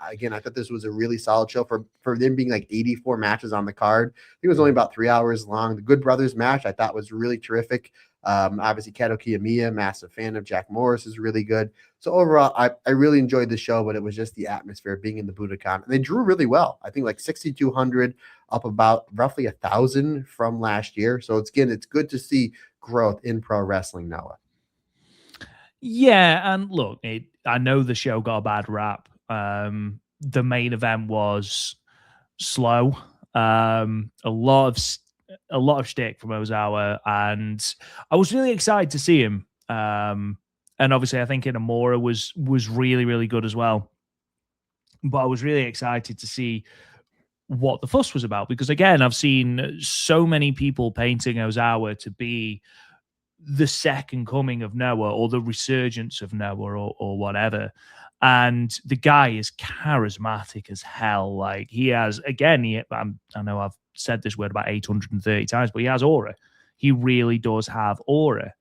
Again, I thought this was a really solid show for them being like 84 matches on the card. I think it was only about 3 hours long. The Good Brothers match I thought was really terrific. Obviously, Kato Kiyomiya, massive fan of. Jack Morris is really good. So overall, I really enjoyed the show, but it was just the atmosphere being in the Budokan. And they drew really well. I think like 6,200, up about roughly 1,000 from last year. So it's good to see growth in pro wrestling, Noah. Yeah, and look, I know the show got a bad rap. The main event was slow. A lot of shtick from Ozawa, and I was really excited to see him. And obviously, I think Inamura was really good as well. But I was really excited to see what the fuss was about, because again, I've seen so many people painting Ozawa to be the second coming of Noah, or the resurgence of Noah, or whatever. And the guy is charismatic as hell. Like, he has, again, I know I've said this word about 830 times, but he has aura. He really does have aura.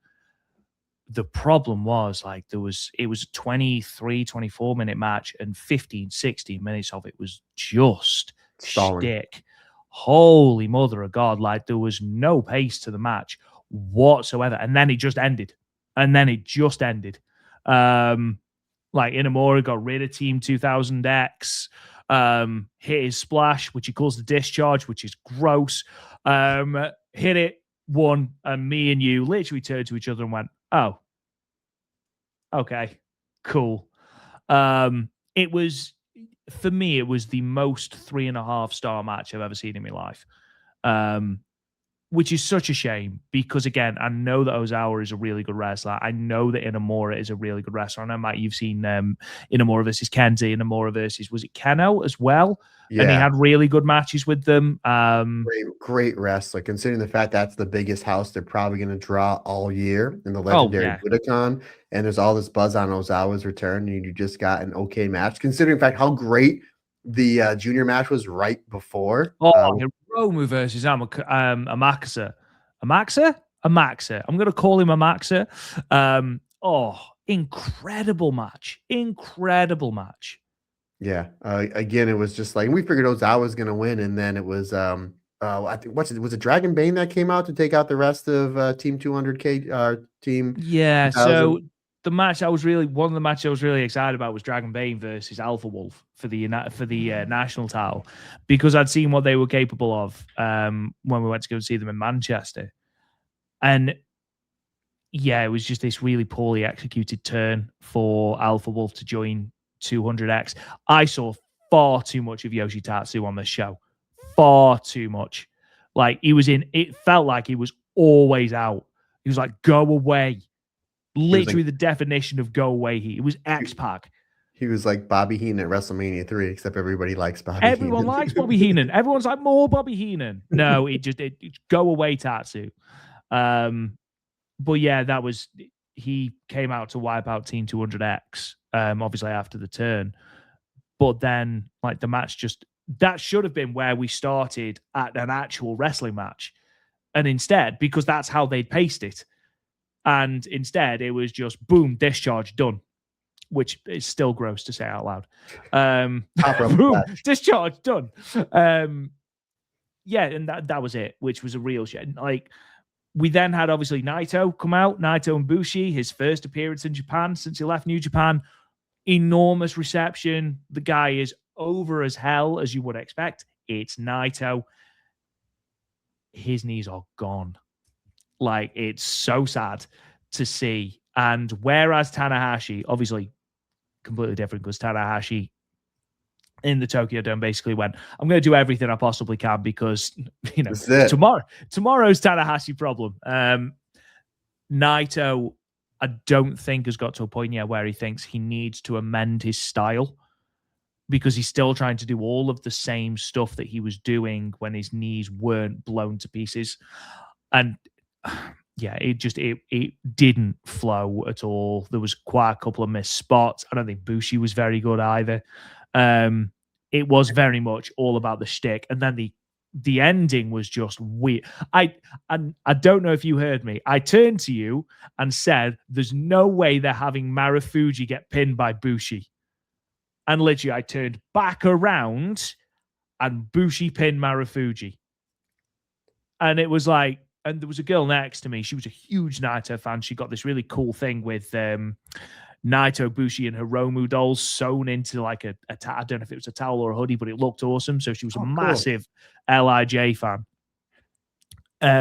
The problem was, like, it was a 23, 24-minute match, and 15, 16 minutes of it was just Stalling. shtick. Holy mother of God. Like, there was no pace to the match whatsoever. And then it just ended. Like, Inamura got rid of Team 2000X, hit his splash, which he calls the discharge, which is gross. Hit it, won, and me and you literally turned to each other and went, "Oh, okay, cool." It was, for me, it was the most 3.5-star match I've ever seen in my life. Which is such a shame, because again, I know that Ozawa is a really good wrestler. I know that Inamura is a really good wrestler. I know, Matt, you've seen Inamura versus Kenzie, Inamura versus, was it Keno as well? Yeah. And he had really good matches with them. Great wrestler, considering the fact that's the biggest house they're probably going to draw all year in the legendary Budokan. And there's all this buzz on Ozawa's return, and you just got an okay match, considering, in fact, how great the junior match was right before. Hiromu versus Amaxa. Amaxa. I'm going to call him Amaxa. Incredible match. Yeah. Again, it was just like, we figured Ozawa was going to win, and then it was I think was it Dragon Bane that came out to take out the rest of Team 200K team. Yeah. 2000? So the match one of the matches I was really excited about was Dragon Bane versus Alpha Wolf for the national title, because I'd seen what they were capable of when we went to go see them in Manchester. And yeah, it was just this really poorly executed turn for Alpha Wolf to join 200X. I saw far too much of Yoshitatsu on this show. Far too much. Like, it felt like he was always out. He was like, "Go away." Literally the definition of "go away." It was X-Pac. He was like Bobby Heenan at WrestleMania 3, except everybody likes Bobby Everyone Heenan. likes Bobby Heenan. Everyone's like, "More Bobby Heenan." No, it go away, Tatsu. But yeah, he came out to wipe out Team 200X, obviously after the turn. But then, like, the match that should have been where we started at an actual wrestling match. And instead, because that's how they'd paced it, and instead it was just boom, discharge, done, which is still gross to say out loud. Boom, discharge, done. Yeah, and that was it, which was a real shit. Like, we then had, obviously, Naito come out, Naito and Bushi, his first appearance in Japan since he left New Japan. Enormous reception. The guy is over as hell, as you would expect. It's Naito. His knees are gone. Like, it's so sad to see. And whereas Tanahashi, obviously completely different, because Tanahashi in the Tokyo Dome basically went, "I'm going to do everything I possibly can, because, tomorrow's Tanahashi problem." Naito, I don't think has got to a point yet where he thinks he needs to amend his style, because he's still trying to do all of the same stuff that he was doing when his knees weren't blown to pieces. And yeah, it didn't flow at all. There was quite a couple of missed spots. I don't think Bushi was very good either. It was very much all about the shtick, and then the ending was just weird. I don't know if you heard me. I turned to you and said, "There's no way they're having Marufuji get pinned by Bushi." And literally, I turned back around and Bushi pinned Marufuji. And it was like, and there was a girl next to me. She was a huge Naito fan. She got this really cool thing with Naito, Bushi, and Hiromu dolls sewn into like I don't know if it was a towel or a hoodie, but it looked awesome. So she was a massive LIJ fan.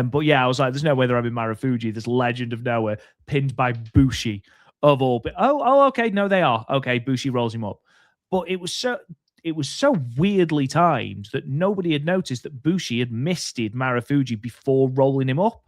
But yeah, I was like, there's no way they're having Marufuji, this legend of Noah, pinned by Bushi of all. Oh, okay. No, they are. Okay, Bushi rolls him up. But it was so weirdly timed that nobody had noticed that Bushi had misted Marufuji before rolling him up.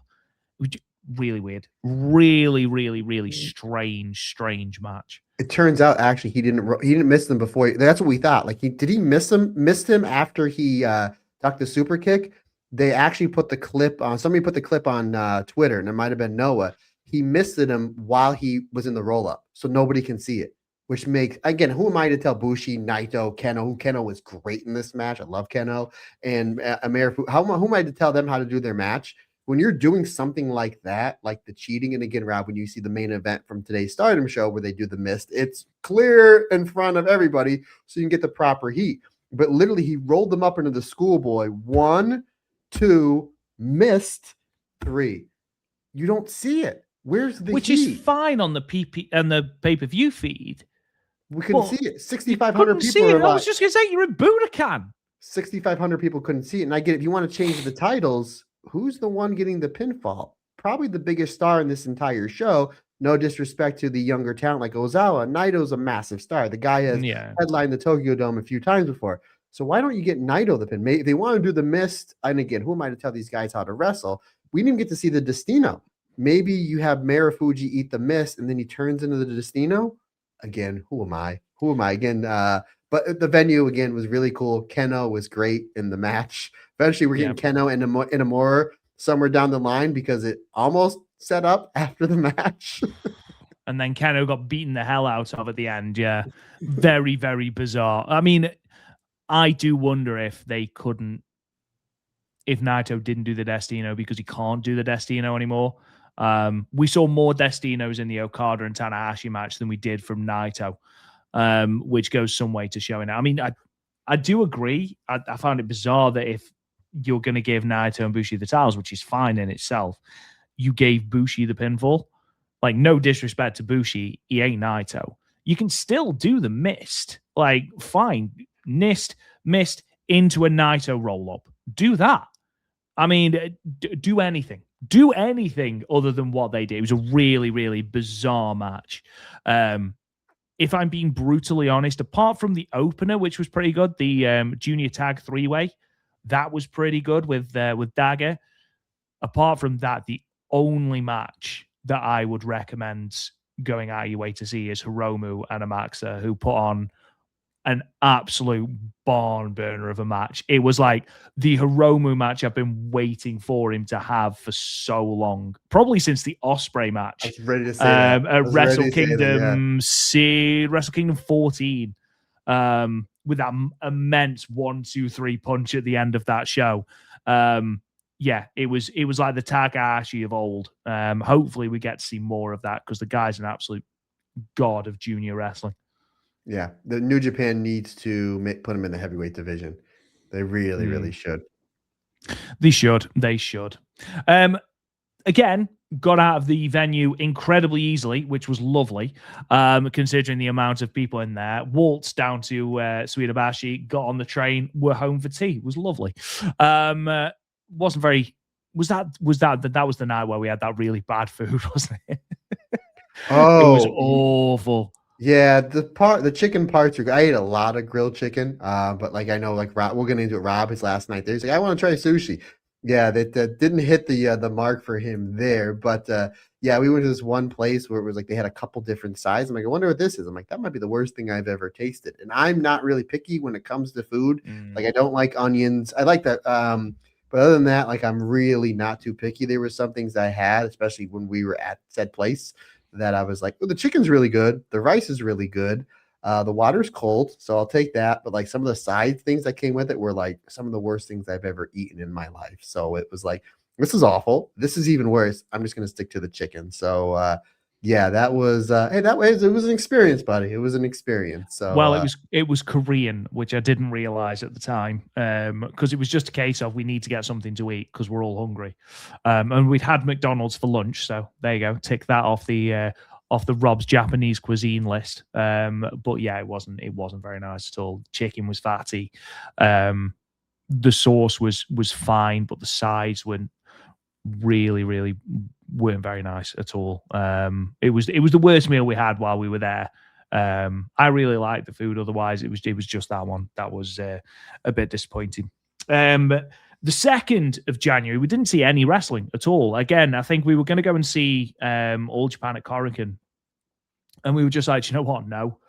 Really weird. Really, really, really strange match. It turns out actually he didn't miss them before. That's what we thought. Like did he missed him after he ducked the super kick? They actually put the clip on. Somebody put the clip on Twitter, and it might have been Noah. He missed him while he was in the roll up, so nobody can see it. Which makes, again, who am I to tell Bushi, Naito, Keno? Keno was great in this match. I love Keno. And Amir, who am I to tell them how to do their match? When you're doing something like that, like the cheating, and again, Rob, when you see the main event from today's Stardom show where they do the mist, it's clear in front of everybody so you can get the proper heat. But literally, he rolled them up into the schoolboy. 1, 2, missed, 3. You don't see it. Where's the Which heat? is fine on the PP and the pay-per-view feed. We couldn't see it. 6,500 people were like, I was just going to say, you're in Budokan. 6,500 people couldn't see it. And I get it. If you want to change the titles, who's the one getting the pinfall? Probably the biggest star in this entire show. No disrespect to the younger talent like Ozawa. Naito's a massive star. The guy has headlined the Tokyo Dome a few times before. So why don't you get Naito the pin? Maybe they want to do the mist. And again, who am I to tell these guys how to wrestle? We didn't even get to see the Destino. Maybe you have Marufuji eat the mist and then he turns into the Destino. Again, who am I? Again, but the venue again was really cool. Keno was great in the match. Eventually, we're getting Keno and Inamura somewhere down the line because it almost set up after the match. And then Keno got beaten the hell out of at the end. Yeah, very, very bizarre. I mean, I do wonder if Naito didn't do the Destino because he can't do the Destino anymore. We saw more Destinos in the Okada and Tanahashi match than we did from Naito, which goes some way to showing it. I mean, I do agree. I found it bizarre that if you're going to give Naito and Bushi the titles, which is fine in itself, you gave Bushi the pinfall. Like, no disrespect to Bushi, he ain't Naito. You can still do the mist. Like, fine, mist into a Naito roll-up. Do that. I mean, do anything. Do anything other than what they did. It was a really, really bizarre match. If I'm being brutally honest, apart from the opener, which was pretty good, the junior tag 3-way, that was pretty good with Dagger. Apart from that, the only match that I would recommend going out of your way to see is Hiromu and Amaxa, who put on an absolute barn burner of a match. It was like the Hiromu match I've been waiting for him to have for so long, probably since the Ospreay match. I was ready to say that. At Wrestle Kingdom, Wrestle Kingdom 14, with that immense 1-2-3 punch at the end of that show. Yeah, it was like the Takahashi of old. Hopefully we get to see more of that because the guy's an absolute god of junior wrestling. Yeah, the New Japan needs to put him in the heavyweight division. They really, really should. They should. Again, got out of the venue incredibly easily, which was lovely, considering the amount of people in there. Waltzed down to Suidabashi, got on the train, were home for tea. It was lovely. Wasn't very. That was the night where we had that really bad food, wasn't it? Oh, it was awful. Yeah, the chicken parts are. I ate a lot of grilled chicken, but like I know, like Rob, we'll get into it. Rob, his last night there, he's like, I want to try sushi. Yeah, that didn't hit the mark for him there, but yeah, we went to this one place where it was like they had a couple different sizes. I'm like, I wonder what this is. I'm like, that might be the worst thing I've ever tasted. And I'm not really picky when it comes to food. Like, I don't like onions. I like that, but other than that, like, I'm really not too picky. There were some things I had, especially when we were at said place, that I was like, well, the chicken's really good, the rice is really good. The water's cold, so I'll take that. But like some of the side things that came with it were like some of the worst things I've ever eaten in my life. So it was like, this is awful. This is even worse. I'm just gonna stick to the chicken. So yeah, that was hey, that was it was an experience, buddy. It was an experience. So Well, it was Korean, which I didn't realize at the time, because it was just a case of we need to get something to eat because we're all hungry, and we'd had McDonald's for lunch, so there you go, tick that off the Rob's Japanese cuisine list. But yeah, it wasn't very nice at all. Chicken was fatty, the sauce was fine, but the sides were really weren't very nice at all. It was the worst meal we had while we were there. I really liked the food. Otherwise, it was just that one that was a bit disappointing. The 2nd of January, we didn't see any wrestling at all. Again, I think we were going to go and see All Japan at Korakuen, and we were just like, you know what, no.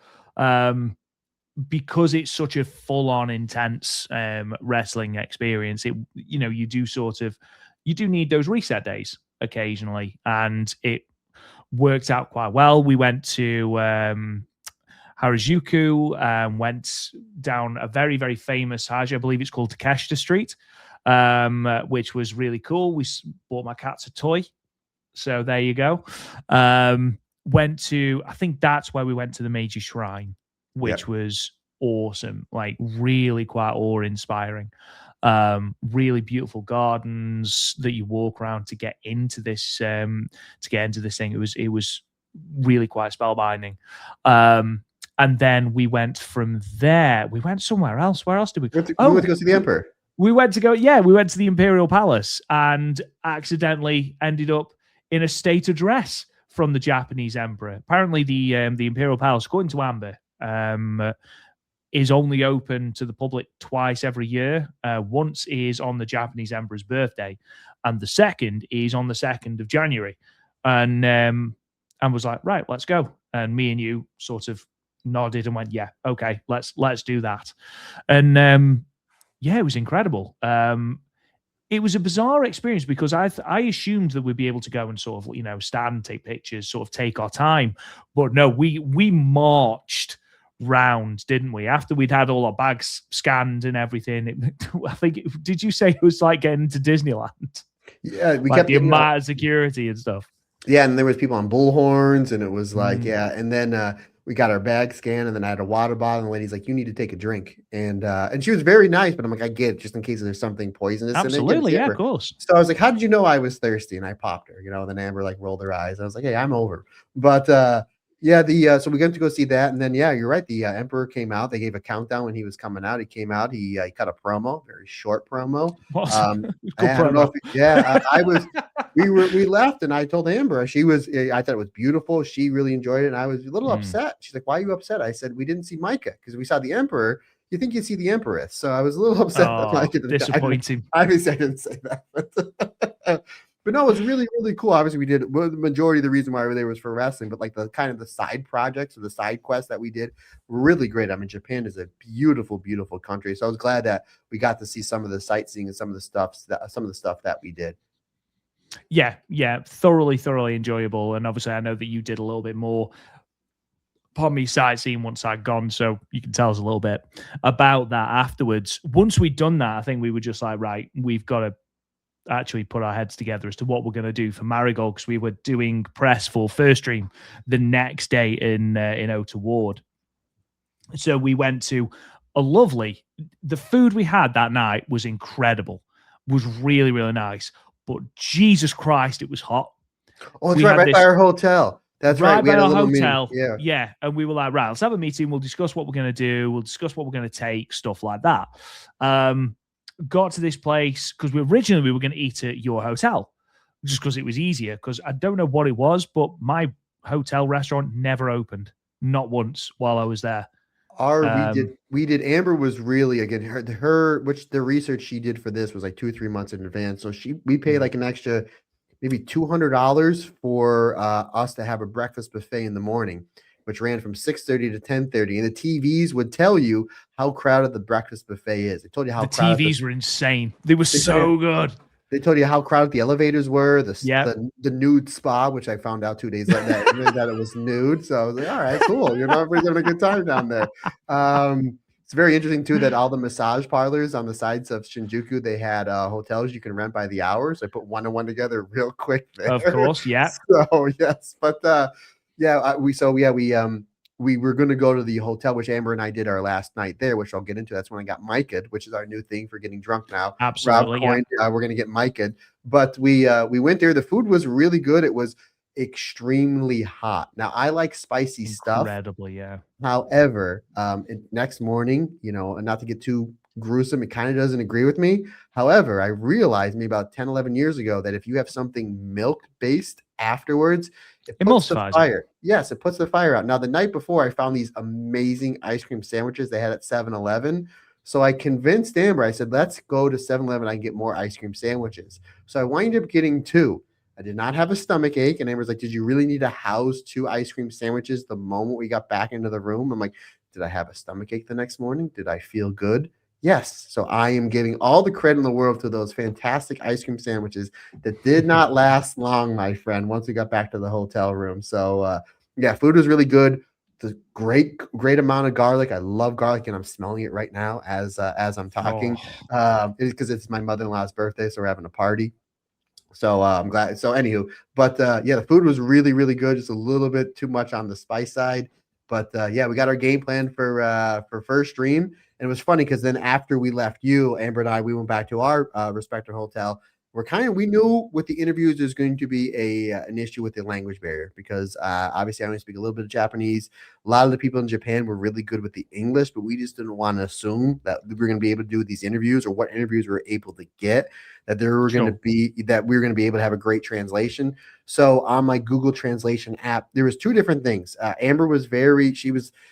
Because it's such a full-on intense wrestling experience, you do need those reset days occasionally, and it worked out quite well. We went to Harajuku, went down a very, very famous Haji, I believe it's called Takeshita Street, which was really cool. We bought my cats a toy, so there you go. Went to, I think that's where we went to the Meiji Shrine, which was awesome, like really quite awe-inspiring. Really beautiful gardens that you walk around to get into this thing. It was really quite spellbinding. And then we went from there. We went somewhere else. Where else did we? We went to go see the Emperor. We went to the Imperial Palace and accidentally ended up in a state address from the Japanese Emperor. Apparently, the Imperial Palace, according to Amber, is only open to the public twice every year. Once is on the Japanese Emperor's birthday, and the second is on the 2nd of January. And was like, right, let's go. And me and you sort of nodded and went, yeah, okay, let's do that. And yeah, it was incredible. It was a bizarre experience because I assumed that we'd be able to go and sort of, stand, take pictures, sort of take our time. But no, we marched round, didn't we? After we'd had all our bags scanned and everything, I think, did you say it was like getting to Disneyland? Yeah, we like kept the amount of security and stuff. Yeah, and there was people on bullhorns, and it was like, yeah. And then we got our bag scanned, and then I had a water bottle, and the lady's like, "You need to take a drink," and she was very nice, but I'm like, I get it, just in case there's something poisonous. Absolutely, in it. Yeah, of course. So I was like, "How did you know I was thirsty?" And I popped her, and then Amber like rolled her eyes. I was like, "Hey, I'm over," but yeah, so we got to go see that, and then yeah, you're right. The Emperor came out. They gave a countdown when he was coming out. He came out. He cut a promo, very short promo. I don't know if I was. We left, and I told Amber I thought it was beautiful. She really enjoyed it, and I was a little upset. She's like, "Why are you upset?" I said, "We didn't see Micah because we saw the Emperor. You think you see the Empress?" So I was a little upset. Disappointing. Obviously, I didn't say that, but no, it was really, really cool. Obviously, we did the majority of the reason why we were there was for wrestling, but like the kind of the side projects or the side quests that we did were really great. I mean, Japan is a beautiful, beautiful country. So I was glad that we got to see some of the sightseeing and some of the stuff that we did. Yeah, thoroughly enjoyable. And obviously, I know that you did a little bit more upon me sightseeing once I'd gone, so you can tell us a little bit about that afterwards. Once we'd done that, I think we were just like, right, we've got to actually put our heads together as to what we're going to do for Marigold, because we were doing press for First Stream the next day in Outer Ward. So we went to the food we had that night was incredible, was really, really nice, but Jesus Christ, it was hot. Oh, it's right by our hotel. That's right. We had a hotel. Yeah. And we were like, right, let's have a meeting. We'll discuss what we're going to do. We'll discuss what we're going to take, stuff like that. Got to this place because we were going to eat at your hotel just because it was easier. Because I don't know what it was, but my hotel restaurant never opened, not once while I was there. We did Amber was really, again, her which the research she did for this was like 2 or 3 months in advance. So we paid like an extra maybe $200 for us to have a breakfast buffet in the morning, which ran from 6:30 to 10:30. And the TVs would tell you how crowded the breakfast buffet is. They told you how The crowded TVs were insane. They were they tell you so good. they told you how crowded the elevators were, Yeah, the nude spa, which I found out 2 days later that it was nude. So I was like, all right, cool. Everybody's having a good time down there. It's very interesting too that all the massage parlors on the sides of Shinjuku, they had hotels you can rent by the hour. So I put one and one together real quick there. of course. Yeah, So yes, but we were going to go to the hotel, which Amber and I did our last night there, which I'll get into. That's when I got mic'd, which is our new thing for getting drunk now. Rob absolutely. coined, we're going to get mic'd. But we went there. The food was really good. It was extremely hot. Now I like spicy stuff. Incredibly, yeah. However, next morning, and not to get too gruesome, it kind of doesn't agree with me. However, I realized maybe about 10, 11 years ago that if you have something milk-based afterwards, it puts the Emulsifies it. fire. Yes, it puts the fire out. Now, the night before, I found these amazing ice cream sandwiches they had at 7-Eleven. So I convinced Amber, I said, let's go to 7-Eleven. I can get more ice cream sandwiches. So I wound up getting two. I did not have a stomach ache. And Amber's like, did you really need to house two ice cream sandwiches the moment we got back into the room? I'm like, did I have a stomach ache the next morning? Did I feel good? Yes. So I am giving all the credit in the world to those fantastic ice cream sandwiches that did not last long, my friend, once we got back to the hotel room. So, yeah, food was really good. The great amount of garlic. I love garlic, and I'm smelling it right now as I'm talking. Because it's my mother-in-law's birthday, so we're having a party. So I'm glad. So anywho, but yeah, the food was really, really good. Just a little bit too much on the spice side. But yeah, we got our game plan for first stream. And it was funny because then after we left you, Amber and I, we went back to our respective hotel. We knew with the interviews there's going to be an issue with the language barrier because obviously I only speak a little bit of Japanese. A lot of the people in Japan were really good with the English, but we just didn't want to assume that we were going to be able to do these interviews or what interviews we were able to get, that we were going to be able to have a great translation. So on my Google Translation app, there was two different things. Amber was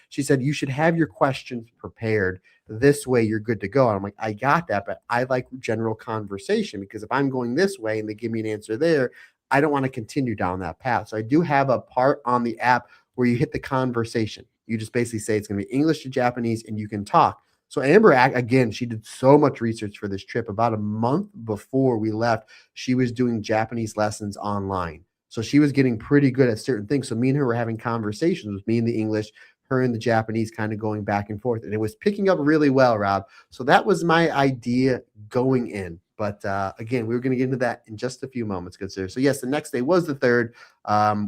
she said, you should have your questions prepared. This way you're good to go. And I'm like, I got that, but I like general conversation because if I'm going this way and they give me an answer there, I don't want to continue down that path. So I do have a part on the app where you hit the conversation. You just basically say it's going to be English to Japanese and you can talk. So Amber, again, she did so much research for this trip. About a month before we left, she was doing Japanese lessons online. So she was getting pretty good at certain things. So me and her were having conversations with me in the English, her in the Japanese, kind of going back and forth. And it was picking up really well, Rob. So that was my idea going in. But again, we were going to get into that in just a few moments, good sir. So yes, the next day was the third.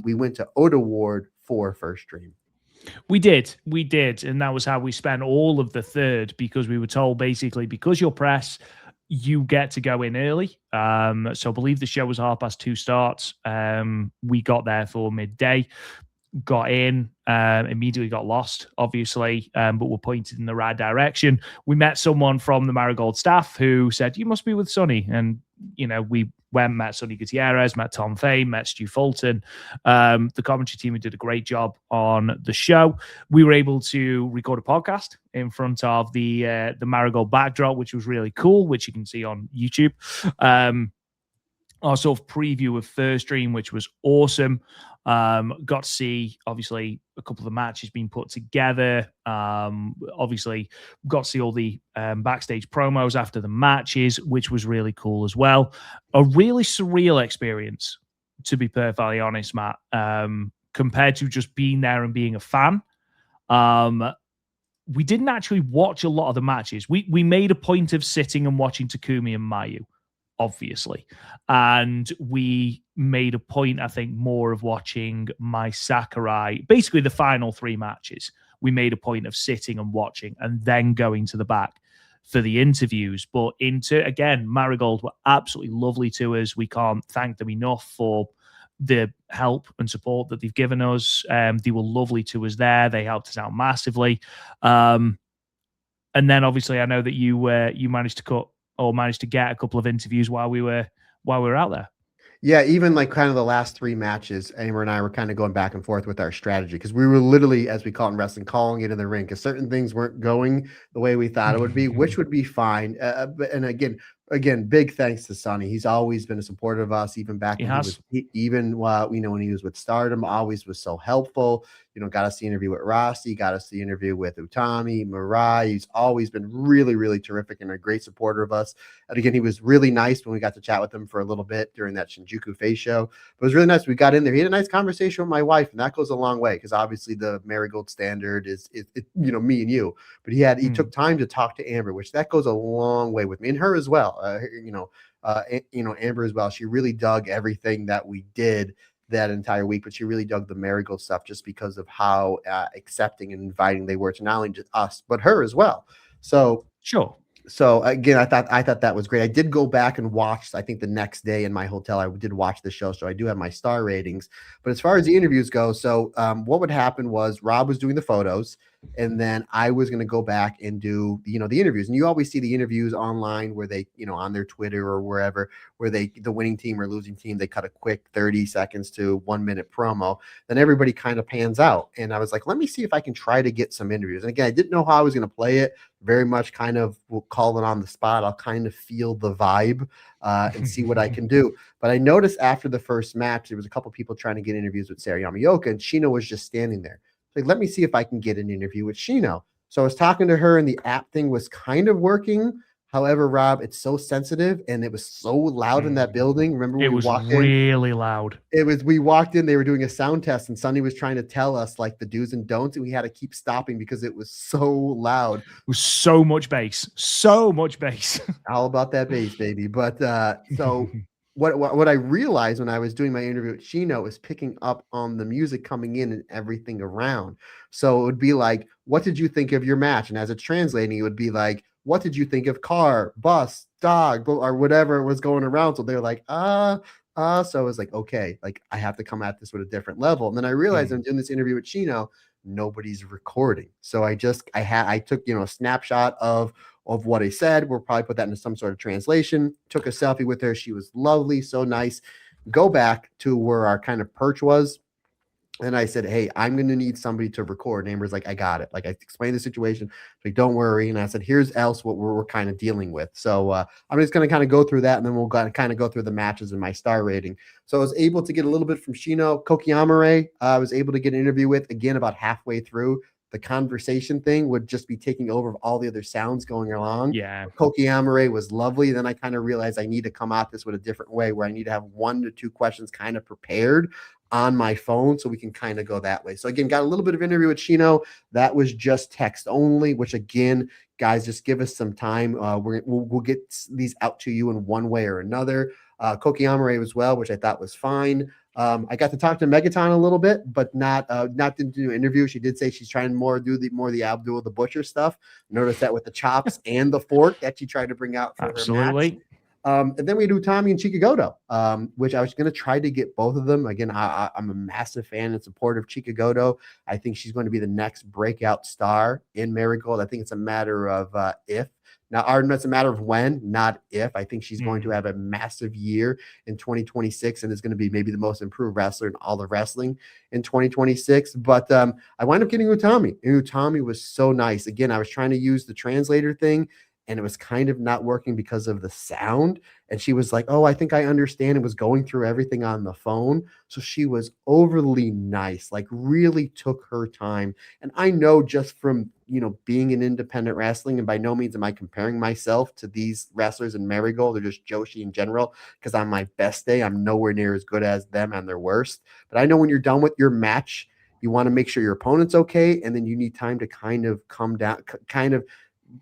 We went to Oda Ward for first stream. We did, and that was how we spent all of the third because we were told basically because you're press, you get to go in early. So I believe the show was 2:30 starts. We got there for midday, got in, immediately got lost, obviously, but were pointed in the right direction. We met someone from the Marigold staff who said, "You must be with Sonny," and we went, met Sonny Gutierrez, met Tom Fane, met Stu Fulton. The commentary team did a great job on the show. We were able to record a podcast in front of the Marigold backdrop, which was really cool, which you can see on YouTube. Our sort of preview of first stream, which was awesome. Got to see, obviously, a couple of the matches being put together. Obviously, got to see all the backstage promos after the matches, which was really cool as well. A really surreal experience, to be perfectly honest, Matt, compared to just being there and being a fan. We didn't actually watch a lot of the matches. We made a point of sitting and watching Takumi and Mayu, obviously. And we made a point, I think, more of watching Mai Sakurai. Basically, the final three matches, we made a point of sitting and watching and then going to the back for the interviews. But again, Marigold were absolutely lovely to us. We can't thank them enough for the help and support that they've given us. They were lovely to us there. They helped us out massively. And then obviously I know that you managed to get a couple of interviews while we were out there. Yeah, even like kind of the last 3 matches, Amber and I were kind of going back and forth with our strategy because we were literally, as we call it in wrestling, calling it in the ring because certain things weren't going the way we thought it would be, which would be fine. And again, big thanks to Sonny. He's always been a supporter of us, even back He when he has. was, even while when he was with Stardom, always was so helpful. Got us the interview with Rossi, got us the interview with Utami, Mirai. He's always been really, really terrific and a great supporter of us. And again, he was really nice when we got to chat with him for a little bit during that Shinjuku Face show. But it was really nice. We got in there. He had a nice conversation with my wife, and that goes a long way because obviously the marigold standard is me and you. But he took time to talk to Amber, which that goes a long way with me and her as well. Amber as well. She really dug everything that we did that entire week, but she really dug the marigold stuff just because of how accepting and inviting they were to not only just us but her as well. Sure. So again, I thought that was great. I did go back and watch. I think the next day in my hotel, I did watch the show, so I do have my star ratings. But as far as the interviews go, so what would happen was Rob was doing the photos, and then I was going to go back and do the interviews. And you always see the interviews online where they on their Twitter or wherever where the winning team or losing team, they cut a quick 30 seconds to 1 minute promo. Then everybody kind of pans out, and I was like, let me see if I can try to get some interviews. And again, I didn't know how I was going to play it. Very much kind of will call it on the spot. I'll kind of feel the vibe and see what I can do. But I noticed after the first match, there was a couple people trying to get interviews with Sarah Yamaoka, and Shino was just standing there. Like, let me see if I can get an interview with Shino. So I was talking to her, and the app thing was kind of working. However, Rob, it's so sensitive, and it was so loud in that building. Remember when It we was walked in? really loud. We walked in, they were doing a sound test, and Sonny was trying to tell us like the do's and don'ts, and we had to keep stopping because it was so loud. It was so much bass. So much bass. All about that bass, baby. But so what I realized when I was doing my interview with Chino is picking up on the music coming in and everything around. So it would be like, what did you think of your match? And as it's translating, it would be like, what did you think of car, bus, dog, or whatever was going around? So they're like, so I was like, okay, like I have to come at this with a different level. And then I realized I'm doing this interview with Chino, nobody's recording. So I took, a snapshot of what I said. We'll probably put that into some sort of translation. Took a selfie with her. She was lovely, so nice. Go back to where our kind of perch was. And I said, hey, I'm going to need somebody to record. And Amber's like, I got it. Like, I explained the situation. Like, don't worry. And I said, here's else what we're kind of dealing with. So I'm just going to kind of go through that, and then we'll kind of go through the matches and my star rating. So I was able to get a little bit from Shino. Koki Amare, I was able to get an interview with, again, about halfway through. The conversation thing would just be taking over of all the other sounds going along. Yeah. Koki Amare was lovely. Then I kind of realized I need to come at this with a different way where I need to have 1 to 2 questions kind of prepared on my phone so we can kind of go that way. So again, got a little bit of interview with Chino. That was just text only, which again, guys, just give us some time. We'll get these out to you in one way or another. Koki Amare as well, which I thought was fine. I got to talk to Megaton a little bit, but not to do an interview. She did say she's trying do the Abdul the Butcher stuff. Notice that with the chops and the fork that she tried to bring out for her match. And then we do Tommy and Chikagoto, which I was going to try to get both of them. Again, I'm a massive fan and supporter of Chikagoto. I think she's going to be the next breakout star in Marigold. I think it's a matter of if. Now, it's a matter of when, not if. I think she's going to have a massive year in 2026 and is going to be maybe the most improved wrestler in all of wrestling in 2026. But I wound up getting Utami, and Utami was so nice. Again, I was trying to use the translator thing, and it was kind of not working because of the sound. And she was like, oh, I think I understand. It was going through everything on the phone. So she was overly nice, like really took her time. And I know just from, being in independent wrestling, and by no means am I comparing myself to these wrestlers in Marigold or just Joshi in general, because on my best day, I'm nowhere near as good as them on their worst. But I know when you're done with your match, you want to make sure your opponent's okay. And then you need time to kind of come down, kind of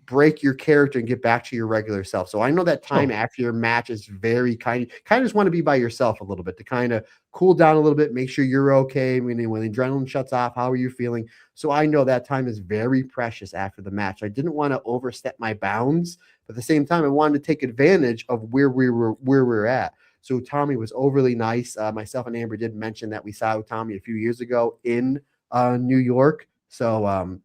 break your character and get back to your regular self. So I know that time after your match is very kind of just want to be by yourself a little bit to kind of cool down a little bit, make sure you're okay. When the adrenaline shuts off, how are you feeling? So I know that time is very precious after the match. I didn't want to overstep my bounds, but at the same time, I wanted to take advantage of where we were at. So Tommy was overly nice. Myself and Amber did mention that we saw Tommy a few years ago in New York. So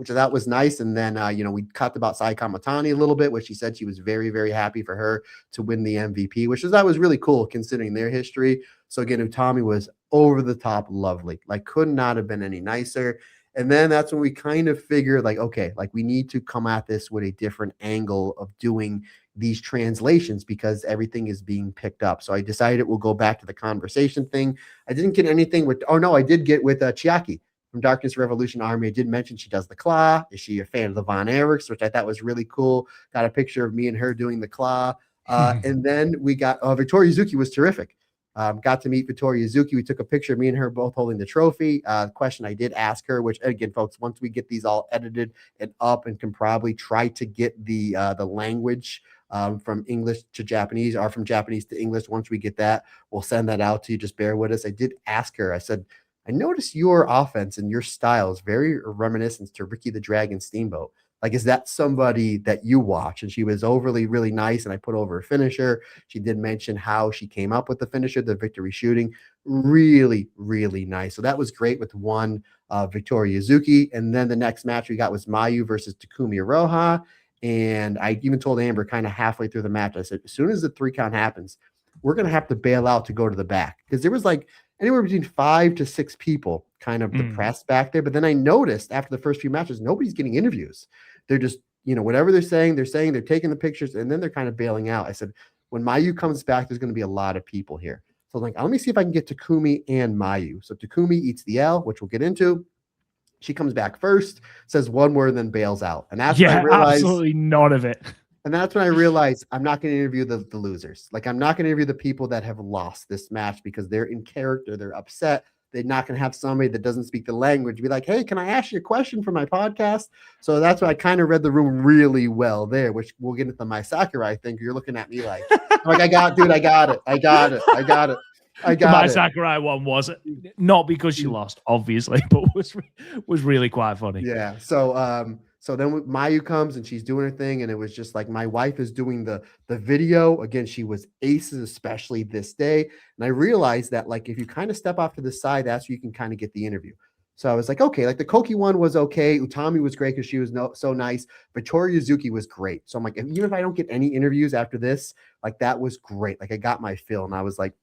which I thought was nice. And then, we talked about Sai Kamatani a little bit, which she said she was very, very happy for her to win the MVP, which that was really cool considering their history. So again, Utami was over the top lovely, like could not have been any nicer. And then that's when we kind of figured like, okay, like we need to come at this with a different angle of doing these translations because everything is being picked up. So I decided we'll go back to the conversation thing. I didn't get anything with, oh no, I did get with Chiaki from Darkness Revolution Army. I did mention she does the claw. Is she a fan of the Von Erichs, which I thought was really cool. Got a picture of me and her doing the claw. And then we got Victoria Yuzuki was terrific. Got to meet Victoria Yuzuki. We took a picture of me and her both holding the trophy. Question I did ask her, which again, folks, once we get these all edited and up and can probably try to get the language from English to Japanese or from Japanese to English. Once we get that, we'll send that out to you. Just bear with us. I did ask her, I said, I noticed your offense and your style is very reminiscent to Ricky the Dragon Steamboat. Like, is that somebody that you watch? And she was overly really nice. And I put over a finisher. She did mention how she came up with the finisher, the victory shooting. Really, really nice. So that was great with one Victoria Yuzuki. And then the next match we got was Mayu versus Takumi Iroha. And I even told Amber kind of halfway through the match, I said, as soon as the 3 count happens, we're going to have to bail out to go to the back. Because there was like anywhere between 5 to 6 people kind of depressed back there. But then I noticed after the first few matches, nobody's getting interviews. They're just, whatever they're saying, they're taking the pictures, and then they're kind of bailing out. I said, when Mayu comes back, there's going to be a lot of people here. So I'm like, let me see if I can get Takumi and Mayu. So Takumi eats the L, which we'll get into. She comes back first, says one word, and then bails out. And that's when I realized absolutely none of it. And that's when I realized I'm not going to interview the losers. Like, I'm not going to interview the people that have lost this match because they're in character, they're upset. They're not going to have somebody that doesn't speak the language be like, hey, can I ask you a question for my podcast? So that's why I kind of read the room really well there, which we'll get into my Sakurai thing. You're looking at me like I got it. My Sakurai one was not because she lost, obviously, but was really quite funny. Yeah. So then Mayu comes and she's doing her thing, and it was just like my wife is doing the video. Again, she was aces, especially this day. And I realized that like if you kind of step off to the side, that's where you can kind of get the interview. So I was like, okay, like the Koki one was okay. Utami was great because she was so nice. Victoria Yuzuki was great. So I'm like, even if I don't get any interviews after this, like that was great. Like I got my fill, and I was like,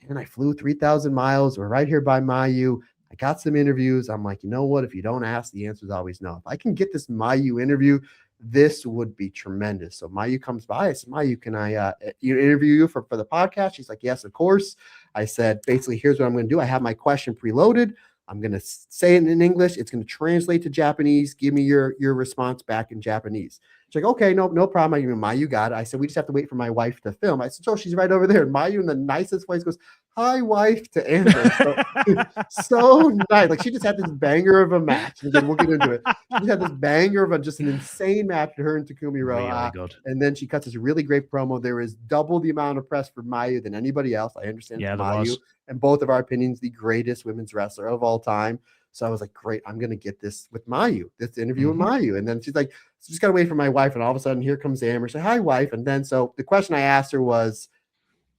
and I flew 3,000 miles. We're right here by Mayu. I got some interviews. I'm like, you know what? If you don't ask, the answer is always no. If I can get this Mayu interview, this would be tremendous. So Mayu comes by. I said, Mayu, can I interview you for the podcast? She's like, yes, of course. I said, basically, here's what I'm going to do. I have my question preloaded. I'm going to say it in English. It's going to translate to Japanese. Give me your response back in Japanese. She's like, okay, no problem. I mean, Mayu got it. I said, we just have to wait for my wife to film. I said, so she's right over there. And Mayu in the nicest voice goes, hi, wife, to Amber. So nice. Like she just had this banger of a match. And then we'll get into it. She just had this banger of just an insane match to her and Takumi Iroha. Really good. And then she cuts this really great promo. There is double the amount of press for Mayu than anybody else. I understand Mayu. And both of our opinions, the greatest women's wrestler of all time. So I was like, great, I'm going to get this with Mayu, this interview with Mayu. And then she's like, so just got to wait for my wife. And all of a sudden, here comes Amber. Say, hi, wife. And then so the question I asked her was,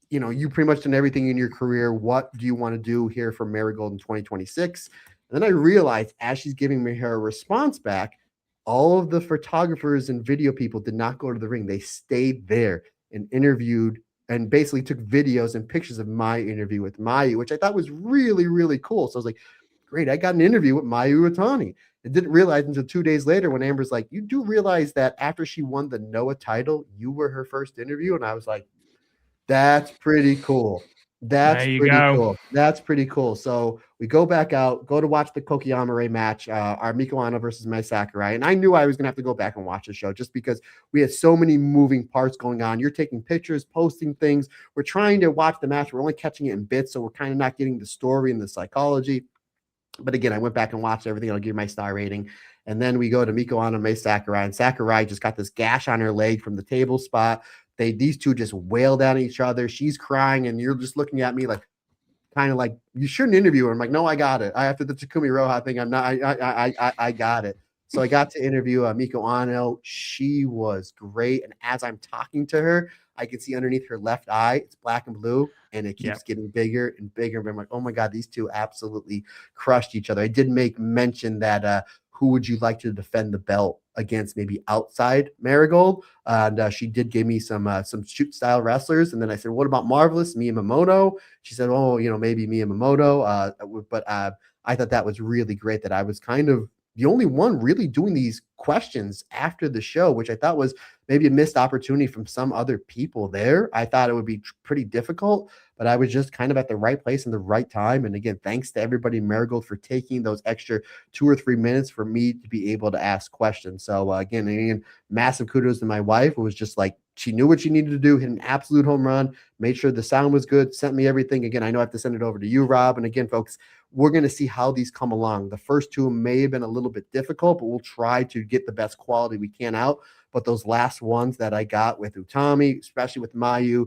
you pretty much done everything in your career. What do you want to do here for Marigold in 2026? And then I realized as she's giving me her response back, all of the photographers and video people did not go to the ring. They stayed there and interviewed and basically took videos and pictures of my interview with Mayu, which I thought was really, really cool. So I was like, great, I got an interview with Mayu Iwatani. I didn't realize until 2 days later when Amber's like, you do realize that after she won the Noah title, you were her first interview? And I was like, that's pretty cool. That's pretty cool. So we go back out, go to watch the Kokiyamare match, our Miko Ano versus Mai Sakurai. And I knew I was going to have to go back and watch the show just because we had so many moving parts going on. You're taking pictures, posting things. We're trying to watch the match. We're only catching it in bits, so we're kind of not getting the story and the psychology. But again, I went back and watched everything. I'll give you my star rating. And then we go to Miko Ano, Mai Sakurai. And Sakurai just got this gash on her leg from the table spot. These two just wailed at each other. She's crying, and you're just looking at me like, kind of like, you shouldn't interview her. I'm like, no, I got it. After the Takumi Iroha thing, I got it. So I got to interview Miko Ano. She was great. And as I'm talking to her, I can see underneath her left eye, it's black and blue, and it keeps getting bigger and bigger. And I'm like, oh my God, these two absolutely crushed each other. I did make mention that who would you like to defend the belt against, maybe outside Marigold. And she did give me some shoot style wrestlers. And then I said, what about Marvelous, Miyamoto? She said, oh, maybe Miyamoto. But I thought that was really great that I was kind of the only one really doing these questions after the show, which I thought was maybe a missed opportunity from some other people there. I thought it would be pretty difficult, but I was just kind of at the right place in the right time. And again, thanks to everybody in Marigold for taking those extra 2 or 3 minutes for me to be able to ask questions. So again, massive kudos to my wife. It was just like, she knew what she needed to do, hit an absolute home run, made sure the sound was good, sent me everything. Again, I know I have to send it over to you, Rob. And again, folks, we're going to see how these come along. The first two may have been a little bit difficult, but we'll try to get the best quality we can out. But those last ones that I got with Utami, especially with Mayu,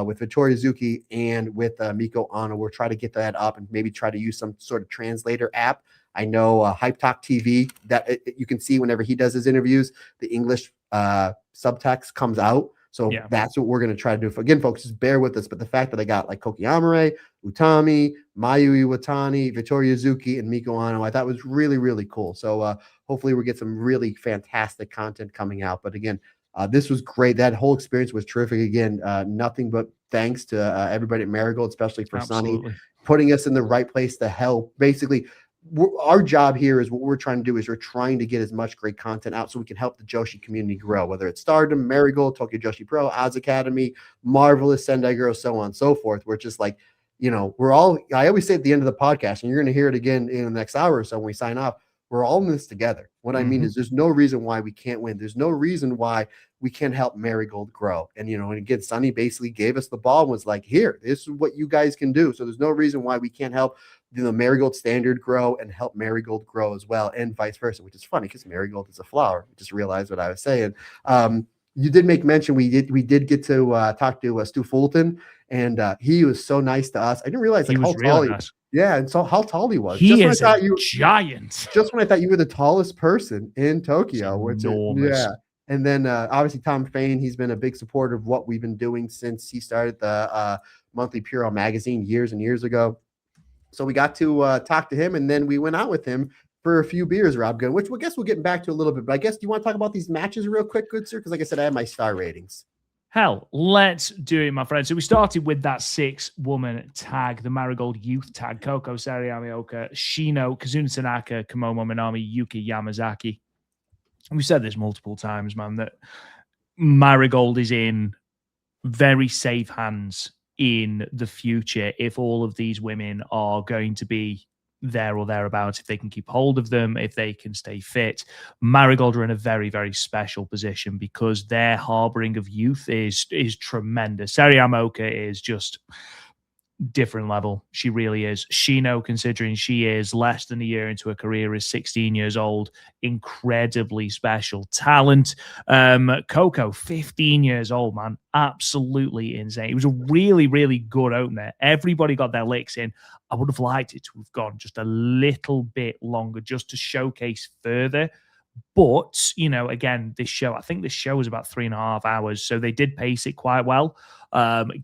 with Vittoria Zuki, and with Miko Ano, we'll try to get that up and maybe try to use some sort of translator app. I know Hype Talk TV, that you can see whenever he does his interviews, the English subtext comes out. So that's what we're going to try to do. Again, folks, just bear with us. But the fact that I got like Koki Amare, Utami, Mayu Iwatani, Vittoria Zuki, and Miko Ano, I thought was really, really cool. So hopefully we'll get some really fantastic content coming out. But again, this was great. That whole experience was terrific. Again, nothing but thanks to everybody at Marigold, especially for Sonny, putting us in the right place to help. Basically, our job here is what we're trying to do is we're trying to get as much great content out so we can help the Joshi community grow, whether it's Stardom, Marigold, Tokyo Joshi Pro, Oz Academy, Marvelous, Sendai Girl, so on and so forth. We're just like, we're all, I always say at the end of the podcast, and you're going to hear it again in the next hour or so when we sign off, we're all in this together. What I mean is there's no reason why we can't win. There's no reason why we can't help Marigold grow. And, and again, Sonny basically gave us the ball and was like, here, this is what you guys can do. So there's no reason why we can't help the Marigold standard grow and help Marigold grow as well, and vice versa, which is funny because Marigold is a flower. I just realized what I was saying. You did make mention we did get to talk to Stu Fulton, and he was so nice to us. I didn't realize like how tall he was. Yeah, and so how tall he was. He is a giant. Just when I thought you were the tallest person in Tokyo, which enormous. Yeah. And then obviously Tom Fain, he's been a big supporter of what we've been doing since he started the monthly Puro magazine years and years ago. So we got to talk to him, and then we went out with him for a few beers, Rob Gunn, which I guess we'll get back to a little bit. But I guess, do you want to talk about these matches real quick, good sir? Because like I said, I have my star ratings. Hell, let's do it, my friend. So we started with that 6-woman tag, the Marigold Youth tag. Koko, Sari Amioka, Shino, Kazuna Tanaka, Kamomo Minami, Yuki Yamazaki. And we've said this multiple times, man, that Marigold is in very safe hands in the future if all of these women are going to be there or thereabouts, if they can keep hold of them, if they can stay fit. Marigold are in a very, very special position because their harboring of youth is tremendous. Sari Amoka is just different level. She really is. Shino, considering she is less than a year into her career, is 16 years old. Incredibly special talent. Coco, 15 years old, man. Absolutely insane. It was a really, really good opener. Everybody got their licks in. I would have liked it to have gone just a little bit longer just to showcase further. But, again, I think this show was about 3.5 hours. So they did pace it quite well.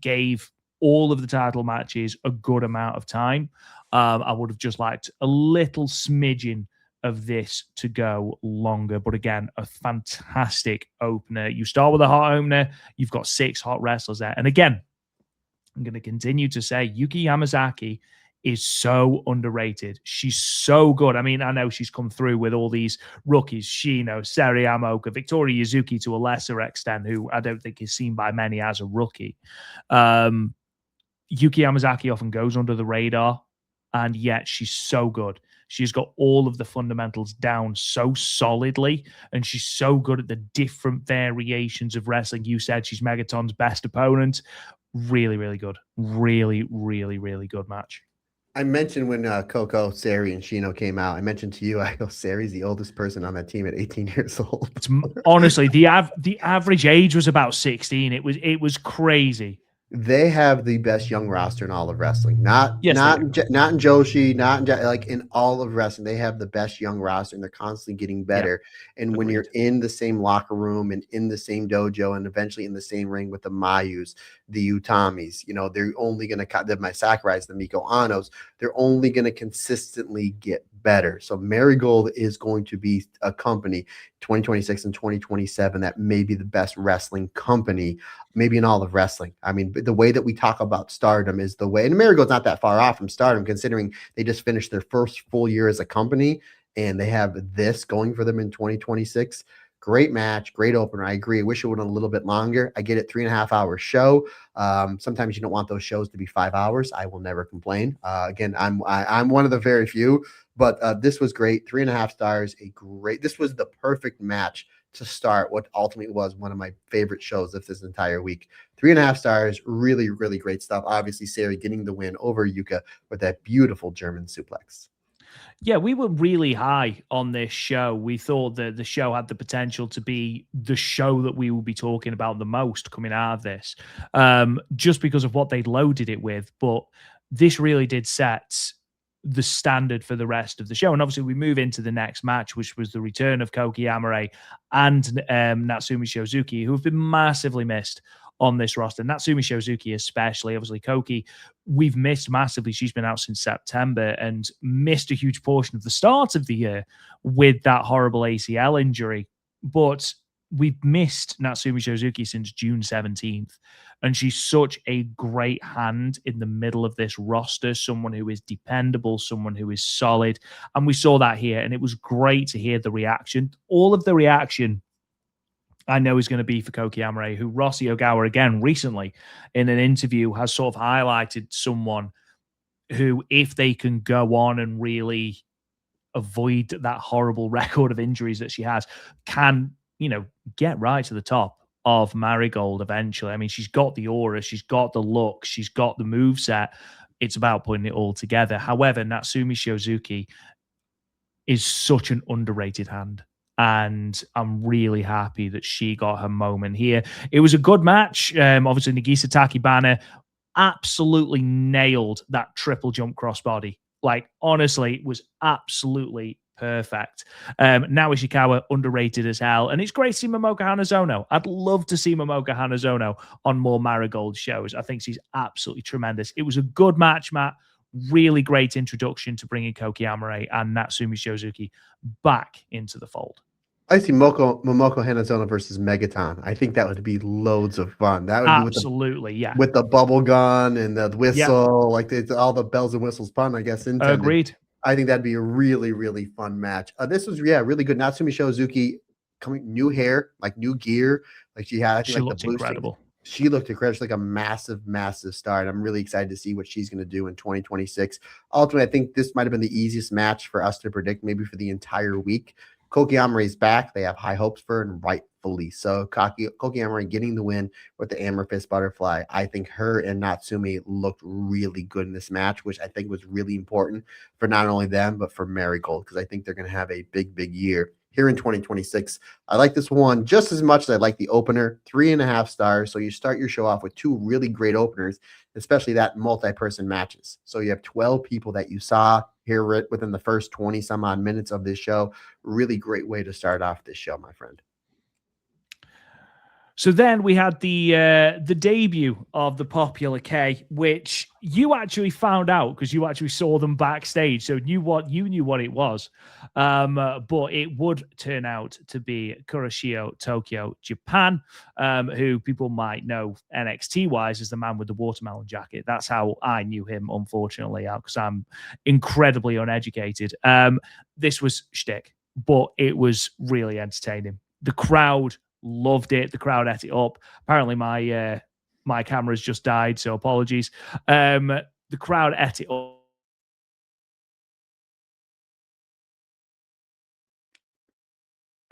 Gave all of the title matches a good amount of time. I would have just liked a little smidgen of this to go longer. But again, a fantastic opener. You start with a hot opener. You've got 6 hot wrestlers there. And again, I'm going to continue to say Yuki Yamazaki is so underrated. She's so good. I mean, I know she's come through with all these rookies, Shino, Seri Amoka, Victoria Yuzuki to a lesser extent, who I don't think is seen by many as a rookie. Yuki Yamazaki often goes under the radar, and yet she's so good. She's got all of the fundamentals down so solidly, and she's so good at the different variations of wrestling. You said she's Megaton's best opponent. Really, really good. Really, really, really good match. I mentioned when Coco, Sari, and Shino came out, I mentioned to you, I go, Sari's the oldest person on that team at 18 years old. It's honestly, the average age was about 16. It was crazy. They have the best young roster in all of wrestling. Not in Joshi, like in all of wrestling. They have the best young roster, and they're constantly getting better. Yeah. And when you're in the same locker room and in the same dojo, and eventually in the same ring with the Mayus, the Utamis, they're only going to cut my Sakurai's, the Miko Anos. They're only going to consistently get better. So Marigold is going to be a company 2026 and 2027 that may be the best wrestling company, maybe in all of wrestling. I mean, the way that we talk about Stardom is the way, and Marigold's not that far off from Stardom, considering they just finished their first full year as a company and they have this going for them in 2026. Great match, great opener. I agree. I wish it would have been a little bit longer. I get it, 3.5 hour show. Sometimes you don't want those shows to be 5 hours. I will never complain. Again, I'm one of the very few, but this was great. 3.5 stars. This was the perfect match to start what ultimately was one of my favorite shows of this entire week. 3.5 stars. Really, really great stuff. Obviously, Sari getting the win over Yuka with that beautiful German suplex. Yeah, we were really high on this show. We thought that the show had the potential to be the show that we will be talking about the most coming out of this, just because of what they'd loaded it with. But this really did set the standard for the rest of the show. And obviously, we move into the next match, which was the return of Koki Amare and Natsumi Shozuki, who have been massively missed on this roster. Natsumi Shozuki especially. Obviously, Koki, we've missed massively. She's been out since September and missed a huge portion of the start of the year with that horrible ACL injury. But we've missed Natsumi Shozuki since June 17th. And she's such a great hand in the middle of this roster, someone who is dependable, someone who is solid. And we saw that here. And it was great to hear the reaction. All of the reaction I know is going to be for Koki Amare, who Rossi Ogawa, again, recently in an interview has sort of highlighted someone who, if they can go on and really avoid that horrible record of injuries that she has, can, get right to the top of Marigold eventually. I mean, she's got the aura, she's got the look, she's got the moveset. It's about putting it all together. However, Natsumi Shozuki is such an underrated hand. And I'm really happy that she got her moment here. It was a good match. Obviously, Nagisa Takibana absolutely nailed that triple jump crossbody. Like, honestly, it was absolutely perfect. Now Ishikawa, underrated as hell. And it's great to see Momoka Hanazono. I'd love to see Momoka Hanazono on more Marigold shows. I think she's absolutely tremendous. It was a good match, Matt. Really great introduction to bringing Koki Amare and Natsumi Shozuki back into the fold. I see Momoka Hanazono versus Megaton. I think that would be loads of fun. That would absolutely, be with the bubble gun and the whistle, like all the bells and whistles fun, I guess. Intended. Agreed. I think that'd be a really, really fun match. This was really good. Natsumi Shozuki coming new hair, like new gear, like she had. She looked incredible. She looked incredible. She's like a massive, massive star. And I'm really excited to see what she's going to do in 2026. Ultimately, I think this might have been the easiest match for us to predict, maybe for the entire week. Koki Amare's back. They have high hopes for her, and rightfully so. Koki Amare getting the win with the amethyst butterfly. I think her and Natsumi looked really good in this match, which I think was really important for not only them, but for Marigold, because I think they're going to have a big, big year here in 2026. I like this one just as much as I like the opener. 3.5 stars. So you start your show off with two really great openers, especially that multi-person matches. So you have 12 people that you saw here within the first 20 some odd minutes of this show. Really great way to start off this show, my friend. So then we had the debut of the Popular K, which you actually found out because you actually saw them backstage, so you knew what it was. But it would turn out to be Kuroshio Tokyo Japan, who people might know NXT wise as the man with the watermelon jacket. That's how I knew him, unfortunately, because I'm incredibly uneducated. This was shtick, but it was really entertaining. The crowd loved it. The crowd ate it up. Apparently, my camera's just died, so apologies. The crowd ate it up.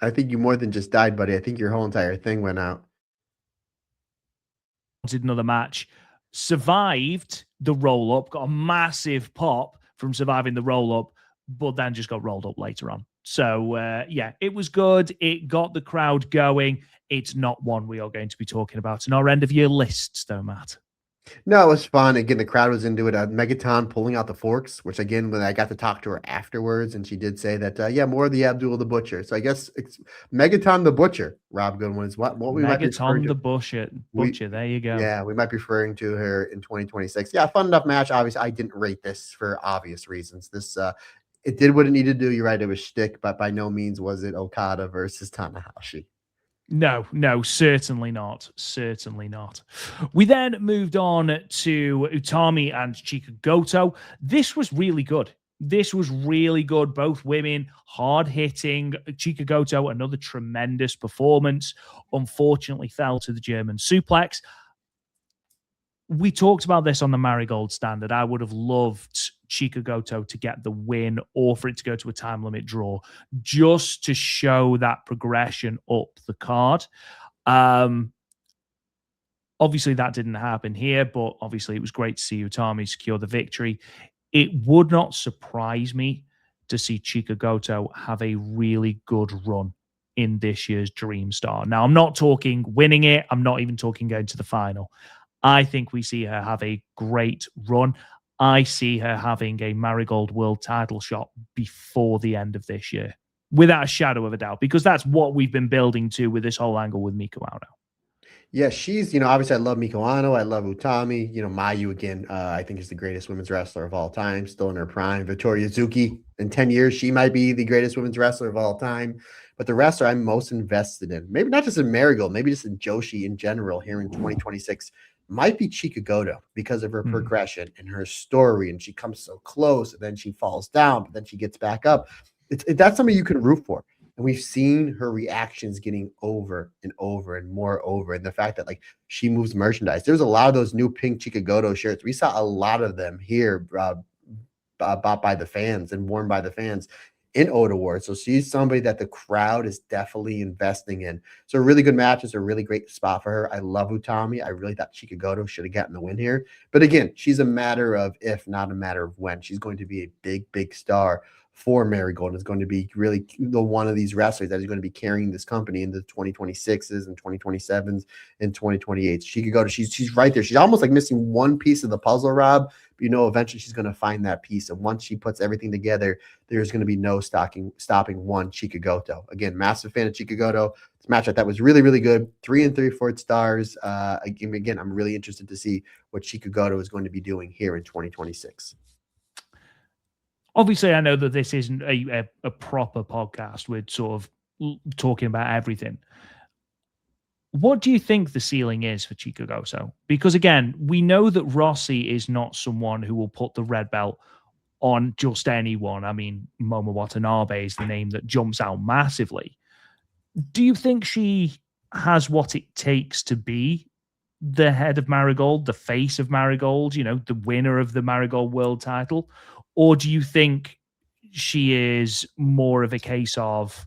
I think you more than just died, buddy. I think your whole entire thing went out. Wanted another match. Survived the roll up. Got a massive pop from surviving the roll up, but then just got rolled up later on. So, it was good. It got the crowd going. It's not one we are going to be talking about in our end of year lists, though, Matt. No, it was fun. Again, the crowd was into it. Megaton pulling out the forks, which again, when I got to talk to her afterwards, and she did say that, more of the Abdul the Butcher. So I guess it's Megaton the Butcher. Rob Goodwin is what we might be referring to. Megaton the Butcher. There you go. Yeah, we might be referring to her in 2026. Yeah, fun enough match. Obviously, I didn't rate this for obvious reasons. This It did what it needed to do. You're right. It was shtick, but by no means was it Okada versus Tanahashi. No, no, certainly not. Certainly not. We then moved on to Utami and Chika Goto. This was really good. This was really good. Both women, hard hitting. Chika Goto, another tremendous performance. Unfortunately, fell to the German suplex. We talked about this on the Marigold standard. I would have loved Chika Goto to get the win or for it to go to a time limit draw just to show that progression up the card. Obviously, that didn't happen here, but obviously, it was great to see Utami secure the victory. It would not surprise me to see Chika Goto have a really good run in this year's Dream Star. Now, I'm not talking winning it. I'm not even talking going to the final. I think we see her have a great run. I see her having a Marigold World title shot before the end of this year, without a shadow of a doubt, because that's what we've been building to with this whole angle with Miko Ano. Yeah, she's, obviously I love Miko Ano. I love Utami. Mayu, again, I think is the greatest women's wrestler of all time, still in her prime. Victoria Zuki, in 10 years, she might be the greatest women's wrestler of all time. But the wrestler I'm most invested in, maybe not just in Marigold, maybe just in Joshi in general here in 2026, might be Chika Goto because of her progression and her story. And she comes so close and then she falls down, but then she gets back up. That's something you can root for. And we've seen her reactions getting over and over and more over. And the fact that she moves merchandise. There's a lot of those new pink Chika Goto shirts. We saw a lot of them here bought by the fans and worn by the fans in Ode Awards. So she's somebody that the crowd is definitely investing in. So a really good match. It's a really great spot for her. I love Utami. I really thought Chika Goto should have gotten the win here. But again, she's a matter of if, not a matter of when. She's going to be a big, big star for Marigold, is going to be really the one of these wrestlers that is going to be carrying this company into 2026s and 2027s and 2028s. She could go to, she's right there. She's almost like missing one piece of the puzzle, Rob. But eventually she's going to find that piece. And once she puts everything together, there's going to be no stopping one Chika Goto. Again, massive fan of Chika Goto. This match I thought was really, really good. 3 3/4 stars. Again, I'm really interested to see what Chika Goto is going to be doing here in 2026. Obviously, I know that this isn't a proper podcast. We're sort of talking about everything. What do you think the ceiling is for Chika Goto? Because again, we know that Rossi is not someone who will put the red belt on just anyone. I mean, Momo Watanabe is the name that jumps out massively. Do you think she has what it takes to be the head of Marigold, the face of Marigold, the winner of the Marigold World title? Or do you think she is more of a case of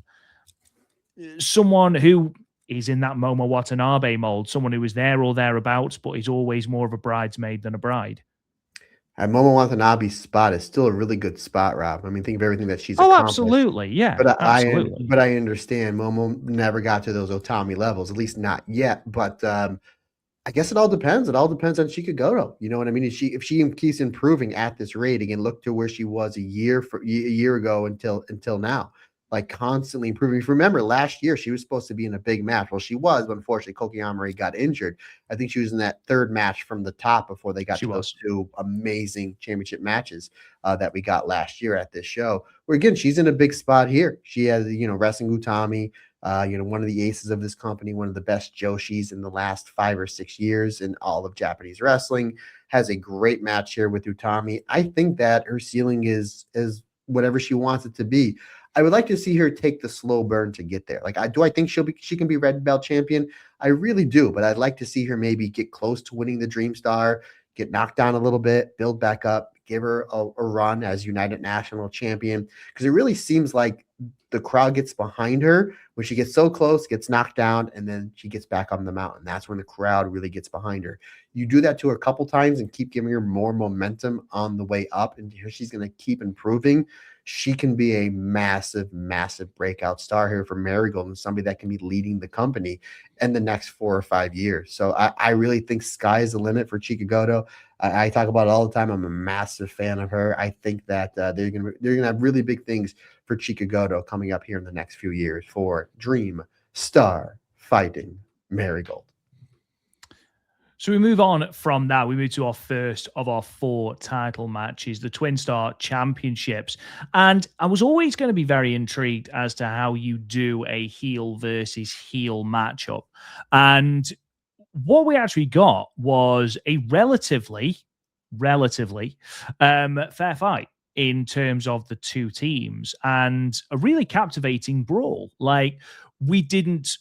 someone who is in that Momo Watanabe mold, someone who is there or thereabouts, but is always more of a bridesmaid than a bride? And Momo Watanabe's spot is still a really good spot, Rob. I mean, think of everything that she's accomplished. Absolutely, yeah. But absolutely. I understand Momo never got to those Otami levels, at least not yet. But I guess it all depends. It all depends on Chika Goto. You know what I mean? If she keeps improving at this rate, again, look to where she was a year ago until now, constantly improving. If you remember last year, she was supposed to be in a big match. Well, she was, but unfortunately, Koki Amari got injured. I think she was in that third match from the top before they got those two amazing championship matches that we got last year at this show. Where again, she's in a big spot here. She has, wrestling Utami. One of the aces of this company, one of the best Joshis in the last 5 or 6 years in all of Japanese wrestling, has a great match here with Utami. I think that her ceiling is whatever she wants it to be. I would like to see her take the slow burn to get there. Do I think she can be red belt champion? I really do, but I'd like to see her maybe get close to winning the Dream Star, get knocked down a little bit, build back up, give her a run as United National Champion, because it really seems like the crowd gets behind her when she gets so close, gets knocked down, and then she gets back on the mountain. That's when the crowd really gets behind her. You do that to her a couple times and keep giving her more momentum on the way up, and she's going to keep improving. She can be a massive, massive breakout star here for Marigold and somebody that can be leading the company in the next 4 or 5 years. So I really think sky is the limit for Chika Goto. I talk about it all the time. I'm a massive fan of her. I think that they're gonna have really big things for Chika Goto coming up here in the next few years for Dream Star Fighting Marigold. So we move on from that. We move to our first of our 4 title matches, the Twin Star Championships. And I was always going to be very intrigued as to how you do a heel versus heel matchup. And what we actually got was a relatively fair fight in terms of the two teams and a really captivating brawl. Like, we didn't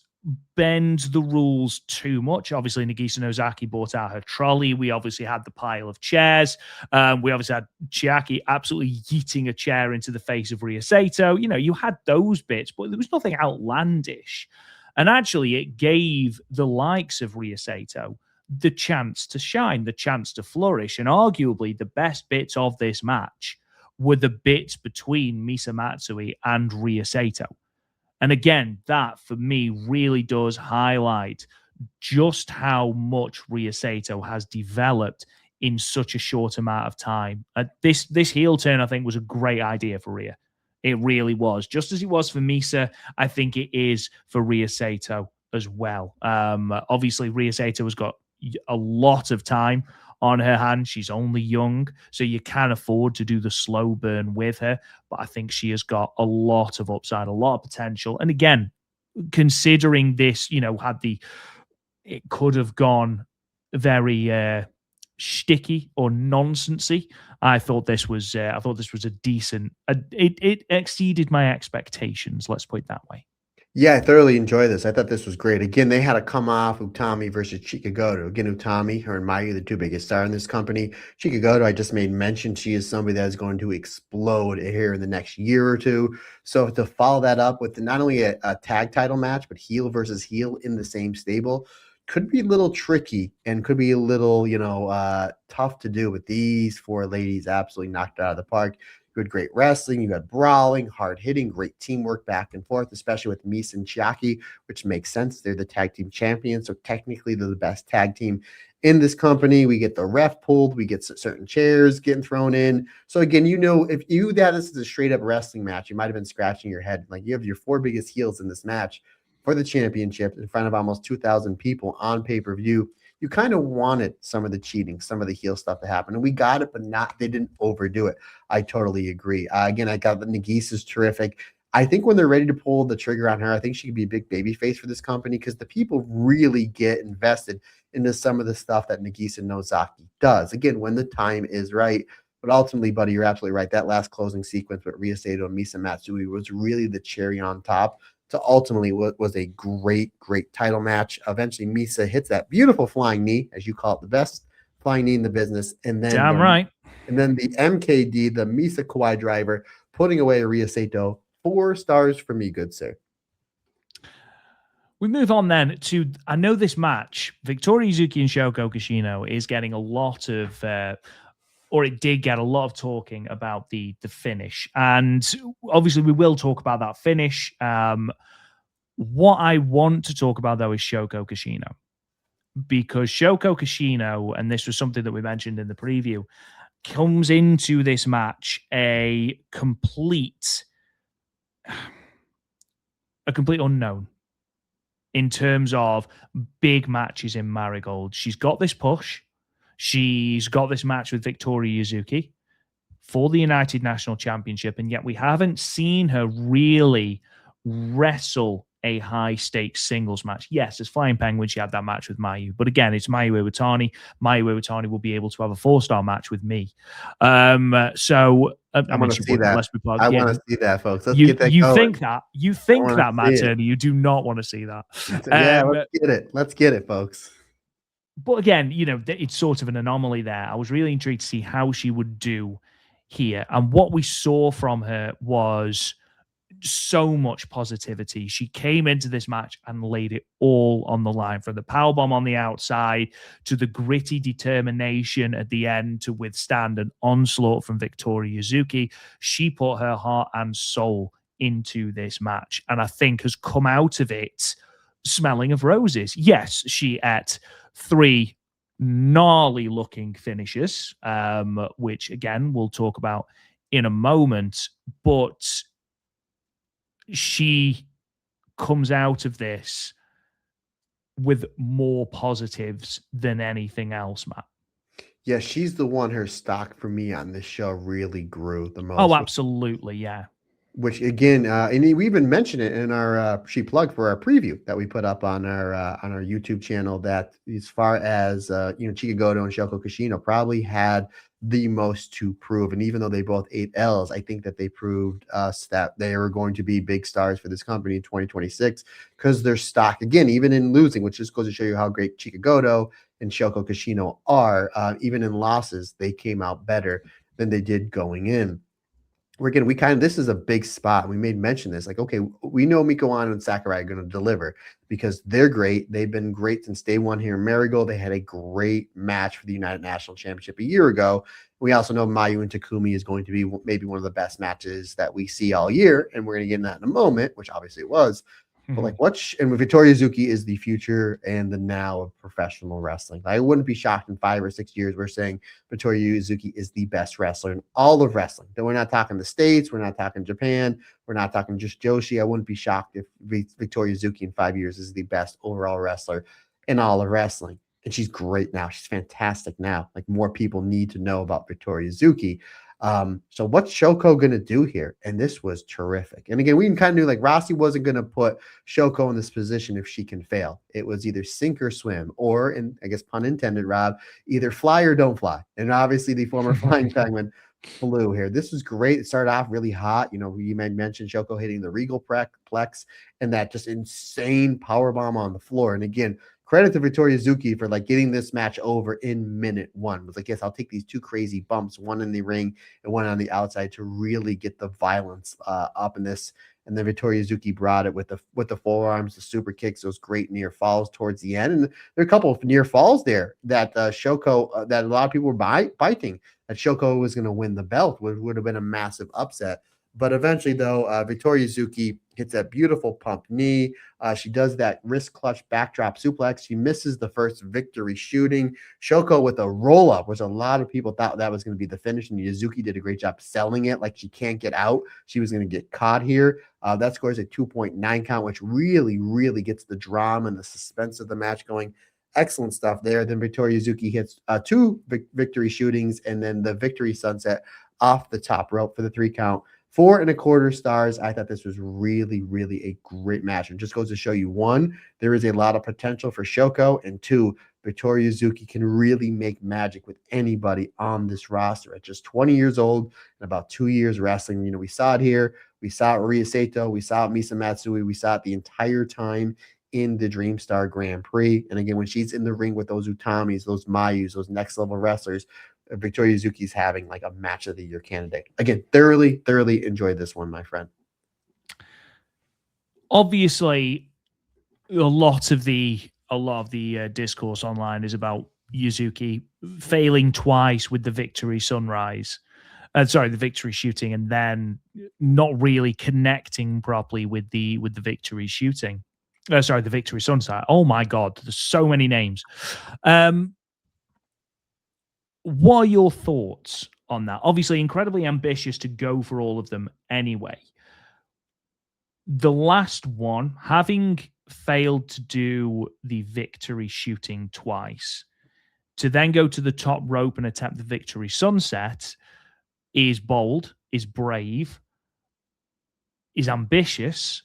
bend the rules too much. Obviously, Nagisa Nozaki brought out her trolley. We obviously had the pile of chairs. We obviously had Chiaki absolutely yeeting a chair into the face of Rhea Sato. You know, you had those bits, but there was nothing outlandish. And actually, it gave the likes of Rhea Sato the chance to shine, the chance to flourish. And arguably, the best bits of this match were the bits between Misa Matsui and Rhea Sato. And again, that for me really does highlight just how much Rhea Sato has developed in such a short amount of time. This heel turn, I think, was a great idea for Rhea. It really was. Just as it was for Misa, I think it is for Rhea Sato as well. Obviously, Rhea Sato has got a lot of time on her hand. She's only young, so you can afford to do the slow burn with her. But I think she has got a lot of upside, a lot of potential. And again, considering this, it could have gone very sticky or nonsensy. I thought this was a decent. It exceeded my expectations. Let's put it that way. Yeah, I thoroughly enjoyed this. I thought this was great. Again, they had to come off Utami versus Chikagoto. Again, Utami, her and Mayu, the two biggest stars in this company. Chikagoto, I just made mention, she is somebody that is going to explode here in the next year or two. So to follow that up with not only a tag title match, but heel versus heel in the same stable could be a little tricky and could be a little, tough to do. But these 4 ladies absolutely knocked it out of the park. You had great wrestling, you had brawling, hard hitting, great teamwork back and forth, especially with Misa and Chiaki, which makes sense. They're the tag team champions, so technically they're the best tag team in this company. We get the ref pulled, we get certain chairs getting thrown in. So again, if you that this is a straight up wrestling match, you might have been scratching your head. Like, you have your 4 biggest heels in this match for the championship in front of almost 2,000 people on pay-per-view. You kind of wanted some of the cheating, some of the heel stuff to happen. And we got it, but they didn't overdo it. I totally agree. Again, I got the Nagisa's terrific. I think when they're ready to pull the trigger on her, I think she could be a big baby face for this company because the people really get invested into some of the stuff that Nagisa Nozaki does. Again, when the time is right. But ultimately, buddy, you're absolutely right. That last closing sequence with Rhea Sato and Misa Matsui was really the cherry on top to ultimately what was a great title match. Eventually, Misa hits that beautiful flying knee, as you call it, the best flying knee in the business. And then Damn right. And then the MKD, the Misa Kawai driver, putting away Rhea Sato. 4 stars for me, good sir. We move on then to, I know this match, Victoria Yuzuki and Shoko Kishino is getting a lot of, or it did get a lot of talking about the finish. And obviously we will talk about that finish. What I want to talk about, though, is Shoko Kishino. Because Shoko Kishino, and this was something that we mentioned in the preview, comes into this match a complete unknown in terms of big matches in Marigold. She's got this push. She's got this match with Victoria Yuzuki for the United National Championship, and yet we haven't seen her really wrestle a high-stakes singles match. Yes, as Flying Penguin, she had that match with Mayu. But again, it's Mayu Iwatani. Mayu Iwatani will be able to have a 4-star match with me. I want to see that. I want to see that, folks. Let's get that you going. You think that, Matt Turner. You do not want to see that. Yeah, let's get it. Let's get it, folks. But again, it's sort of an anomaly there. I was really intrigued to see how she would do here. And what we saw from her was so much positivity. She came into this match and laid it all on the line, from the powerbomb on the outside to the gritty determination at the end to withstand an onslaught from Victoria Yuzuki. She put her heart and soul into this match, and I think has come out of it smelling of roses. Yes, she ate 3 gnarly looking finishes, which again we'll talk about in a moment, but she comes out of this with more positives than anything else, Matt. Yeah, she's the one. Her stock for me on this show really grew the Oh, most. absolutely, yeah. Which again, and we even mentioned it in our she plug for our preview that we put up on our YouTube channel. That as far as Chikagoto and Shoko Kashino probably had the most to prove, and even though they both ate L's, I think that they proved us that they were going to be big stars for this company in 2026 because their stock, again, even in losing, which just goes to show you how great Chikagoto and Shoko Kashino are, even in losses, they came out better than they did going in. We kind of, this is a big spot. We made mention this, like, okay, we know Miko Ano and Sakurai are going to deliver because they're great. They've been great since day one here in Marigold. They had a great match for the United National Championship a year ago. We also know Mayu and Takumi is going to be maybe one of the best matches that we see all year, and we're going to get in that in a moment, which obviously it was. But like, and Victoria Zuki is the future and the now of professional wrestling. I wouldn't be shocked in 5 or 6 years we're saying Victoria Zuki is the best wrestler in all of wrestling. That we're not talking the States, we're not talking Japan, we're not talking just Joshi. I wouldn't be shocked if Victoria Zuki in 5 years is the best overall wrestler in all of wrestling. And she's great now. She's fantastic now. Like, more people need to know about Victoria Zuki. So what's Shoko going to do here? And this was terrific. And again, we kind of knew like Rossi wasn't going to put Shoko in this position if she can fail. It was either sink or swim, or, and I guess pun intended, Rob, either fly or don't fly. And obviously the former Flying Penguin flew here. This was great. It started off really hot. You mentioned Shoko hitting the Regal Plex and that just insane power bomb on the floor. And again, credit to Victoria Zuki for like getting this match over in minute one. It was like, yes, I'll take these two crazy bumps, one in the ring and one on the outside, to really get the violence up in this. And then Victoria Zuki brought it with the forearms, the super kicks, those great near falls towards the end. And there are a couple of near falls there that Shoko, that a lot of people were biting, that Shoko was going to win the belt, would have been a massive upset. But eventually, though, Victoria Zuki hits that beautiful pump knee. She does that wrist clutch backdrop suplex. She misses the first victory shooting. Shoko with a roll up, which a lot of people thought that was going to be the finish. And Yuzuki did a great job selling it. Like, she can't get out. She was going to get caught here. That scores a 2.9 count, which really, really gets the drama and the suspense of the match going. Excellent stuff there. Then Victoria Zuki hits two victory shootings and then the victory sunset off the top rope for the 3 count. 4.25 stars. I thought this was really, really a great match. And just goes to show you, 1, there is a lot of potential for Shoko, and 2, Victoria Zuki can really make magic with anybody on this roster. At just 20 years old and about 2 years wrestling, we saw it here. We saw it Ria Sato. We saw it Misa Matsui. We saw it the entire time in the Dreamstar Grand Prix. And again, when she's in the ring with those Utamis, those Mayus, those next level wrestlers, Victoria Zuki's having like a match of the year candidate. Again, thoroughly enjoyed this one, my friend. Obviously, a lot of the discourse online is about Yuzuki failing twice with the victory sunrise. The victory shooting, and then not really connecting properly with the victory shooting. The victory sunset. Oh my God, there's so many names. What are your thoughts on that? Obviously, incredibly ambitious to go for all of them anyway. The last one, having failed to do the victory shooting twice, to then go to the top rope and attempt the victory sunset is bold, is brave, is ambitious.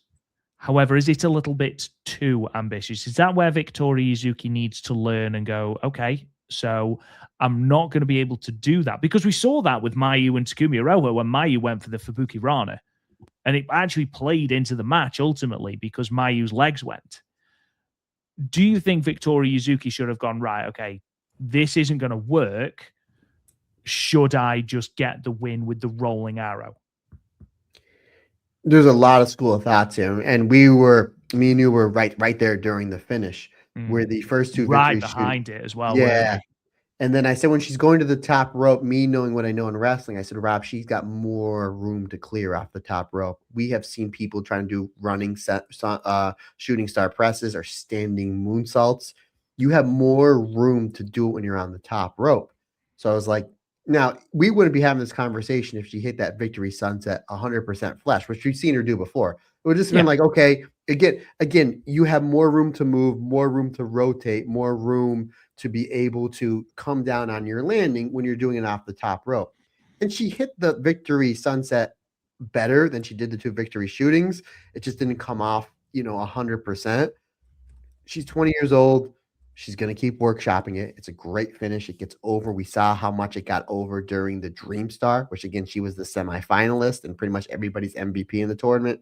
However, is it a little bit too ambitious? Is that where Victoria Yuzuki needs to learn and go, okay, so I'm not going to be able to do that? Because we saw that with Mayu and Takumi Iroha when Mayu went for the Fubuki Rana. And it actually played into the match ultimately because Mayu's legs went. Do you think Victoria Yuzuki should have gone, right, okay, this isn't going to work. Should I just get the win with the rolling arrow? There's a lot of school of thoughts here. And me and you were right there during the finish where the first 2 right victories behind it as well. Yeah. And then I said, when she's going to the top rope, me knowing what I know in wrestling, I said, Rob, she's got more room to clear off the top rope. We have seen people trying to do running shooting star presses or standing moonsaults. You have more room to do it when you're on the top rope. So I was like, Now, we wouldn't be having this conversation if she hit that victory sunset 100% flesh, which we've seen her do before. It would just have been Yeah. like, okay, again, you have more room to move, more room to rotate, more room to be able to come down on your landing when you're doing it off the top rope. And she hit the victory sunset better than she did the two victory shootings. It just didn't come off, 100%. She's 20 years old. She's going to keep workshopping it. It's a great finish. It gets over. We saw how much it got over during the Dream Star, which again, she was the semifinalist and pretty much everybody's MVP in the tournament.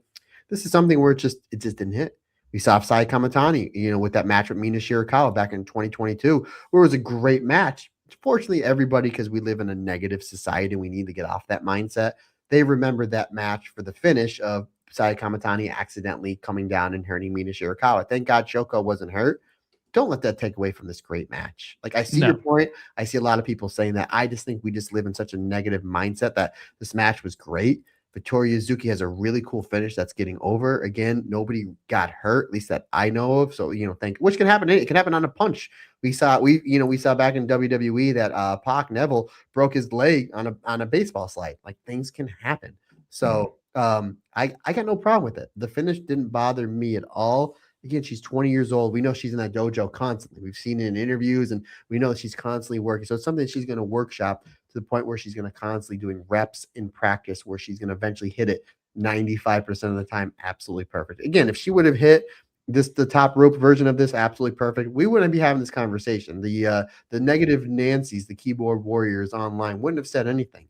This is something where it just didn't hit. We saw Sai Kamatani, with that match with Mina Shirakawa back in 2022, where it was a great match. Fortunately, everybody, because we live in a negative society, we need to get off that mindset. They remember that match for the finish of Saya Kamatani accidentally coming down and hurting Mina Shirakawa. Thank God Shoko wasn't hurt. Don't let that take away from this great match. Like, I see your No. point. I see a lot of people saying that. I just think we just live in such a negative mindset that this match was great. Victoria Yuzuki has a really cool finish that's getting over. Again, nobody got hurt, at least that I know of. So, which can happen. It can happen on a punch. We saw back in WWE that Pac Neville broke his leg on a baseball slide. Like, things can happen. So I got no problem with it. The finish didn't bother me at all. Again, she's 20 years old. We know she's in that dojo constantly. We've seen it in interviews, and we know she's constantly working. So it's something she's going to workshop to the point where she's going to constantly doing reps in practice, where she's going to eventually hit it 95% of the time. Absolutely perfect. Again, if she would have hit the top rope version of this absolutely perfect, we wouldn't be having this conversation. The negative Nancy's, the keyboard warriors online, wouldn't have said anything.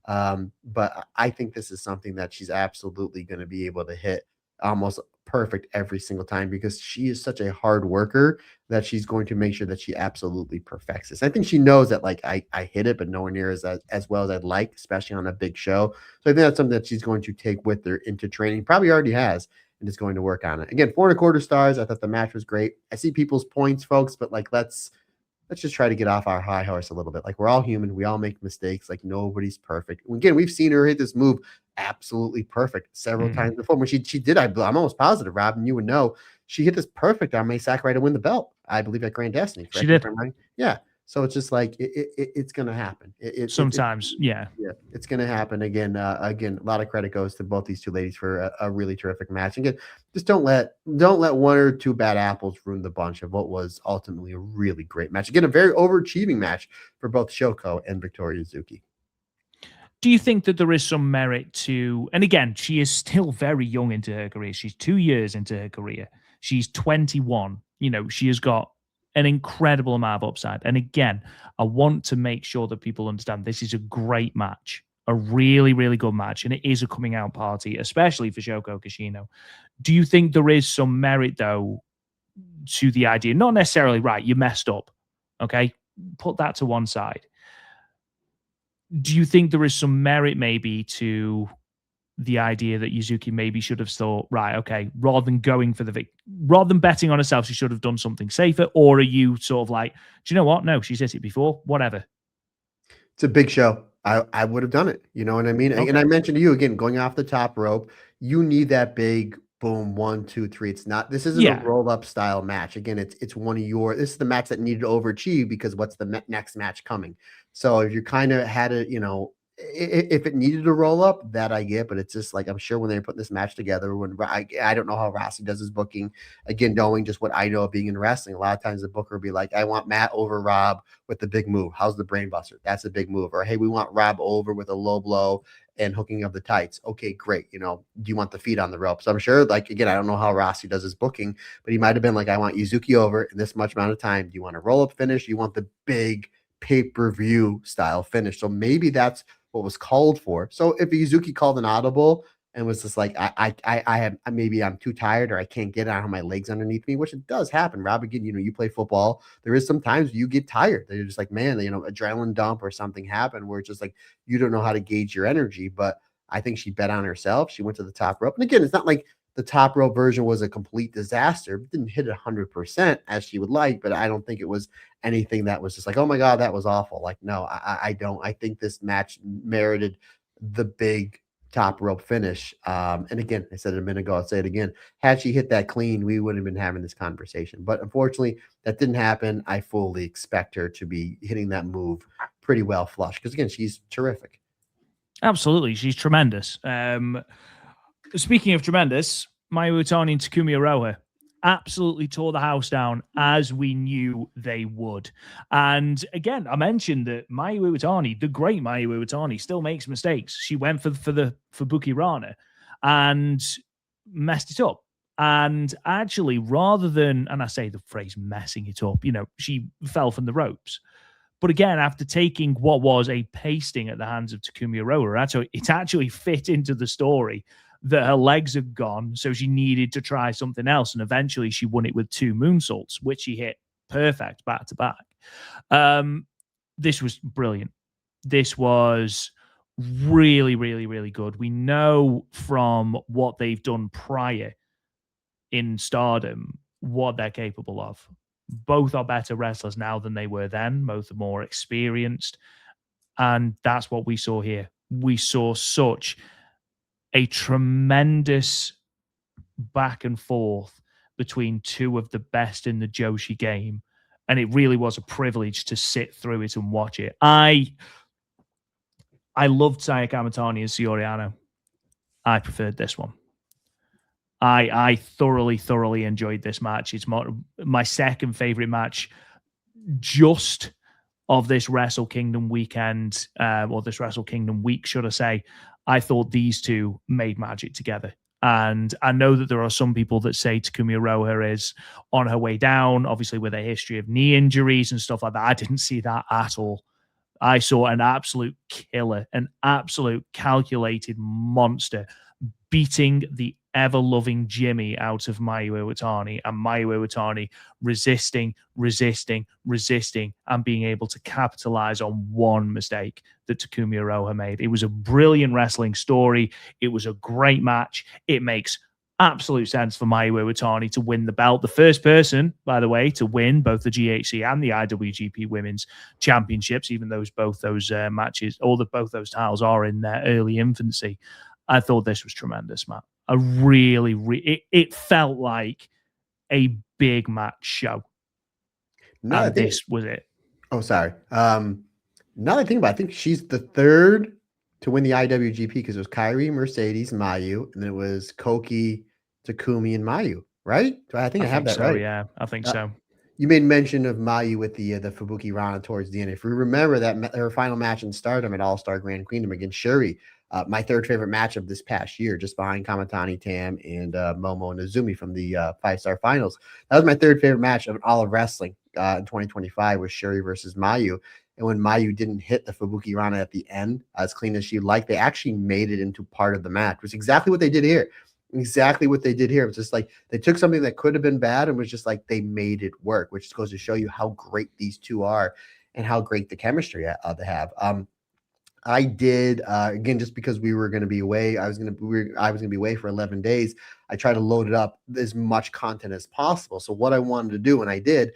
But I think this is something that she's absolutely going to be able to hit almost perfect every single time, because she is such a hard worker that she's going to make sure that she absolutely perfects this. I think she knows that, like, I hit it, but nowhere near as well as I'd like, especially on a big show. So I think that's something that she's going to take with her into training. Probably already has, and is going to work on it. Again, 4.25 stars. I thought the match was great. I see people's points, folks, but like, let's just try to get off our high horse a little bit. Like, we're all human. We all make mistakes. Like, nobody's perfect. Again, we've seen her hit this move absolutely perfect several times before. When she did, I'm almost positive, Rob, and you would know, she hit this perfect on May Sakurai to win the belt, I believe, at Grand Destiny. She did. Yeah. So it's just like, it's going to happen. Sometimes, yeah. Yeah, it's going to happen again. Again, a lot of credit goes to both these two ladies for a really terrific match. Again, just don't let one or two bad apples ruin the bunch of what was ultimately a really great match. Again, a very overachieving match for both Shoko and Victoria Yuzuki. Do you think that there is some merit to, and again, she is still very young into her career. She's 2 years into her career. She's 21. She has got an incredible amount of upside. And again, I want to make sure that people understand this is a great match, a really, really good match. And it is a coming out party, especially for Shoko Kishino. Do you think there is some merit, though, to the idea? Not necessarily, right, you messed up. Okay. Put that to one side. Do you think there is some merit maybe to the idea that Yuzuki maybe should have thought, right, okay, rather than betting on herself, she should have done something safer? Or are you sort of like, do you know what? No, she's hit it before, whatever. It's a big show. I would have done it. You know what I mean? Okay. And I mentioned to you again, going off the top rope, you need that big boom, 1, 2, 3. This isn't a roll up style match. Again, this is the match that needed to overachieve, because what's the next match coming? So if you kind of had it, if it needed to roll up, that I get, but it's just like, I'm sure when they put this match together, when I don't know how Rossi does his booking, again, knowing just what I know of being in wrestling, a lot of times the booker will be like, I want Matt over Rob with the big move. How's the brain buster? That's a big move. Or, hey, we want Rob over with a low blow and hooking of the tights. Okay, great. Do you want the feet on the rope? So I'm sure, like, again, I don't know how Rossi does his booking, but he might have been like, I want Yuzuki over in this much amount of time. Do you want a roll up finish? Do you want the big pay-per-view style finish? So maybe that's what was called for. So if Yuzuki called an audible and was just like, maybe I'm too tired, or I can't get out of my legs underneath me, which it does happen, Rob. Again, you play football. There is sometimes you get tired. They're just like, man, adrenaline dump or something happened where it's just like, you don't know how to gauge your energy. But I think she bet on herself. She went to the top rope. And again, it's not like the top rope version was a complete disaster. It didn't hit 100% as she would like, but I don't think it was anything that was just like, oh my God, that was awful. Like, no, I don't. I think this match merited the big top rope finish. And again, I said it a minute ago, I'll say it again. Had she hit that clean, we wouldn't have been having this conversation. But unfortunately, that didn't happen. I fully expect her to be hitting that move pretty well flush because again, she's terrific. Absolutely, she's tremendous. Speaking of tremendous, Mayu Iwatani and Takumi Iroha absolutely tore the house down as we knew they would. And again, I mentioned that Mayu Iwatani, the great Mayu Iwatani, still makes mistakes. She went for Buki Rana and messed it up. And actually, rather than, and I say the phrase messing it up, she fell from the ropes. But again, after taking what was a pasting at the hands of Takumi Iroha, it actually fit into the story that her legs had gone, so she needed to try something else. And eventually she won it with 2 moonsaults, which she hit perfect back to back. This was brilliant. This was really, really, really good. We know from what they've done prior in Stardom what they're capable of. Both are better wrestlers now than they were then. Both are more experienced. And that's what we saw here. We saw such a tremendous back and forth between 2 of the best in the Joshi game. And it really was a privilege to sit through it and watch it. I loved Saya Kamatani and Saori Anou. I preferred this one. I thoroughly enjoyed this match. It's my second favorite match just of this Wrestle Kingdom weekend, or this Wrestle Kingdom week, should I say. I thought these 2 made magic together. And I know that there are some people that say Takumi Iroha is on her way down, obviously with a history of knee injuries and stuff like that. I didn't see that at all. I saw an absolute killer, an absolute calculated monster beating the ever-loving Jimmy out of Mayu Iwatani, and Mayu Iwatani resisting, and being able to capitalize on one mistake that Takumi Iroha made. It was a brilliant wrestling story. It was a great match. It makes absolute sense for Mayu Iwatani to win the belt. The first person, by the way, to win both the GHC and the IWGP Women's Championships, even though both those matches, both those titles are in their early infancy. I thought this was tremendous, Matt. It felt like a big match show. No, and this was it. Oh, sorry. Now that I think about it, I think she's the third to win the IWGP because it was Kairi, Mercedes, Mayu, and then it was Koki, Takumi, and Mayu, right? I think I have that right. Yeah, I think so. You made mention of Mayu with the Fubuki Rana towards the end. If we remember that her final match in Stardom at All-Star Grand Kingdom against Shuri, my third favorite match of this past year, just behind Kamatani, Tam, and Momo and Azumi from the 5-star finals. That was my third favorite match of all of wrestling in 2025 was Shuri versus Mayu. And when Mayu didn't hit the Fubuki Rana at the end as clean as she liked, they actually made it into part of the match, which is exactly what they did here. Exactly what they did here. It was just like they took something that could have been bad and was just like they made it work, which goes to show you how great these 2 are and how great the chemistry they have. I did again just because we were going to be away. I was going to be away for 11 days. I tried to load it up as much content as possible. So what I wanted to do, and I did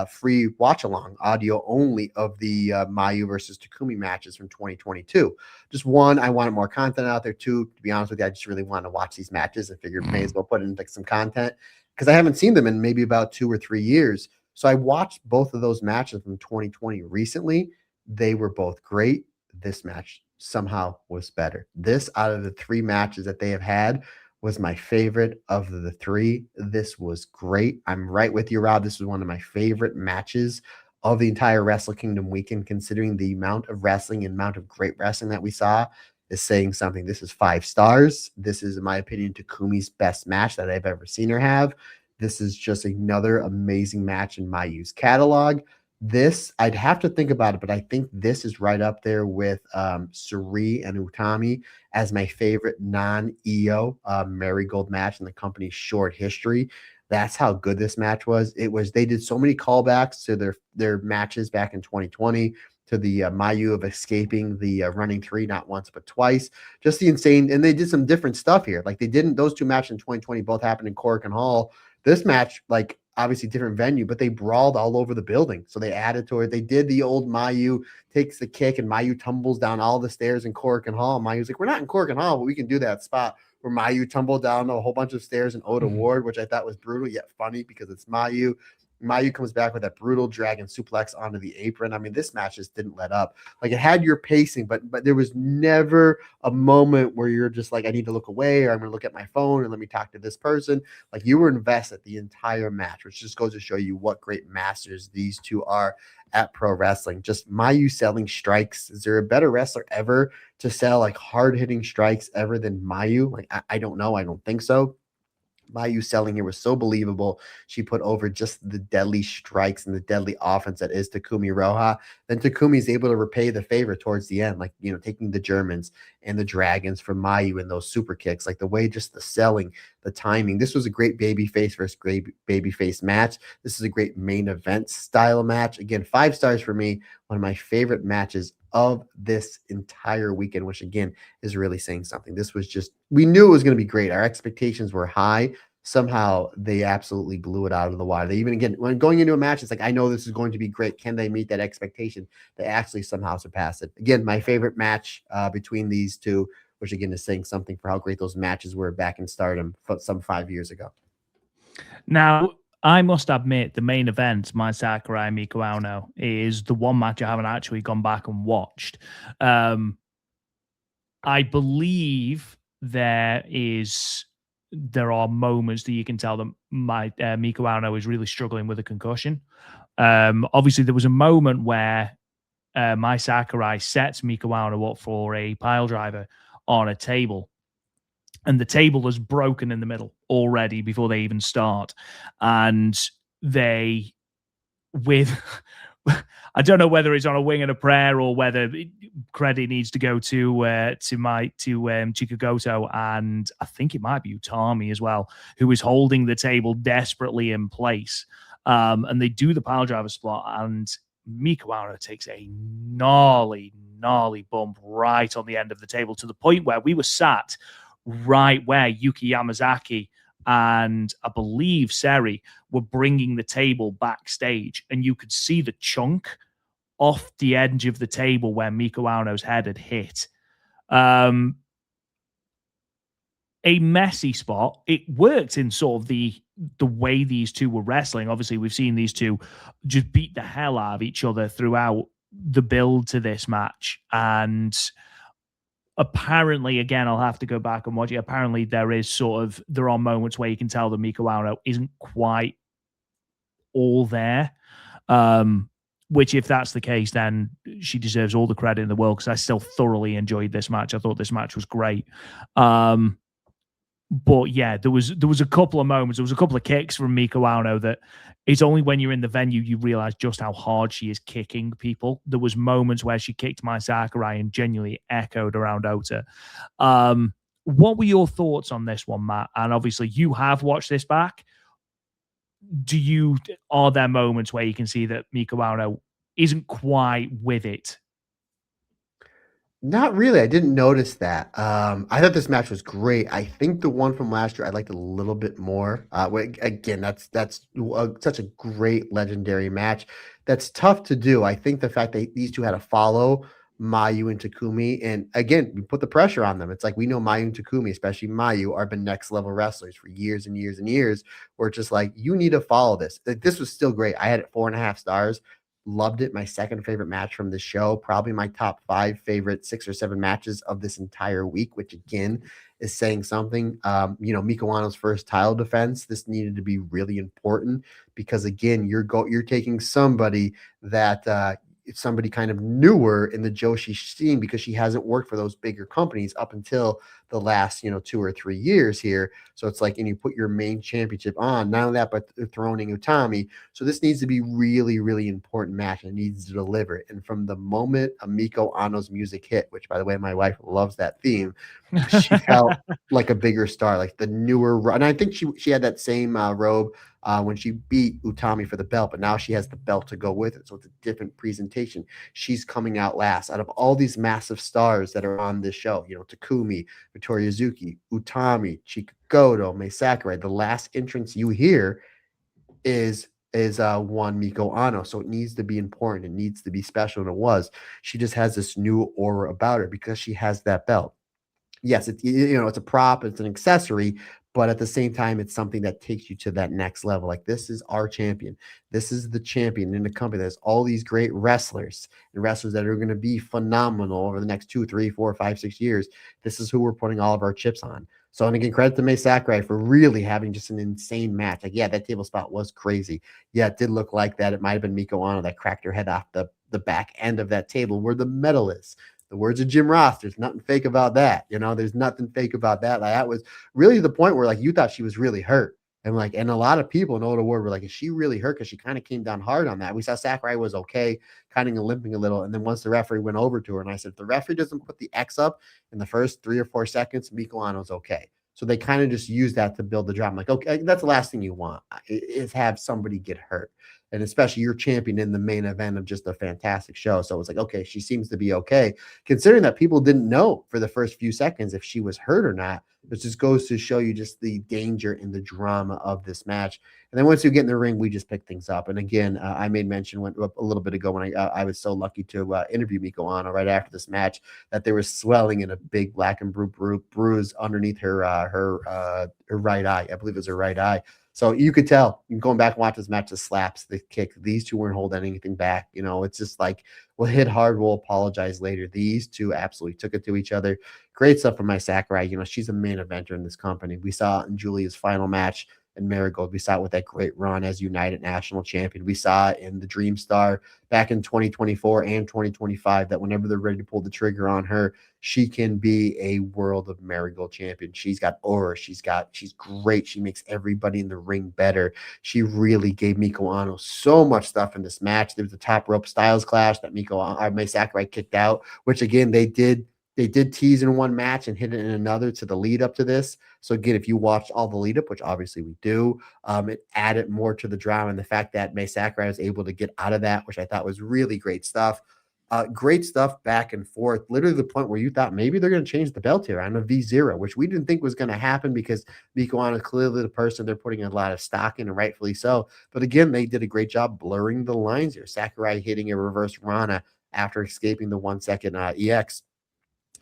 free watch along audio only of the Mayu versus Takumi matches from 2022. Just one, I wanted more content out there. 2, to be honest with you, I just really wanted to watch these matches and figured may as well put in like some content because I haven't seen them in maybe about 2 or 3 years. So I watched both of those matches from 2020 recently. They were both great. This match somehow was better. This, out of the 3 matches that they have had, was my favorite of the 3. This was great. I'm right with you, Rob. This was one of my favorite matches of the entire Wrestle Kingdom weekend, considering the amount of wrestling and amount of great wrestling that we saw is saying something. This is 5 stars. This is, in my opinion, Takumi's best match that I've ever seen her have. This is just another amazing match in Mayu's catalog. This, I'd have to think about it, but I think this is right up there with Suri and Utami as my favorite non-EO Marigold match in the company's short history. That's how good this match was. They did so many callbacks to their matches back in 2020, to the Mayu of escaping the running 3, not once, but twice. Just the insane, and they did some different stuff here. Like those 2 matches in 2020 both happened in Korakuen Hall. This match, like, obviously different venue, but they brawled all over the building. So they added to it. They did the old Mayu takes the kick and Mayu tumbles down all the stairs in Korakuen Hall. Mayu's like, we're not in Korakuen Hall, but we can do that spot where Mayu tumbled down a whole bunch of stairs in Oda Ward, which I thought was brutal yet funny because it's Mayu. Mayu comes back with that brutal dragon suplex onto the apron. I mean, this match just didn't let up. Like, it had your pacing, but there was never a moment where you're just like, I need to look away, or I'm going to look at my phone and let me talk to this person. Like, you were invested the entire match, which just goes to show you what great masters these two are at pro wrestling. Just Mayu selling strikes. Is there a better wrestler ever to sell like hard hitting strikes ever than Mayu? Like, I don't know. I don't think so. Mayu selling here was so believable. She put over just the deadly strikes and the deadly offense that is Takumi Roja. Then Takumi is able to repay the favor towards the end, like, taking the Germans and the Dragons from Mayu and those super kicks, like the way just the selling, the timing. This was a great babyface versus great babyface match. This is a great main event style match. Again, 5 stars for me. One of my favorite matches of this entire weekend, which again is really saying something. This was just, we knew it was going to be great. Our expectations were high. Somehow they absolutely blew it out of the water. They even, again, when going into a match, it's like, I know this is going to be great. Can they meet that expectation? They actually somehow surpassed it. Again, my favorite match between these two, which again is saying something for how great those matches were back in Stardom some 5 years ago. Now, I must admit, the main event, my Sakurai Miko Ano, is the one match I haven't actually gone back and watched. I believe there are moments that you can tell that my Miko Ano is really struggling with a concussion. Obviously, there was a moment where my Sakurai sets Miko Ano up for a pile driver on a table, and the table is broken in the middle already before they even start. And they, with, I don't know whether it's on a wing and a prayer or whether credit needs to go to Chikagoto, and I think it might be Utami as well, who is holding the table desperately in place. And they do the pile driver spot, and Miko Ano takes a gnarly bump right on the end of the table, to the point where we were sat right where Yuki Yamazaki and I believe Seri were bringing the table backstage, and you could see the chunk off the edge of the table where Miko Ano's head had hit. A messy spot. It worked in sort of the way these two were wrestling. Obviously, we've seen these two just beat the hell out of each other throughout the build to this match, and apparently, again, I'll have to go back and watch it. Apparently, there are moments where you can tell that Miko Ano isn't quite all there. Which, if that's the case, then she deserves all the credit in the world, because I still thoroughly enjoyed this match. I thought this match was great. But yeah, there was a couple of moments. There was a couple of kicks from Miko Ano that it's only when you're in the venue you realize just how hard she is kicking people. There was moments where she kicked my Sakurai and genuinely echoed around Ota. What were your thoughts on this one, Matt? And obviously, you have watched this back. Are there moments where you can see that Miko Ano isn't quite with it? Not really. I didn't notice that. I thought this match was great. I think the one from last year I liked a little bit more. Again, that's such a great legendary match. That's tough to do. I think the fact that these two had to follow Mayu and Takumi, and again, we put the pressure on them. It's like, we know Mayu and Takumi, especially Mayu, are the next level wrestlers for years and years and years. Where it's just like, you need to follow this. Like, this was still great. I had it 4.5 stars. Loved it. My second favorite match from the show, probably my top 5 favorite 6 or 7 matches of this entire week, which again is saying something. Miko Ano's first title defense, this needed to be really important, because again, you're taking somebody that somebody kind of newer in the Joshi scene, because she hasn't worked for those bigger companies up until the last 2 or 3 years here. So it's like, and you put your main championship on, not only that, but throning Utami. So this needs to be really, really important match, and it needs to deliver. And from the moment Miko Ano's music hit, which by the way, my wife loves that theme, she felt like a bigger star, like the newer. And I think she had that same robe when she beat Utami for the belt, but now she has the belt to go with it. So it's a different presentation. She's coming out last out of all these massive stars that are on this show. Takumi, Victoria Zuki, Utami, Chikagoto, Mai Sakurai. The last entrance you hear is one Miko Ano. So it needs to be important. It needs to be special. And it was. She just has this new aura about her because she has that belt. Yes, it's a prop, it's an accessory, but at the same time, it's something that takes you to that next level. Like, this is our champion. This is the champion in a company that's all these great wrestlers and wrestlers that are going to be phenomenal over the next 2, 3, 4, 5, 6 years. This is who we're putting all of our chips on. So, and again, credit to Mai Sakurai for really having just an insane match. Like, yeah, that table spot was crazy. Yeah, it did look like that. It might have been Miko Ano that cracked her head off the back end of that table where the metal is. The words of Jim Ross, there's nothing fake about that. There's nothing fake about that. Like, that was really the point where, like, you thought she was really hurt. And a lot of people in Old Award were like, is she really hurt? Because she kind of came down hard on that. We saw Sakurai was okay, kind of limping a little. And then once the referee went over to her, and I said, if the referee doesn't put the X up in the first 3 or 4 seconds, Miko Ano's okay. So they kind of just use that to build the drama. Like, okay, that's the last thing you want is have somebody get hurt. And especially your champion in the main event of just a fantastic show. So it was like, okay, she seems to be okay. Considering that people didn't know for the first few seconds if she was hurt or not, it just goes to show you just the danger and the drama of this match. And then once you get in the ring, we just pick things up. And again, I made mention a little bit ago when I was so lucky to interview Miko Ano right after this match that there was swelling in a big black and blue bruise underneath her right eye. I believe it was her right eye. So you could tell, you can go back and watch this match, the slaps, the kick. These two weren't holding anything back. It's just like, we'll hit hard, we'll apologize later. These two absolutely took it to each other. Great stuff from Mai Sakurai. She's a main eventer in this company. We saw it in Julia's final match in Marigold. We saw it with that great run as United National Champion. We saw it in the Dream Star back in 2024 and 2025 that whenever they're ready to pull the trigger on her, she can be a World of Marigold champion. She's got aura. She's great. She makes everybody in the ring better. She really gave Miko Ano so much stuff in this match. There was a top rope styles clash that Mai Sakurai kicked out, which again, they did tease in one match and hit it in another to the lead up to this. So again, if you watch all the lead up, which obviously we do, it added more to the drama. And the fact that Mai Sakurai was able to get out of that, which I thought was really great stuff. Great stuff back and forth, literally the point where you thought maybe they're going to change the belt here on a V0, which we didn't think was going to happen because Miko Ano is clearly the person they're putting a lot of stock in, and rightfully so. But again, they did a great job blurring the lines here. Sakurai hitting a reverse Rana after escaping the 1 second EX.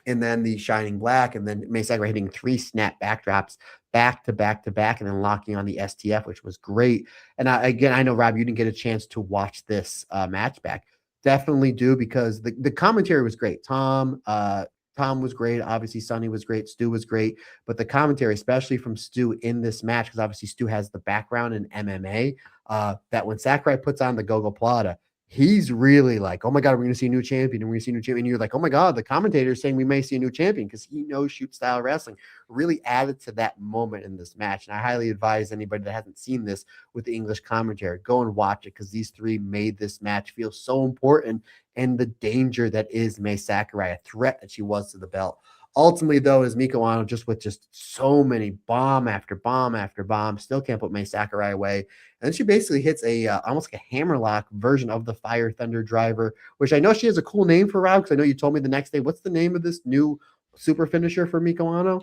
And then the Shining Black, and then Mai Sakurai hitting 3 snap backdrops back to back to back, and then locking on the STF, which was great. And again, I know, Rob, you didn't get a chance to watch this match back. Definitely do, because the commentary was great. Tom was great. Obviously, Sonny was great. Stu was great. But the commentary, especially from Stu in this match, because obviously Stu has the background in MMA, that when Sakurai puts on the Gogo Plata, he's really like, oh my God, we're going to see a new champion. And we're going to see a new champion. And you're like, oh my God, the commentator is saying we may see a new champion, because he knows shoot style wrestling. Really added to that moment in this match. And I highly advise anybody that hasn't seen this with the English commentary, go and watch it, because these three made this match feel so important, and the danger that is Mai Sakurai, a threat that she was to the belt. Ultimately, though, is Miko Ano just with just so many bomb after bomb after bomb, still can't put Mai Sakurai away. And then she basically hits a almost like a hammerlock version of the Fire Thunder Driver, which I know she has a cool name for, Rob, because I know you told me the next day. What's the name of this new super finisher for Miko Ano?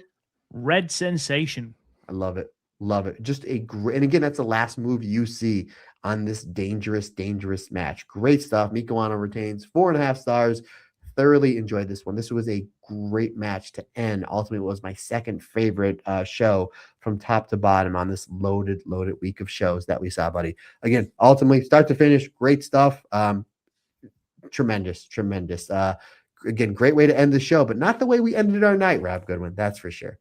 Red Sensation. I love it. Love it. Just a great, and again, that's the last move you see on this dangerous match. Great stuff. Miko Ano retains 4.5 stars. Thoroughly enjoyed this one. This was a great match to end. Ultimately, it was my second favorite show from top to bottom on this loaded week of shows that we saw, buddy. Again, ultimately, start to finish, great stuff. Tremendous. Again, great way to end the show, but not the way we ended our night, Rob Goodwin. That's for sure.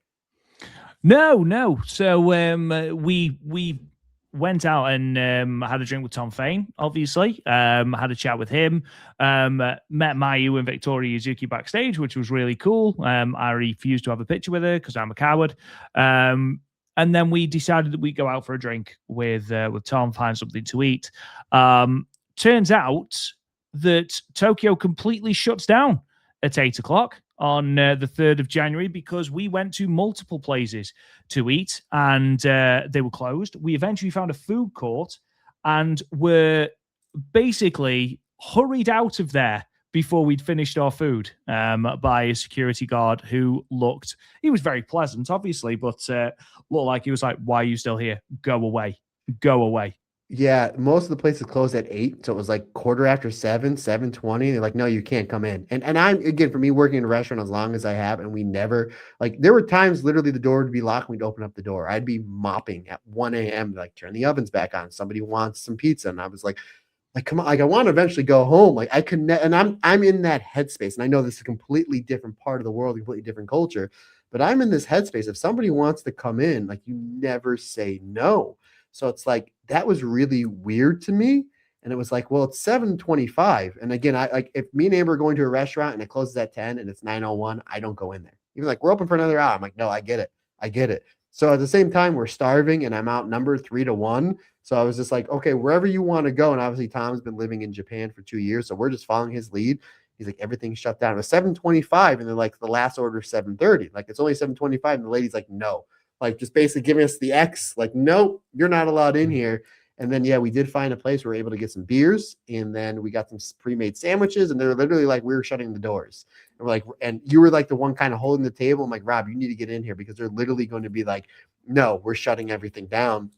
No. So we went out and had a drink with Tom Fain, obviously. Had a chat with him. Met Mayu and Victoria Yuzuki backstage, which was really cool. I refused to have a picture with her because I'm a coward. And then we decided that we'd go out for a drink with Tom, find something to eat. Turns out that Tokyo completely shuts down at 8 o'clock on the 3rd of January, because we went to multiple places to eat and they were closed. We eventually found a food court and were basically hurried out of there before we'd finished our food by a security guard who he was very pleasant, obviously, but looked like he was like, why are you still here? Go away. Yeah, most of the places closed at 8, so it was like quarter after 7, 7:20. They're like, "No, you can't come in." And I'm again, for me working in a restaurant as long as I have, and we never like there were times literally the door would be locked, and we'd open up the door. I'd be mopping at 1 a.m. like turn the ovens back on. Somebody wants some pizza, and I was like, come on, like I want to eventually go home. Like I can, and I'm in that headspace, and I know this is a completely different part of the world, a completely different culture, but I'm in this headspace. If somebody wants to come in, like you never say no. So it's like that was really weird to me. And it was like, well, it's 7:25. And again, I like if me and Amber are going to a restaurant and it closes at 10 and it's 9:01, I don't go in there. Even like we're open for another hour. I'm like, no, I get it. I get it. So at the same time, we're starving and I'm outnumbered 3-1. So I was just like, okay, wherever you want to go. And obviously, Tom's been living in Japan for 2 years. So we're just following his lead. He's like, everything's shut down. It was 7:25. And they're like, the last order is 7:30. Like, it's only 7:25. And the lady's like, no. Like, just basically giving us the X. Like, nope, you're not allowed in here. And then, yeah, we did find a place where we were able to get some beers. And then we got some pre-made sandwiches. And they're literally like, we were shutting the doors. And we're like, and you were like the one kind of holding the table. I'm like, Rob, you need to get in here because they're literally going to be like, no, we're shutting everything down.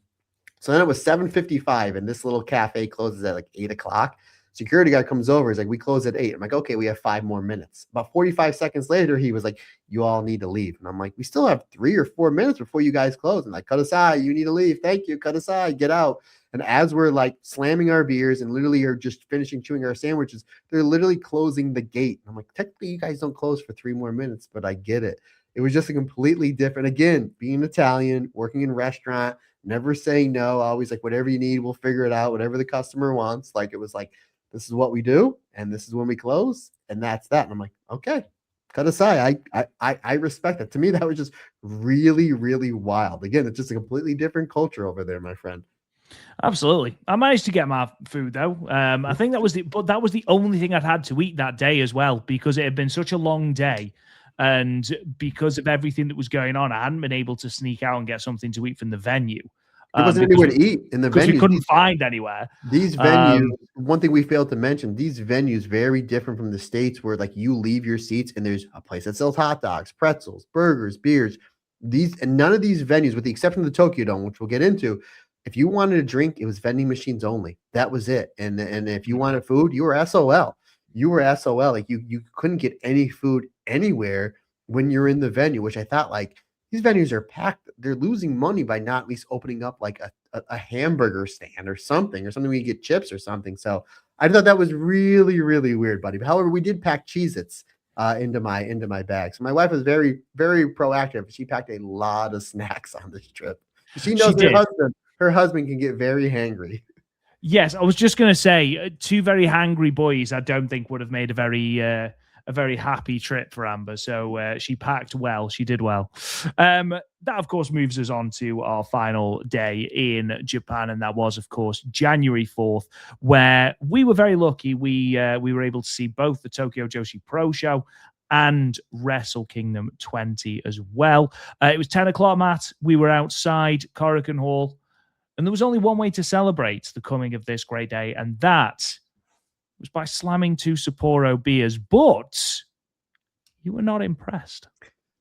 So then it was 7:55, and this little cafe closes at like 8 o'clock. Security guy comes over. He's like, we close at 8. I'm like, okay, we have 5 more minutes. About 45 seconds later, he was like, you all need to leave. And I'm like, we still have 3 or 4 minutes before you guys close. And like, cut aside, you need to leave. Thank you. Cut aside, get out. And as we're like slamming our beers and literally are just finishing chewing our sandwiches, they're literally closing the gate. And I'm like, technically, you guys don't close for 3 more minutes, but I get it. It was just a completely different, again, being Italian, working in restaurant, never saying no, always like whatever you need, we'll figure it out, whatever the customer wants. Like it was like, this is what we do, and this is when we close, and that's that. And I'm like, okay, cut aside. I respect that. To me, that was just really, really wild. Again, it's just a completely different culture over there, my friend. Absolutely. I managed to get my food though. I think that was that was the only thing I'd had to eat that day as well, because it had been such a long day. And because of everything that was going on, I hadn't been able to sneak out and get something to eat from the venue. There wasn't anywhere to eat in the Because we venues. couldn't find anywhere. These venues, one thing we failed to mention, these venues very different from the States where like you leave your seats and there's a place that sells hot dogs, pretzels, burgers, beers. These and none of these venues, with the exception of the Tokyo Dome, which we'll get into, if you wanted a drink, it was vending machines only. That was it. And if you wanted food, you were SOL. You were SOL. Like you couldn't get any food anywhere when you're in the venue, which I thought like these venues are packed. They're losing money by not at least opening up like a hamburger stand or something where you get chips or something. So I thought that was really, really weird, buddy. But however, we did pack Cheez-Its into my bag. So my wife was very, very proactive. She packed a lot of snacks on this trip. She knows her husband can get very hangry. Yes, I was just going to say, 2 very hangry boys, I don't think would have made a very happy trip for Amber. So she packed well. She did well. That, of course, moves us on to our final day in Japan. And that was, of course, January 4th, where we were very lucky. We were able to see both the Tokyo Joshi Pro Show and Wrestle Kingdom 20 as well. It was 10 o'clock, Matt. We were outside Korakuen Hall. And there was only one way to celebrate the coming of this great day, and that was by slamming 2 Sapporo beers. But you were not impressed.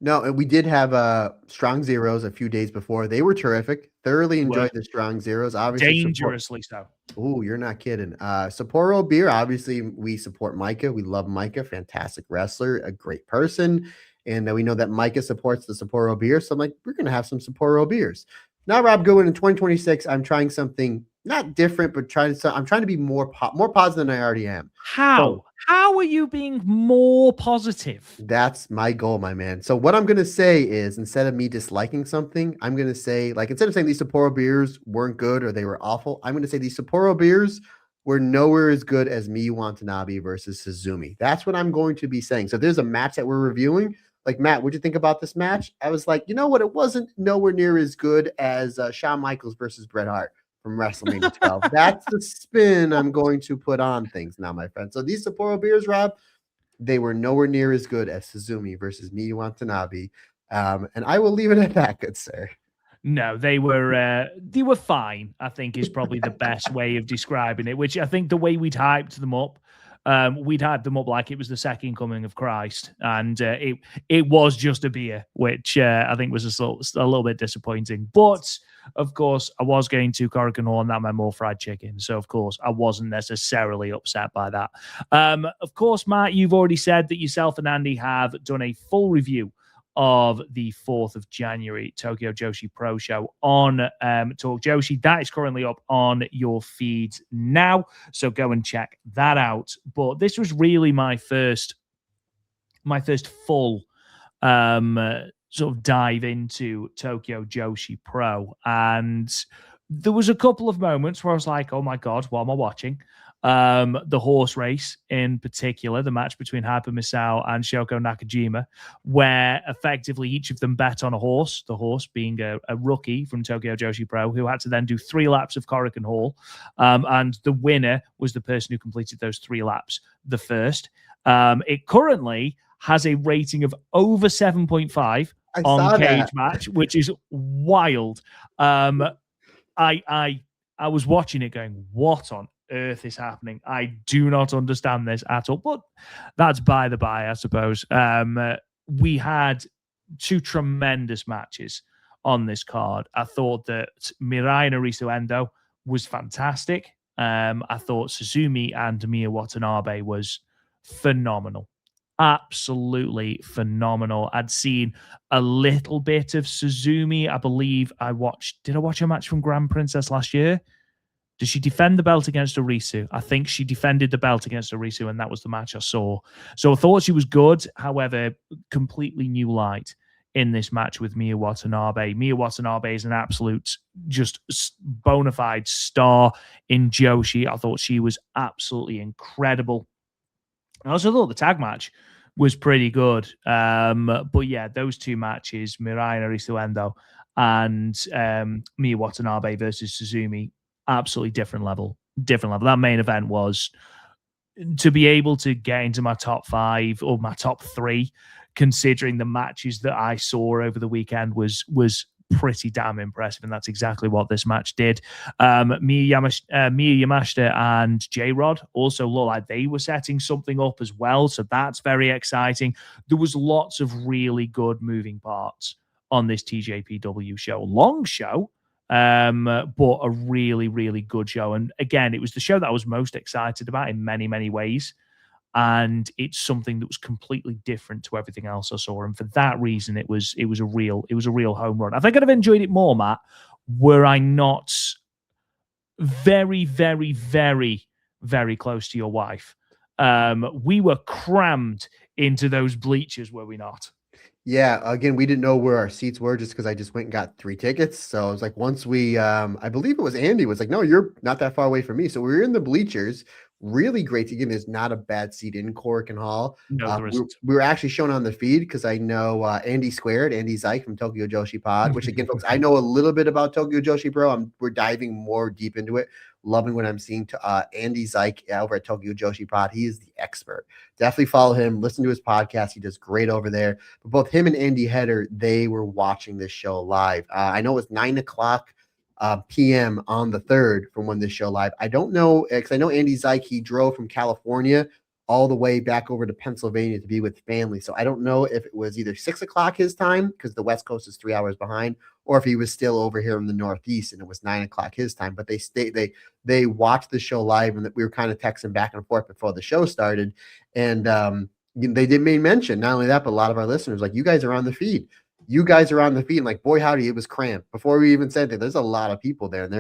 No, and we did have Strong Zeros a few days before. They were terrific. Thoroughly enjoyed the Strong Zeros. Obviously, dangerously so. Oh, you're not kidding. Sapporo beer. Obviously, we support Micah. We love Micah. Fantastic wrestler, a great person, and we know that Micah supports the Sapporo beer. So I'm like, we're gonna have some Sapporo beers. Now, Rob, going in 2026, I'm trying something not different, but I'm trying to be more positive than I already am. How? How are you being more positive? That's my goal, my man. So what I'm going to say is, instead of me disliking something, I'm going to say, like, instead of saying these Sapporo beers weren't good or they were awful, I'm going to say these Sapporo beers were nowhere as good as Miyu Watanabe versus Suzumi. That's what I'm going to be saying. So there's a match that we're reviewing. Like, Matt, what'd you think about this match? I was like, you know what? It wasn't nowhere near as good as Shawn Michaels versus Bret Hart from WrestleMania 12. That's the spin I'm going to put on things now, my friend. So these Sapporo beers, Rob, they were nowhere near as good as Suzumi versus Miyu Watanabe. And I will leave it at that, good sir. No, they were fine, I think is probably the best way of describing it, which I think the way we'd hyped them up we'd hyped them up like it was the second coming of Christ, and it was just a beer, which I think was a little bit disappointing. But of course, I was going to Corrigan Hall, and that meant more fried chicken. So of course, I wasn't necessarily upset by that. Of course, Matt, you've already said that yourself and Andy have done a full review of the 4th of January Tokyo Joshi Pro Show on Talk Joshi. That is currently up on your feeds now, so go and check that out. But this was really my first full sort of dive into Tokyo Joshi Pro, and there was a couple of moments where I was like, oh my god, what am I watching? The horse race in particular, the match between Hyper Misao and Shoko Nakajima, where effectively each of them bet on a horse, the horse being a rookie from Tokyo Joshi Pro, who had to then do 3 laps of Corrigan Hall. And the winner was the person who completed those 3 laps the first. It currently has a rating of over 7.5 on Cage Match, which is wild. I was watching it going, what on earth is happening? I do not understand this at all, but that's by the by, I suppose. We had 2 tremendous matches on this card. I thought that Mirai Narisu Endo was fantastic. I thought Suzumi and Miya Watanabe was phenomenal. Absolutely phenomenal. I'd seen a little bit of Suzumi. I believe did I watch a match from Grand Princess last year? Did she defend the belt against Arisu? I think she defended the belt against Arisu, and that was the match I saw. So I thought she was good. However, completely new light in this match with Miya Watanabe. Miya Watanabe is an absolute, just bona fide star in Joshi. I thought she was absolutely incredible. I also thought the tag match was pretty good. But yeah, those 2 matches, Mirai Narisu Endo and Miya Watanabe versus Suzumi, absolutely different level. That main event was, to be able to get into my top 5 or my top 3, considering the matches that I saw over the weekend, was pretty damn impressive, and that's exactly what this match did. Miya Yamashita and J-Rod also looked like they were setting something up as well, so that's very exciting. There was lots of really good moving parts on this TJPW show. Long show, but a really, really good show. And again, it was the show that I was most excited about in many, many ways. And it's something that was completely different to everything else I saw. And for that reason, it was a real home run. I think I'd have enjoyed it more, Matt, were I not very, very, very, very close to your wife. We were crammed into those bleachers, were we not? Yeah, again, we didn't know where our seats were just because I just went and got 3 tickets. So it was like, once we, I believe it was Andy was like, no, you're not that far away from me. So we were in the bleachers. Really great. Again, there's not a bad seat in Corrigan Hall. No, there isn't. We were actually shown on the feed because I know Andy Zyke from Tokyo Joshi Pod, which again, folks, I know a little bit about Tokyo Joshi Pro. We're diving more deep into it. Loving what I'm seeing to Andy Zyke over at Tokyo Joshi Pod. He is the expert. Definitely follow him. Listen to his podcast. He does great over there. But both him and Andy Header, they were watching this show live. I know it's 9:00 p.m. on the 3rd from when this show live. I don't know, because I know Andy Zyke, he drove from California all the way back over to Pennsylvania to be with family. So I don't know if it was either 6:00 his time, because the West Coast is 3 hours behind, or if he was still over here in the Northeast and it was 9:00 his time. But they watched the show live, and we were kind of texting back and forth before the show started. And they did make mention, not only that, but a lot of our listeners, like, you guys are on the feed. You guys are on the feed. And like, boy, howdy, it was cramped. Before we even said that, there's a lot of people there. And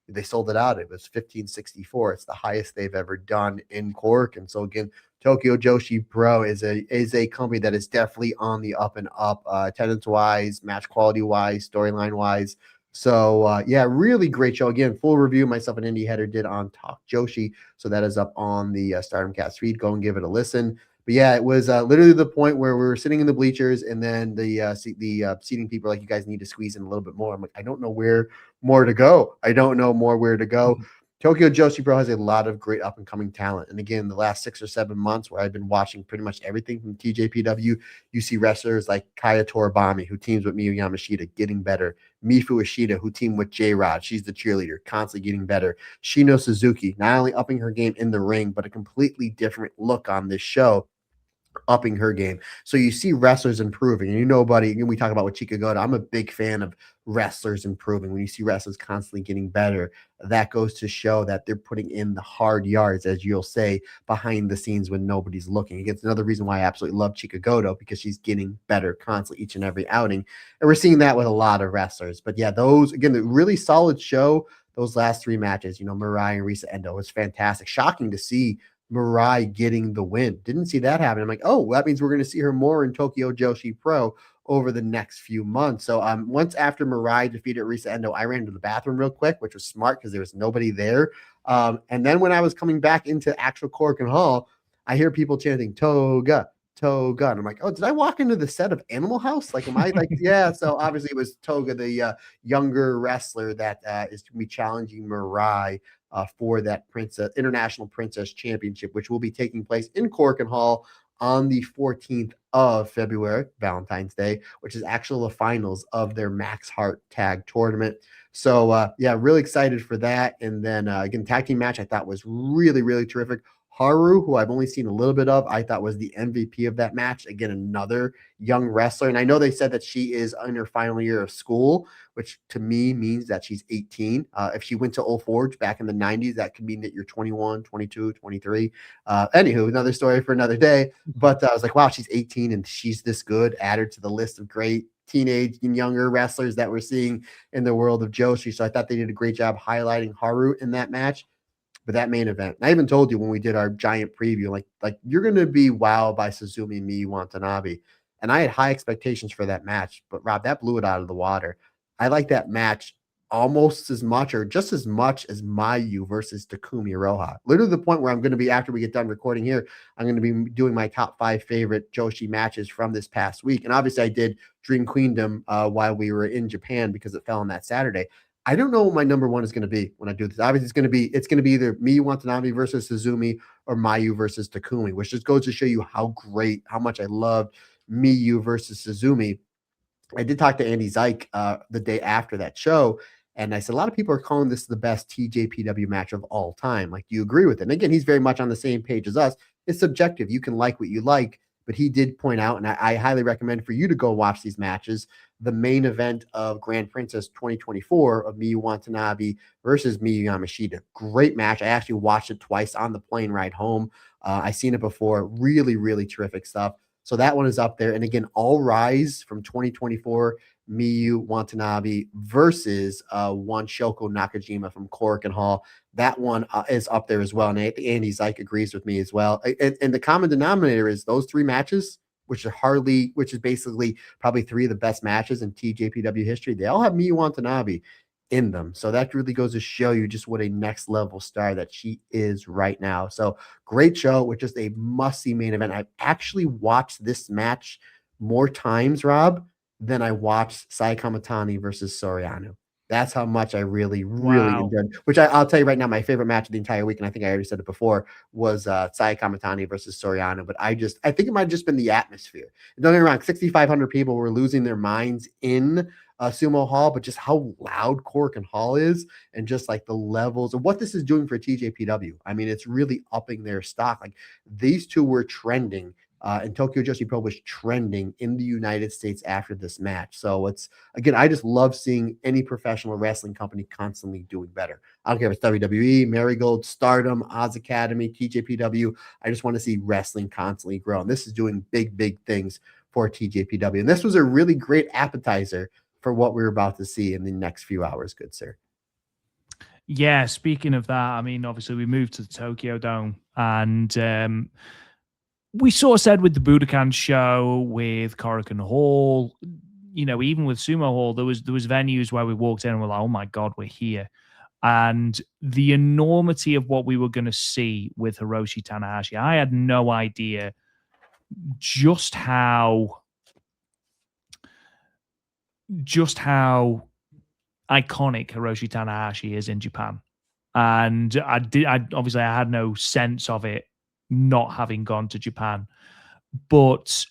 they sold it out. It was 1564. It's the highest they've ever done in Cork. And so again, Tokyo Joshi Pro is a company that is definitely on the up and up, attendance wise, match quality wise, storyline wise. So yeah, really great show. Again, full review myself and Indy Header did on Talk Joshi. So that is up on the Stardom Cast feed. Go and give it a listen. But yeah, it was literally the point where we were sitting in the bleachers, and then the seating people are like, you guys need to squeeze in a little bit more. I'm like, I don't know where more to go. Tokyo Joshi Pro has a lot of great up and coming talent. And again, the last 6 or 7 months where I've been watching pretty much everything from TJPW, you see wrestlers like Kaya Toribami, who teams with Miyu Yamashita, getting better. Mifu Ishida, who teamed with J-Rod. She's the cheerleader, constantly getting better. Shino Suzuki, not only upping her game in the ring, but a completely different look on this show, upping her game. So you see wrestlers improving. And buddy, we talk about with Chica Goto. I'm a big fan of wrestlers improving. When you see wrestlers constantly getting better, that goes to show that they're putting in the hard yards, as you'll say, behind the scenes when nobody's looking. Again, it's another reason why I absolutely love Chica Goto, because she's getting better constantly each and every outing. And we're seeing that with a lot of wrestlers. But yeah, those, again, the really solid show. Those last 3 matches, Mirai and Risa Endo, was fantastic. Shocking to see Mirai getting the win. Didn't see that happen. I'm like, oh, that means we're going to see her more in Tokyo Joshi Pro over the next few months. So once after Mirai defeated Risa Endo, I ran to the bathroom real quick, which was smart because there was nobody there. And then when I was coming back into actual Korakuen Hall, I hear people chanting Toga, Toga. And I'm like, oh, did I walk into the set of Animal House? Like, am I like, yeah. So obviously it was Toga, the younger wrestler that is going to be challenging Mirai for that International Princess Championship, which will be taking place in Korakuen Hall on the 14th of February, Valentine's Day, which is actually the finals of their Max Heart Tag Tournament. So, yeah, really excited for that. And then, again, tag team match I thought was really, really terrific. Haru, who I've only seen a little bit of, I thought was the MVP of that match. Again, another young wrestler. And I know they said that she is in her final year of school, which to me means that she's 18. If she went to Old Forge back in the 90s, that could mean that you're 21, 22, 23. Anywho, another story for another day. But I was like, wow, she's 18 and she's this good, added to the list of great teenage and younger wrestlers that we're seeing in the world of Joshi. So I thought they did a great job highlighting Haru in that match. But that main event, I even told you when we did our giant preview, like you're going to be wowed by Suzumi Miyu Watanabe. And I had high expectations for that match, but Rob, that blew it out of the water. I like that match almost as much or just as much as Mayu versus Takumi Iroha. Literally the point where I'm going to be, after we get done recording here, I'm going to be doing my top 5 favorite Joshi matches from this past week. And obviously I did Dream Queendom while we were in Japan because it fell on that Saturday. I don't know what my number 1 is going to be when I do this. Obviously, it's going to be either Miyu Watanabe versus Suzumi or Mayu versus Takumi, which just goes to show you how much I loved Miyu versus Suzumi. I did talk to Andy Zeik the day after that show, and I said a lot of people are calling this the best TJPW match of all time. Like, do you agree with it? And again, he's very much on the same page as us. It's subjective. You can like what you like, but he did point out, and I highly recommend for you to go watch these matches, the main event of Grand Princess 2024 of Miyu Watanabe versus Miyu Yamashita. Great match. I actually watched it twice on the plane ride home. I've seen it before. Really, really terrific stuff. So that one is up there. And again, All Rise from 2024, Miyu Watanabe versus one Shoko Nakajima from Korakuen Hall. That one is up there as well. And I think Andy Zeik agrees with me as well. And the common denominator is those 3 matches, which is basically probably 3 of the best matches in TJPW history. They all have Miyu Watanabe in them. So that really goes to show you just what a next level star that she is right now. So great show with just a must-see main event. I've actually watched this match more times, Rob, than I watched Sai Kamatani versus Soriano. That's how much I really enjoyed. Which I'll tell you right now, my favorite match of the entire week, and I think I already said it before, was Sai Kamatani versus Soriano. But I think it might have just been the atmosphere. Don't get me wrong, 6,500 people were losing their minds in Sumo Hall, but just how loud Korakuen Hall is, and just like the levels of what this is doing for TJPW. I mean, it's really upping their stock. Like, these two were trending. And Tokyo Joshi Pro was trending in the United States after this match. So it's, again, I just love seeing any professional wrestling company constantly doing better. I don't care if it's WWE, Marigold, Stardom, Oz Academy, TJPW. I just want to see wrestling constantly grow. And this is doing big, big things for TJPW. And this was a really great appetizer for what we're about to see in the next few hours, good sir. Yeah, speaking of that, I mean, obviously we moved to the Tokyo Dome, and we sort of said with the Budokan show, with Korakuen Hall, even with Sumo Hall, there was venues where we walked in and we're like, oh my God, we're here. And the enormity of what we were going to see with Hiroshi Tanahashi, I had no idea just how iconic Hiroshi Tanahashi is in Japan. and obviously I had no sense of it not having gone to Japan, but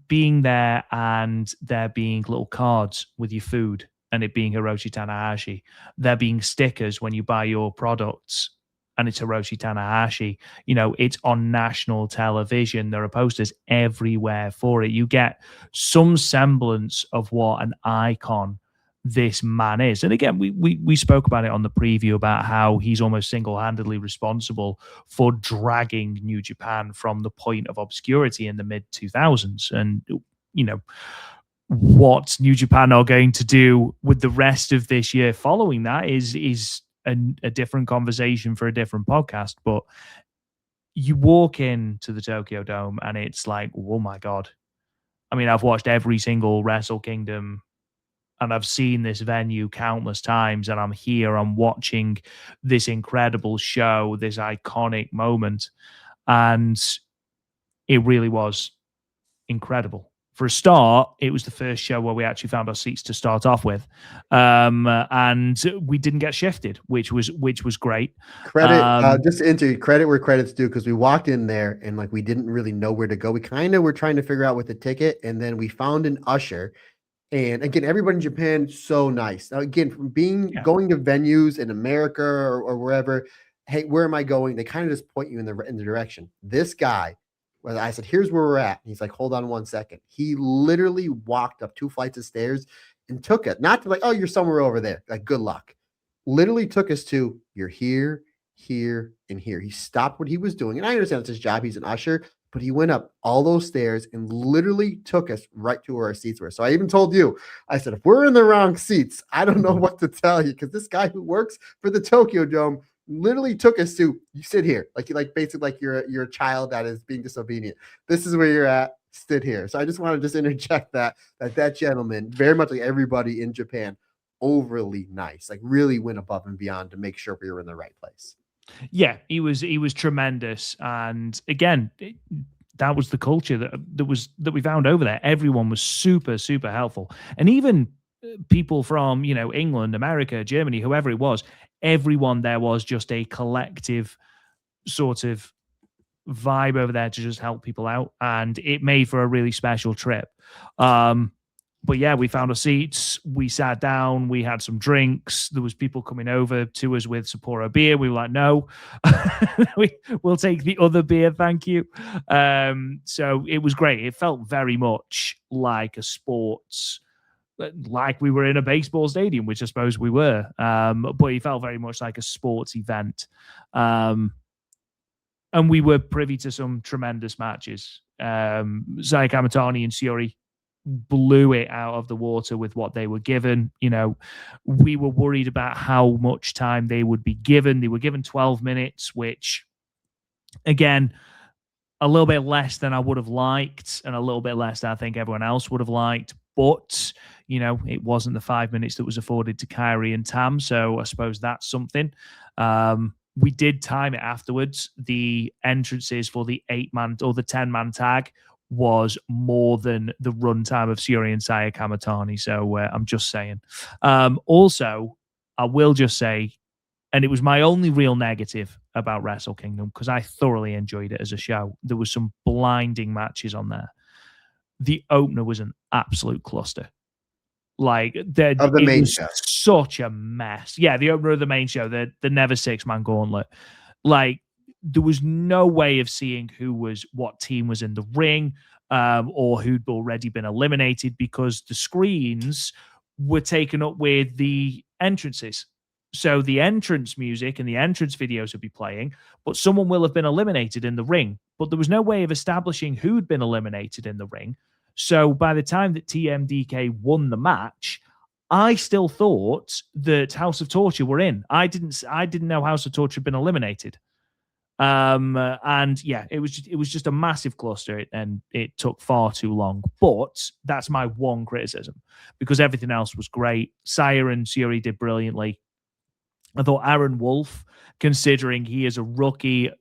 being there and there being little cards with your food and it being Hiroshi Tanahashi, there being stickers when you buy your products and it's Hiroshi Tanahashi, it's on national television. There are posters everywhere for it. You get some semblance of what an icon this man is. And again, we spoke about it on the preview about how he's almost single-handedly responsible for dragging New Japan from the point of obscurity in the mid 2000s. And what New Japan are going to do with the rest of this year following that is a different conversation for a different podcast. But you walk into the Tokyo Dome and it's like, oh my God. I mean, I've watched every single Wrestle Kingdom and I've seen this venue countless times, and I'm here, I'm watching this incredible show, this iconic moment. And it really was incredible. For a start, it was the first show where we actually found our seats to start off with, and we didn't get shifted, which was great. Credit, just to enter credit where credit's due, because we walked in there and like we didn't really know where to go. We kind of were trying to figure out with the ticket, and then we found an usher. And again, everybody in Japan, so nice. Now, again, from going to venues in America or wherever, hey, where am I going? They kind of just point you in the direction. This guy, well, I said, here's where we're at. And he's like, hold on 1 second. He literally walked up 2 flights of stairs and took it. Not to like, oh, you're somewhere over there. Like, good luck. Literally took us to, you're here, here, and here. He stopped what he was doing. And I understand it's his job. He's an usher. But he went up all those stairs and literally took us right to where our seats were. So I even told you, I said, if we're in the wrong seats, I don't know what to tell you, because this guy who works for the Tokyo Dome literally took us to, you sit here, like basically like you're a child that is being disobedient. This is where you're at. Sit here. So I just want to just interject that gentleman, very much like everybody in Japan, overly nice, like really went above and beyond to make sure we were in the right place. Yeah, he was tremendous, and again, that was the culture that we found over there. Everyone was super helpful, and even people from England, America, Germany, whoever it was, everyone there was just a collective sort of vibe over there to just help people out, and it made for a really special trip. But yeah, we found our seats. We sat down. We had some drinks. There was people coming over to us with Sapporo beer. We were like, no, we'll take the other beer, thank you. So it was great. It felt very much like a sports, like we were in a baseball stadium, which I suppose we were. But it felt very much like a sports event. And we were privy to some tremendous matches. Saya Kamitani and Shiori blew it out of the water with what they were given. We were worried about how much time they would be given. They were given 12 minutes, which, again, a little bit less than I would have liked and a little bit less than I think everyone else would have liked. But, it wasn't the 5 minutes that was afforded to Kyrie and Tam. So I suppose that's something. We did time it afterwards. The entrances for the 8-man or the 10-man tag was more than the runtime of Shiori and Saya Kamitani. So I'm just saying. Also, I will just say, and it was my only real negative about Wrestle Kingdom, because I thoroughly enjoyed it as a show. There was some blinding matches on there. The opener was an absolute cluster. Like of the main show, such a mess. Yeah, the opener of the main show, the Never 6-man gauntlet. Like, there was no way of seeing what team was in the ring, or who'd already been eliminated, because the screens were taken up with the entrances. So the entrance music and the entrance videos would be playing, but someone will have been eliminated in the ring. But there was no way of establishing who'd been eliminated in the ring. So by the time that TMDK won the match, I still thought that House of Torture were in. I didn't know House of Torture had been eliminated. And yeah, it was just a massive cluster, and it took far too long. But that's my one criticism, because everything else was great. Saya and Shiori did brilliantly. I thought Aaron Wolf, considering he is a rookie,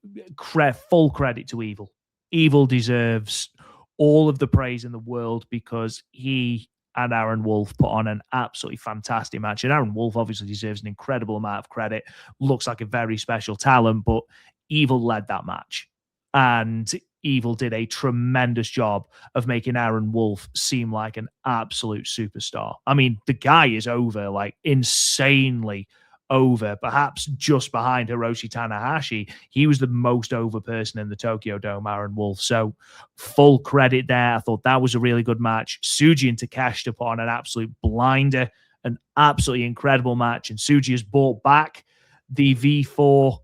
full credit to Evil. Evil deserves all of the praise in the world, because he and Aaron Wolf put on an absolutely fantastic match. And Aaron Wolf obviously deserves an incredible amount of credit, looks like a very special talent, but Evil led that match. And Evil did a tremendous job of making Aaron Wolf seem like an absolute superstar. I mean, the guy is over, like insanely over, perhaps just behind Hiroshi Tanahashi. He was the most over person in the Tokyo Dome, Aaron Wolf. So full credit there. I thought that was a really good match. Suji and Takeshita put on an absolute blinder, an absolutely incredible match. And Suji has brought back the V4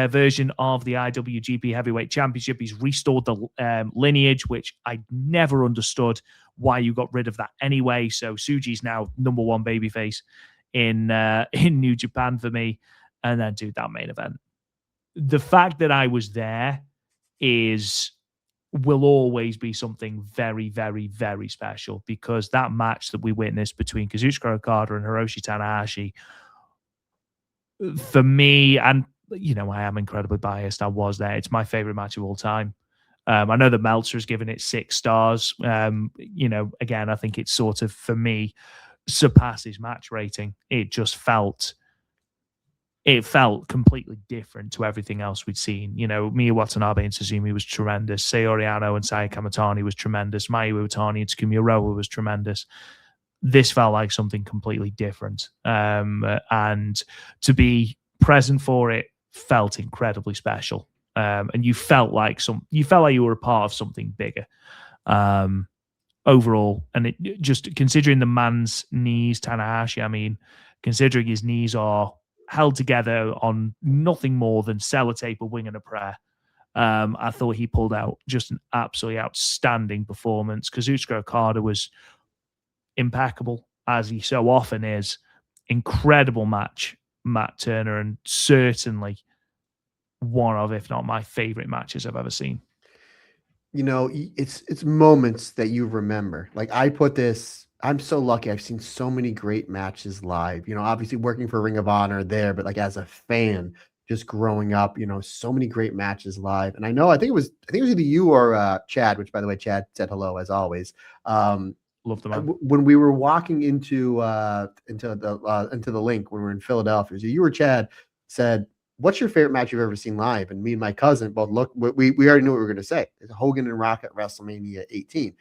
version of the IWGP Heavyweight Championship. He's restored the lineage, which I never understood why you got rid of that anyway. So Suji's now number one babyface in New Japan for me. And then, dude, that main event. The fact that I was there will always be something very, very, very special, because that match that we witnessed between Kazuchika Okada and Hiroshi Tanahashi, for me, and I am incredibly biased. I was there. It's my favorite match of all time. I know that Meltzer has given it 6 stars. Again, I think it's sort of, for me, surpasses match rating. It felt completely different to everything else we'd seen. Miya Watanabe and Suzumi was tremendous. Saori Anou and Saya Kamatani was tremendous. Mayu Iwatani and Tsukumi Oroa was tremendous. This felt like something completely different. And to be present for it felt incredibly special. And you felt like you were a part of something bigger. Overall, and it just considering the man's knees, Tanahashi, I mean, considering his knees are held together on nothing more than sellotape, a wing, and a prayer, I thought he pulled out just an absolutely outstanding performance. Kazuchika Okada was impeccable, as he so often is. Incredible match, Matt Turner, and certainly one of, if not my favorite matches I've ever seen. It's moments that you remember. Like, I put this, I'm so lucky. I've seen so many great matches live, obviously working for Ring of Honor there, but like as a fan, just growing up, so many great matches live. And I think it was either you or Chad, which, by the way, Chad said hello as always. Love the man. When we were walking into the link, when we were in Philadelphia, so you or Chad said, "What's your favorite match you've ever seen live?" And me and my cousin both looked. We already knew what we were going to say. It's Hogan and Rock at WrestleMania 18.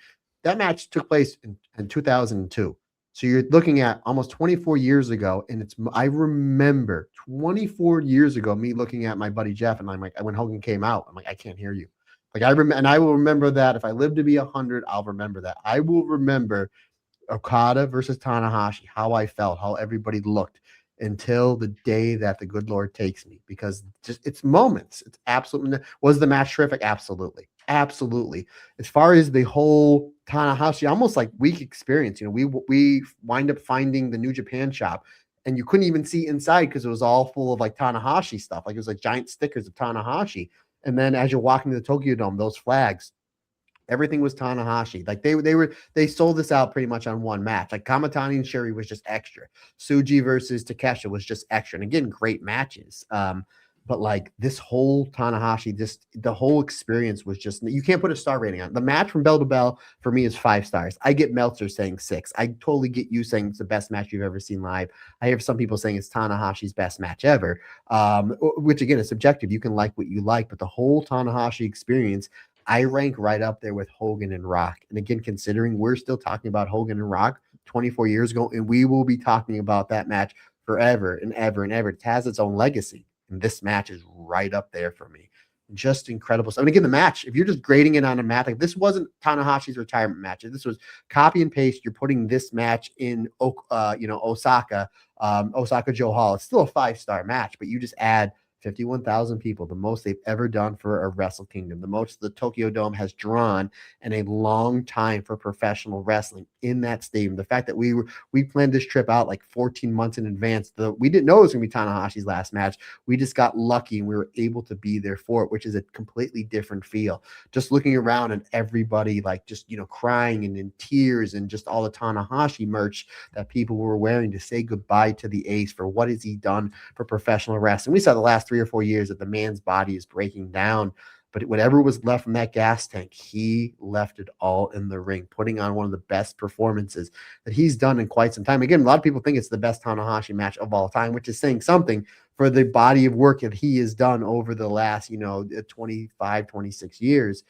That match took place in 2002. So you're looking at almost 24 years ago, and I remember 24 years ago me looking at my buddy Jeff, and I'm like, when Hogan came out, I'm like, I can't hear you. Like, I remember, and I will remember that. If I live to be 100, I'll remember that. I will remember Okada versus Tanahashi, how I felt, how everybody looked, until the day that the good Lord takes me, because just it's moments. It's absolutely. Was the match terrific? Absolutely. Absolutely. As far as the whole Tanahashi, almost like week experience, we wind up finding the New Japan shop, and you couldn't even see inside because it was all full of like Tanahashi stuff. Like, it was like giant stickers of Tanahashi. And then as you're walking to the Tokyo Dome, those flags, everything was Tanahashi. Like, they sold this out pretty much on one match. Like, Kamatani and Sherry was just extra. Suji versus Takeshita was just extra. And again, great matches. But like, this whole Tanahashi, the whole experience was just, you can't put a star rating on it. The match from bell to bell for me is 5 stars. I get Meltzer saying 6. I totally get you saying it's the best match you've ever seen live. I hear some people saying it's Tanahashi's best match ever, which again is subjective. You can like what you like, but the whole Tanahashi experience, I rank right up there with Hogan and Rock. And again, considering we're still talking about Hogan and Rock 24 years ago, and we will be talking about that match forever and ever and ever. It has its own legacy. And this match is right up there for me. Just incredible stuff. And again, the match, if you're just grading it on a match, like, this wasn't Tanahashi's retirement match. This was copy and paste. You're putting this match in, Osaka Joe Hall. It's still a 5-star match, but you just add 51,000 people, the most they've ever done for a Wrestle Kingdom, the most the Tokyo Dome has drawn in a long time for professional wrestling in that stadium. The fact that we planned this trip out like 14 months in advance, we didn't know it was going to be Tanahashi's last match. We just got lucky and we were able to be there for it, which is a completely different feel. Just looking around and everybody like just, crying and in tears, and just all the Tanahashi merch that people were wearing to say goodbye to the ace for what has he done for professional wrestling. We saw the last 3 or 4 years that the man's body is breaking down. but whatever was left from that gas tank, he left it all in the ring, putting on one of the best performances that he's done in quite some time. Again, a lot of people think it's the best Tanahashi match of all time, which is saying something for the body of work that he has done over the last, 25, 26 years.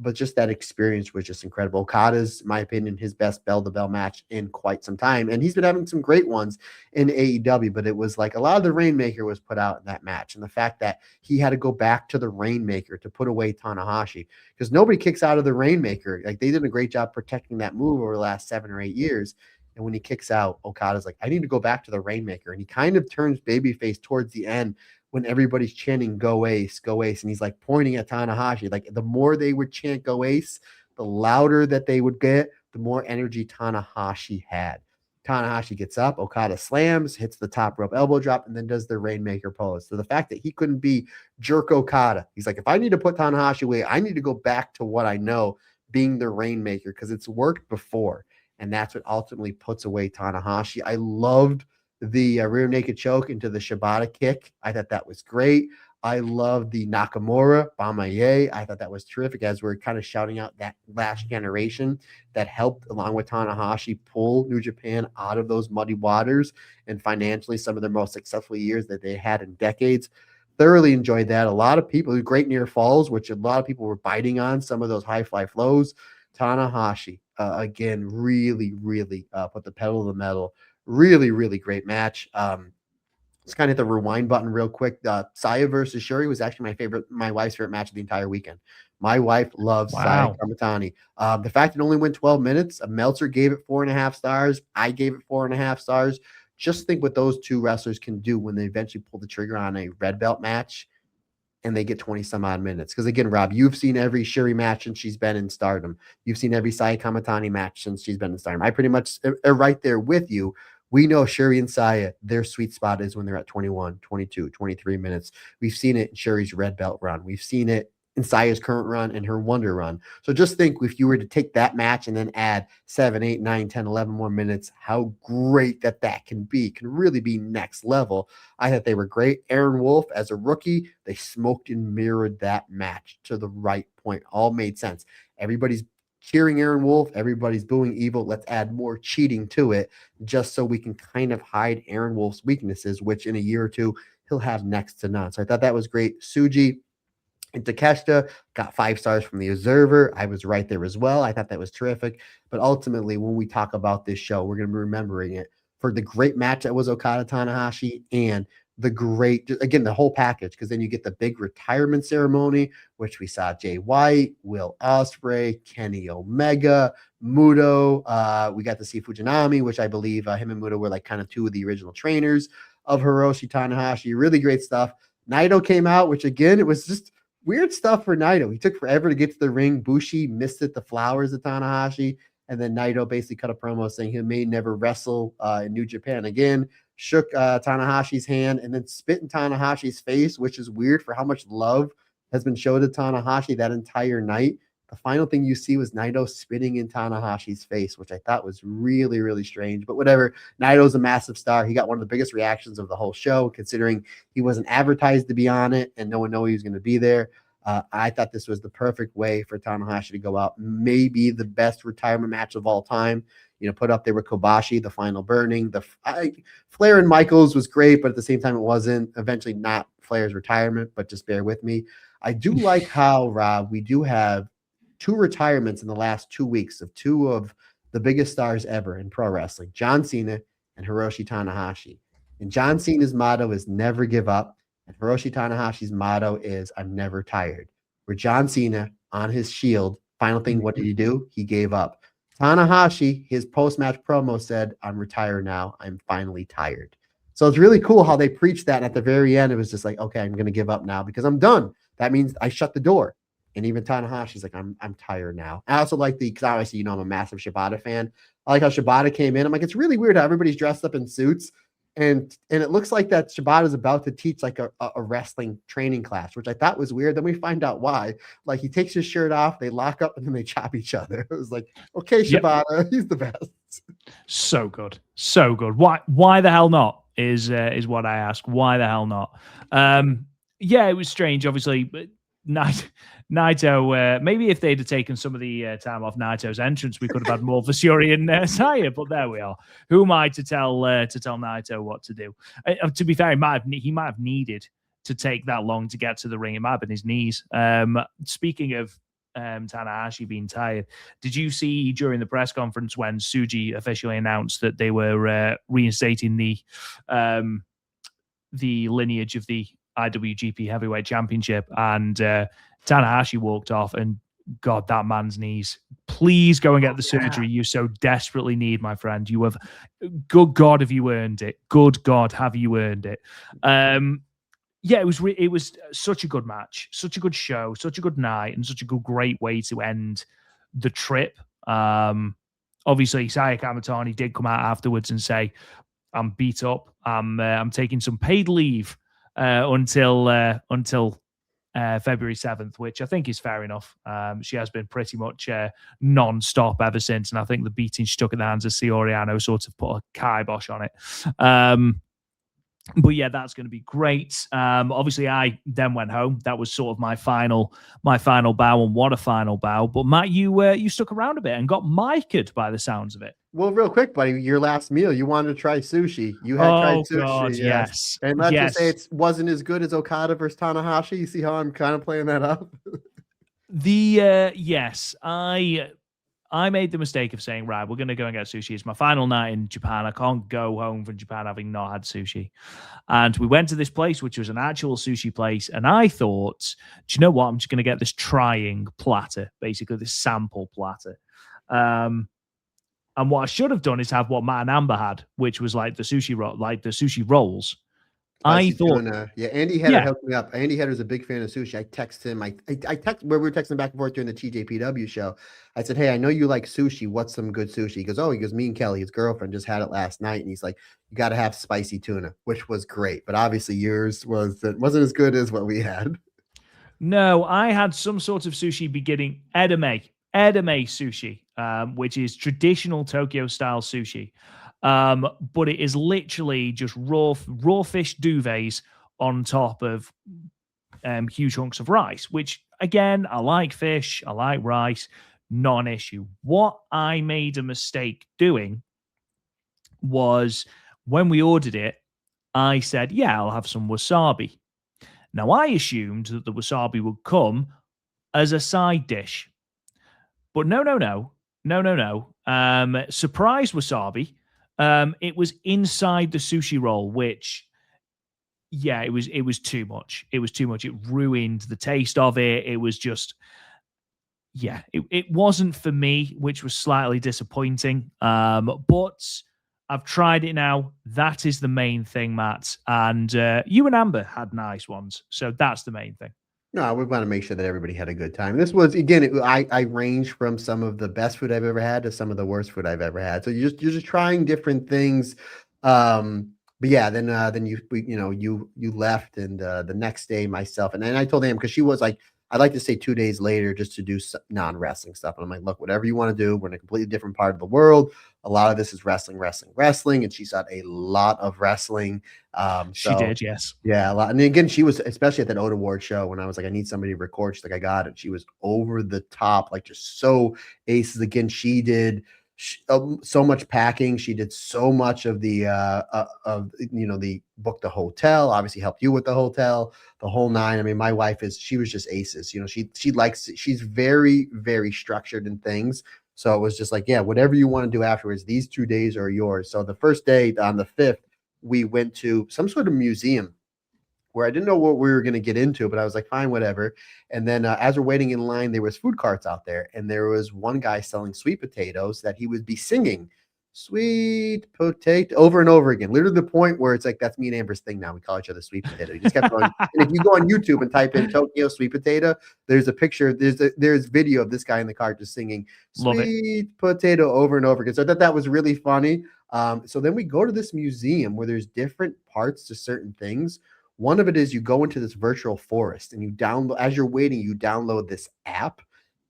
But just that experience was just incredible. Okada's, in my opinion, his best bell-to-bell match in quite some time. And he's been having some great ones in AEW, but it was like a lot of the Rainmaker was put out in that match. And the fact that he had to go back to the Rainmaker to put away Tanahashi, because nobody kicks out of the Rainmaker. Like, they did a great job protecting that move over the last 7 or 8 years. And when he kicks out, Okada's like, I need to go back to the Rainmaker. And he kind of turns babyface towards the end when everybody's chanting "Go Ace, Go Ace," and he's like pointing at Tanahashi. Like, the more they would chant "Go Ace," the louder that they would get, the more energy Tanahashi had. Tanahashi gets up, Okada slams, hits the top rope elbow drop, and then does the Rainmaker pose. So the fact that he couldn't be jerk Okada, he's like, if I need to put Tanahashi away, I need to go back to what I know, being the Rainmaker, because it's worked before. And that's what ultimately puts away Tanahashi. I loved the rear naked choke into the Shibata kick. I thought that was great. I love the Nakamura Bamaye. I thought that was terrific, as we're kind of shouting out that last generation that helped, along with Tanahashi, pull New Japan out of those muddy waters and financially some of their most successful years that they had in decades. Thoroughly enjoyed that. A lot of people, great near falls, which a lot of people were biting on, some of those high fly flows. Tanahashi, again, really, really put the pedal to the metal. Really, really great match. Let's kind of hit the rewind button real quick. Saya versus Shuri was actually my wife's favorite match of the entire weekend. My wife loves Saya Kamatani. The fact it only went 12 minutes, Meltzer gave it 4.5 stars. I gave it 4.5 stars. Just think what those two wrestlers can do when they eventually pull the trigger on a red belt match and they get 20 some odd minutes. Because again, Rob, you've seen every Shuri match since she's been in Stardom. You've seen every Saya Kamatani match since she's been in Stardom. I pretty much am right there with you. We know Shuri and Saya, their sweet spot is when they're at 21, 22, 23 minutes. We've seen it in Shuri's red belt run. We've seen it in Saya's current run and her Wonder run. So just think, if you were to take that match and then add 7, 8, 9, 10, 11 more minutes, how great that can be. Can really be next level. I thought they were great. Aaron Wolf, as a rookie, they smoked and mirrored that match to the right point. All made sense. Everybody's cheering Aaron Wolf, everybody's booing Evil. Let's add more cheating to it, just so we can kind of hide Aaron Wolf's weaknesses, which in a year or two he'll have next to none. So I thought that was great. Tsuji and Takeshita got 5 stars from the Observer. I was right there as well. I thought that was terrific. But ultimately, when we talk about this show, we're going to be remembering it for the great match that was Okada Tanahashi, and the great, again, the whole package, because then you get the big retirement ceremony, which we saw Jay White, Will Ospreay, Kenny Omega, Muto. We got to see Fujinami, which I believe him and Muto were like kind of 2 of the original trainers of Hiroshi Tanahashi. Really great stuff. Naito came out, which again, it was just weird stuff for Naito. He took forever to get to the ring. Bushi missed it, the flowers of Tanahashi. And then Naito basically cut a promo saying he may never wrestle in New Japan again. Shook Tanahashi's hand and then spit in Tanahashi's face, which is weird for how much love has been shown to Tanahashi that entire night. The final thing you see was Naito spitting in Tanahashi's face, which I thought was really, really strange. But whatever. Naito's a massive star. He got one of the biggest reactions of the whole show, considering he wasn't advertised to be on it and no one knew he was going to be there. I thought this was the perfect way for Tanahashi to go out. Maybe the best retirement match of all time. Put up there with Kobashi, the final burning. Flair and Michaels was great, but at the same time, it wasn't. Eventually, not Flair's retirement, but just bear with me. I do like how, Rob, we do have 2 retirements in the last 2 weeks of 2 of the biggest stars ever in pro wrestling, John Cena and Hiroshi Tanahashi. And John Cena's motto is never give up. And Hiroshi Tanahashi's motto is I'm never tired. Where John Cena, on his Shield, final thing, what did he do? He gave up. Tanahashi, his post-match promo said, I'm retired now. I'm finally tired. So it's really cool how they preached that. And at the very end, it was just like, okay, I'm going to give up now because I'm done. That means I shut the door. And even Tanahashi's like, I'm tired now. I also like because obviously, I'm a massive Shibata fan. I like how Shibata came in. I'm like, it's really weird how everybody's dressed up in suits. And it looks like that Shibata is about to teach like a wrestling training class, which I thought was weird. Then we find out why. Like, he takes his shirt off, they lock up, and then they chop each other. It was like, okay, Shibata, he's the best. So good, so good. Why the hell not is what I ask. Why the hell not? Yeah, it was strange. Obviously, but Naito, maybe if they'd have taken some of the time off Naito's entrance, we could have had more Vasuri and Saya. But there we are. Who am I to tell Naito what to do? To be fair, he might have needed to take that long to get to the ring. It might have been his knees. Speaking of Tanahashi being tired, did you see during the press conference when Tsuji officially announced that they were reinstating the lineage of the IWGP Heavyweight Championship, and Tanahashi walked off, and God, that man's knees. Please go and get the surgery you so desperately need, my friend. You have, good God, have you earned it? Good God, have you earned it? Yeah, it was such a good match, such a good show, such a good night, and such a great way to end the trip. Obviously, Saya Kamatani did come out afterwards and say, "I'm beat up. I'm taking some paid leave until February 7th," which I think is fair enough. She has been pretty much non-stop ever since, and I think the beating she took at the hands of Cioriano sort of put a kibosh on it. But yeah, that's going to be great. Obviously, I then went home. That was sort of my final bow, and what a final bow. But Matt, you stuck around a bit and got mic'd by the sounds of it. Well, real quick, buddy, your last meal, you wanted to try sushi. You had tried sushi. God, yes. And let's just say it wasn't as good as Okada versus Tanahashi. You see how I'm kind of playing that up? Yes, I made the mistake of saying, right, we're going to go and get sushi. It's my final night in Japan. I can't go home from Japan having not had sushi. And we went to this place, which was an actual sushi place. And I thought, do you know what? I'm just going to get this trying platter, basically this sample platter. And what I should have done is have what Matt and Amber had, which was like the sushi rolls. I thought, Andy Header helped me up. Andy Header is a big fan of sushi. I texted him. I text where we were texting back and forth during the TJPW show. I said, "Hey, I know you like sushi. What's some good sushi?" He goes, "Me and Kelly, his girlfriend, just had it last night." And he's like, "You got to have spicy tuna," which was great. But obviously, yours wasn't as good as what we had. No, I had some sort of sushi beginning edamame sushi, which is traditional Tokyo style sushi. But it is literally just raw fish duvets on top of huge hunks of rice, which again, I like fish, I like rice, not an issue. What I made a mistake doing was when we ordered it, I said, yeah, I'll have some wasabi. Now, I assumed that the wasabi would come as a side dish. But no. Surprise wasabi. It was inside the sushi roll, which, yeah, it was too much. It was too much. It ruined the taste of it. It was just, yeah, it wasn't for me, which was slightly disappointing. But I've tried it now. That is the main thing, Matt. And you and Amber had nice ones. So that's the main thing. No, we want to make sure that everybody had a good time. This was, again, I range from some of the best food I've ever had to some of the worst food I've ever had. So you're just trying different things. But yeah, then you left, and the next day myself and I told him, because she was like, I'd like to stay 2 days later just to do non-wrestling stuff. And I'm like, look, whatever you want to do. We're in a completely different part of the world. A lot of this is wrestling. And she saw a lot of wrestling. She did, yes. Yeah, a lot. And again, she was, especially at that Oda Ward show, when I was like, I need somebody to record. She's like, I got it. She was over the top, like just so aces. Again, she did so much packing. She did so much of the the book the hotel, obviously helped you with the hotel, the whole nine. I mean, my wife she was just aces. She's very, very structured in things. So it was just like, yeah, whatever you want to do afterwards, these 2 days are yours. So the first day, on the 5th, we went to some sort of museum where I didn't know what we were going to get into, but I was like, fine, whatever. And then as we're waiting in line, there was food carts out there, and there was one guy selling sweet potatoes that he would be singing sweet potato over and over again, literally the point where it's like, that's me and Amber's thing now. We call each other sweet potato. He just kept going. And if you go on YouTube and type in Tokyo sweet potato, there's a picture, there's video of this guy in the car just singing sweet potato over and over again. So I thought that was really funny. So then we go to this museum where there's different parts to certain things. One of it is you go into this virtual forest and you download, as you're waiting, you download this app,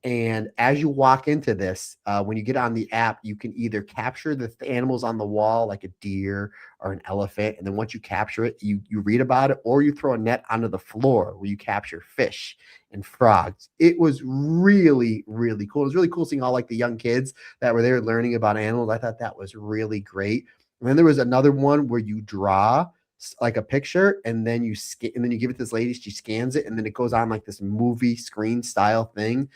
And as you walk into this, when you get on the app, you can either capture the animals on the wall, like a deer or an elephant. And then once you capture it, you read about it, or you throw a net onto the floor where you capture fish and frogs. It was really, really cool. It was really cool seeing all like the young kids that were there learning about animals. I thought that was really great. And then there was another one where you draw like a picture and then you scan and then you give it to this lady, she scans it, and then it goes on like this movie screen style thing.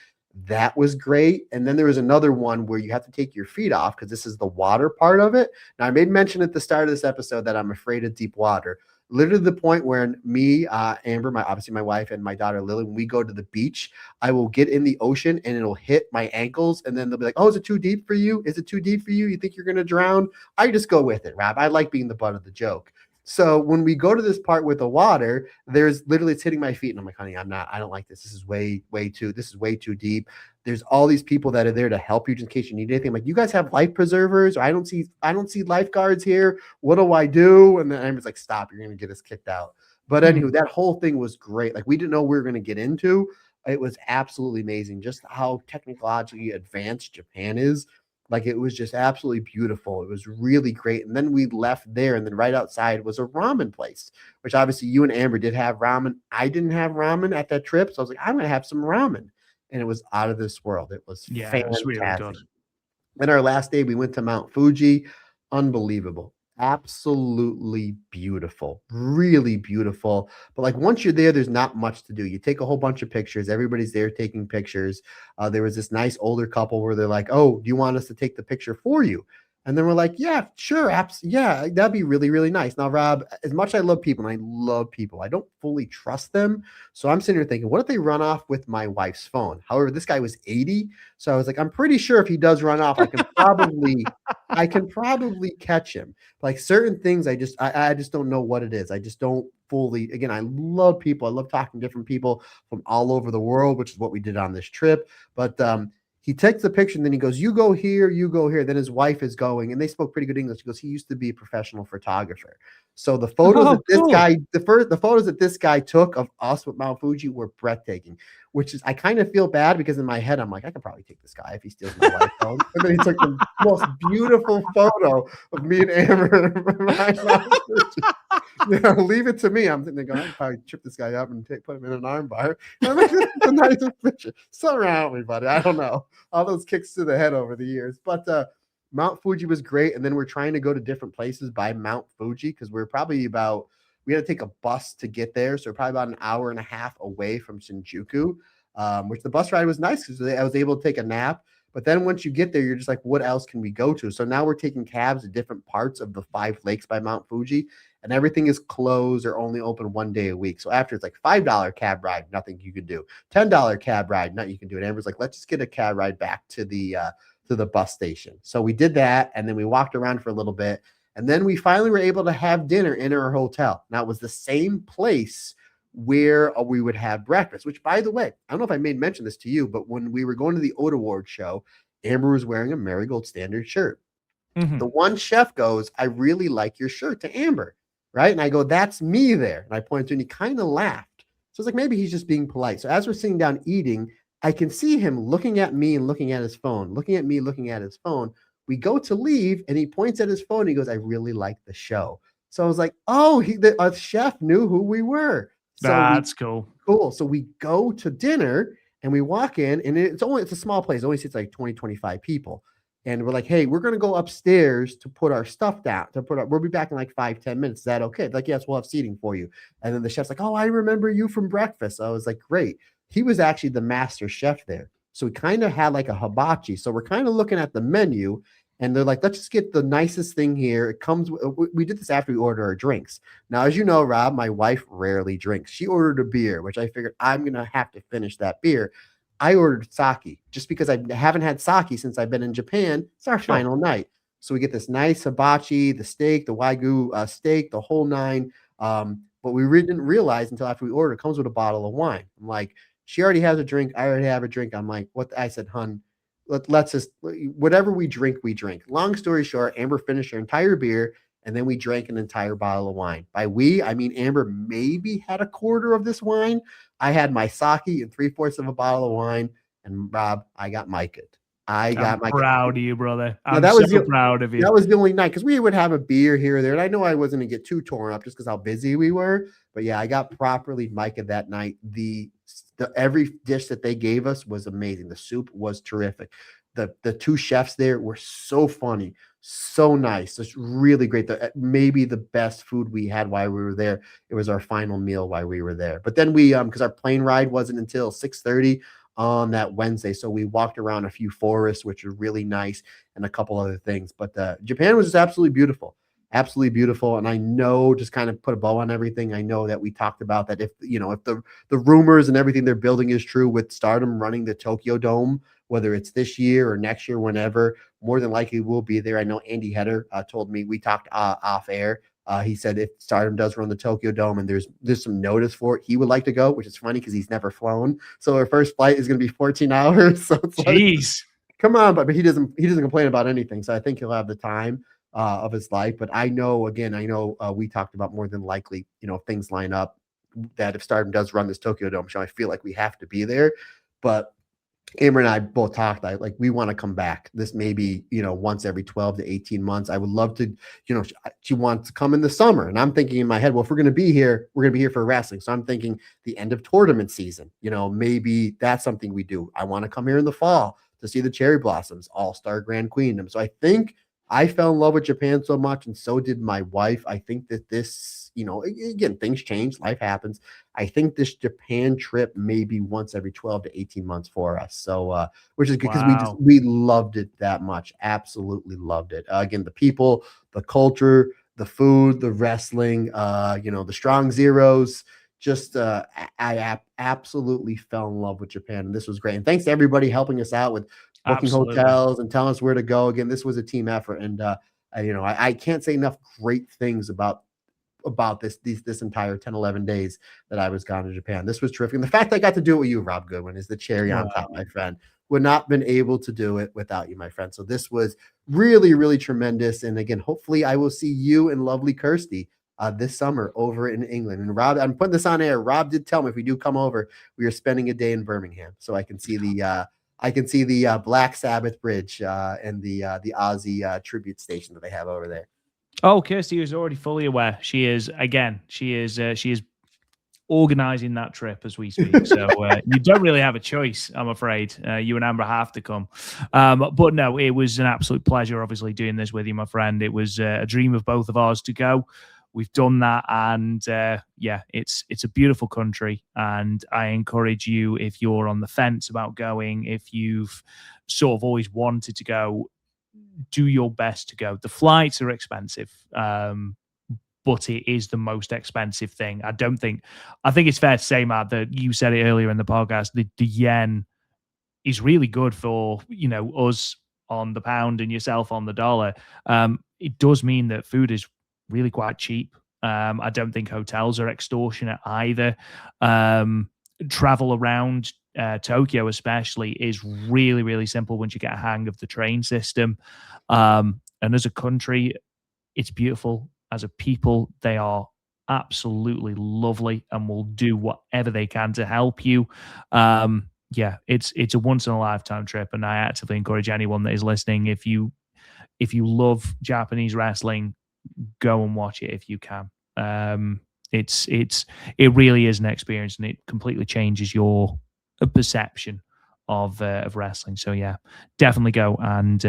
That was great. And then there was another one where you have to take your feet off because this is the water part of it. Now, I made mention at the start of this episode that I'm afraid of deep water. Literally the point where me, Amber, obviously my wife, and my daughter Lily, when we go to the beach, I will get in the ocean and it'll hit my ankles, and then they'll be like, "Oh, is it too deep for you? Is it too deep for you? You think you're gonna drown?" I just go with it, Rob. I like being the butt of the joke. So when we go to this part with the water, there's literally it's hitting my feet, and I'm like, "Honey, I don't like this. This is this is way too deep." There's all these people that are there to help you just in case you need anything. I'm like, "You guys have life preservers? Or I don't see lifeguards here. What do I do?" And then I was like, "Stop, you're gonna get us kicked out." But anywho, that whole thing was great. Like we didn't know we were gonna get into. It was absolutely amazing just how technologically advanced Japan is. Like it was just absolutely beautiful. It was really great. And then we left there, and then right outside was a ramen place, which obviously you and Amber did have ramen. I didn't have ramen at that trip. So I was like, I'm going to have some ramen. And it was out of this world. It was Yeah, it's really fantastic. good. Then our last day, we went to Mount Fuji. Unbelievable. Absolutely beautiful. Really beautiful. But like once you're there, there's not much to do. You take a whole bunch of pictures. Everybody's there taking pictures. There was this nice older couple where they're like, "Oh, do you want us to take the picture for you?" And then we're like, "Yeah, sure. Yeah, that'd be really, really nice." Now, Rob, as much as I love people, and I love people, I don't fully trust them. So I'm sitting here thinking, what if they run off with my wife's phone? However, this guy was 80. So I was like, I'm pretty sure if he does run off, I can probably catch him. Like certain things, I just don't know what it is. I just don't fully. Again, I love people. I love talking to different people from all over the world, which is what we did on this trip. But he takes the picture and then he goes, "You go here, you go here." Then his wife is going, and they spoke pretty good English. He goes, "He used to be a professional photographer." So the photos Oh, that this cool. guy, the photos that this guy took of us with Mount Fuji were breathtaking. Which is, I kind of feel bad because in my head I'm like, I could probably take this guy if he steals my wife's phone. And then he took the most beautiful photo of me and Amber. Leave it to me. I'm thinking, I could probably trip this guy up and put him in an arm bar. I'm like, this is the nicest picture. Something wrong with me, buddy. I don't know. All those kicks to the head over the years. But Mount Fuji was great. And then we're trying to go to different places by Mount Fuji because we're probably we had to take a bus to get there. So we're probably about an hour and a half away from Shinjuku, which the bus ride was nice because I was able to take a nap. But then once you get there, you're just like, what else can we go to? So now we're taking cabs to different parts of the 5 lakes by Mount Fuji, and everything is closed or only open one day a week. So after it's like $5 cab ride, nothing you can do. $10 cab ride, nothing you can do. And Amber's like, let's just get a cab ride back to the bus station. So we did that, and then we walked around for a little bit. And then we finally were able to have dinner in our hotel. Now, it was the same place where we would have breakfast, which, by the way, I don't know if I made mention this to you, but when we were going to the Oat Award show, Amber was wearing a Marigold Standard shirt. The one chef goes, "I really like your shirt," to Amber, right? And I go, "That's me there." And I pointed to him, and he kind of laughed. So it's like, maybe he's just being polite. So as we're sitting down eating, I can see him looking at me and looking at his phone, looking at me, looking at his phone. We go to leave, and he points at his phone. And he goes, "I really like the show." So I was like, "Oh, a chef knew who we were." That's cool. Cool. So we go to dinner and we walk in, and it's a small place. It only sits like 20, 25 people. And we're like, "Hey, we're going to go upstairs to put our stuff down, we'll be back in like 5-10 minutes. Is that okay?" Like, "Yes, we'll have seating for you." And then the chef's like, "Oh, I remember you from breakfast." So I was like, "Great." He was actually the master chef there. So we kind of had like a hibachi. So we're kind of looking at the menu, and they're like, "Let's just get the nicest thing here." It comes, we did this after we ordered our drinks. Now, as you know, Rob, my wife rarely drinks. She ordered a beer, which I figured I'm going to have to finish that beer. I ordered sake just because I haven't had sake since I've been in Japan. It's our final night. So we get this nice hibachi, the steak, the Wagyu steak, the whole nine. But we really didn't realize until after we ordered, it comes with a bottle of wine. I'm like, she already has a drink. I already have a drink. I'm like, what? I said, "Hun, let's just, whatever we drink, we drink." Long story short, Amber finished her entire beer, and then we drank an entire bottle of wine. By we, I mean Amber maybe had a quarter of this wine. I had my sake and 3/4 of a bottle of wine. And Rob, I got Mica'd. I got I'm my proud of you, brother. Now, I'm so proud of you. that was the only night because we would have a beer here or there, and I know I wasn't gonna get too torn up just because how busy we were. But yeah, I got properly Micah that night. The every dish that they gave us was amazing. The soup was terrific. The two chefs there were so funny, so nice. It's really great. Maybe the best food we had while we were there. It was our final meal while we were there. But then we because our plane ride wasn't until 6:30 on that Wednesday, so we walked around a few forests, which are really nice, and a couple other things. But Japan was just absolutely beautiful. Absolutely beautiful. And I know, just kind of put a bow on everything, I know that we talked about that if the rumors and everything they're building is true with Stardom running the Tokyo Dome, whether it's this year or next year, whenever, more than likely we'll be there. I know Andy Header told me, we talked off air. He said if Stardom does run the Tokyo Dome and there's some notice for it, he would like to go, which is funny because he's never flown. So our first flight is going to be 14 hours. So it's Jeez. Come on, but he doesn't complain about anything. So I think he'll have the time of his life. But I know we talked about, more than likely, if things line up, that if Stardom does run this Tokyo Dome show, I feel like we have to be there. But Amber and I both talked, like we want to come back. This may be, once every 12 to 18 months. I would love to, she wants to come in the summer. And I'm thinking in my head, well, if we're going to be here, we're going to be here for wrestling. So I'm thinking the end of tournament season, maybe that's something we do. I want to come here in the fall to see the cherry blossoms, All-Star Grand Queendom. So I think I fell in love with Japan so much, and so did my wife. I think that this, again, things change, life happens. I think this Japan trip may be once every 12 to 18 months for us. So, which is good because we loved it that much. Absolutely loved it. Again, the people, the culture, the food, the wrestling, the strong zeros. Just I absolutely fell in love with Japan, and this was great. And thanks to everybody helping us out with booking hotels and telling us where to go. Again, this was a team effort, and I can't say enough great things about this entire 10, 11 days that I was gone to Japan. This was terrific. And the fact I got to do it with you, Rob Goodwin, is the cherry on top, my friend. Would not been able to do it without you, my friend. So this was really, really tremendous. And again, hopefully I will see you and lovely Kirsty this summer over in England. And Rob, I'm putting this on air. Rob did tell me if we do come over, we are spending a day in Birmingham, so I can see the Black Sabbath Bridge and the Aussie tribute station that they have over there. Oh, Kirsty is already fully aware. She is organizing that trip as we speak. So you don't really have a choice, I'm afraid. You and Amber have to come. But no, it was an absolute pleasure, obviously, doing this with you, my friend. It was a dream of both of ours to go. We've done that, and it's a beautiful country, and I encourage you, if you're on the fence about going, if you've sort of always wanted to go, do your best to go. The flights are expensive, but it is the most expensive thing. I think it's fair to say, Matt, that you said it earlier in the podcast, the yen is really good for, us on the pound and yourself on the dollar. It does mean that food is really quite cheap. I don't think hotels are extortionate either. Travel around Tokyo especially is really, really simple once you get a hang of the train system. And as a country, it's beautiful. As a people, they are absolutely lovely and will do whatever they can to help you. It's a once in a lifetime trip, and I actively encourage anyone that is listening, if you love Japanese wrestling, go and watch it if you can. It really is an experience, and it completely changes your perception of wrestling. So yeah, definitely go and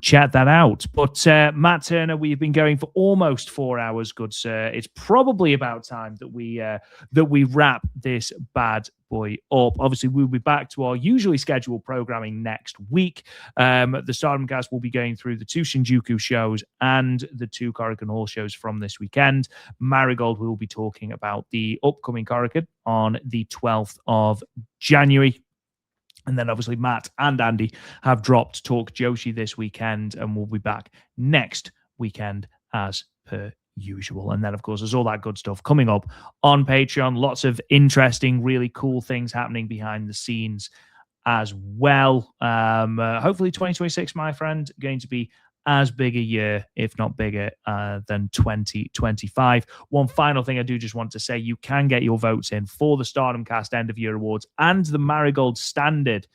check that out. But Matt Turner, we've been going for almost 4 hours, good sir. It's probably about time that we wrap this bad boy up. Obviously, we'll be back to our usually scheduled programming next week. The Stardom cast will be going through the 2 Shinjuku shows and the 2 Korakuen Hall shows from this weekend. Marigold will be talking about the upcoming Korakuen on the 12th of January. And then obviously Matt and Andy have dropped Talk Joshi this weekend, and we'll be back next weekend as per usual. And then, of course, there's all that good stuff coming up on Patreon. Lots of interesting, really cool things happening behind the scenes as well. Hopefully 2026, my friend, going to be as big a year, if not bigger, than 2025. One final thing I do just want to say, you can get your votes in for the Stardom Cast End of Year Awards and the Marigold Standard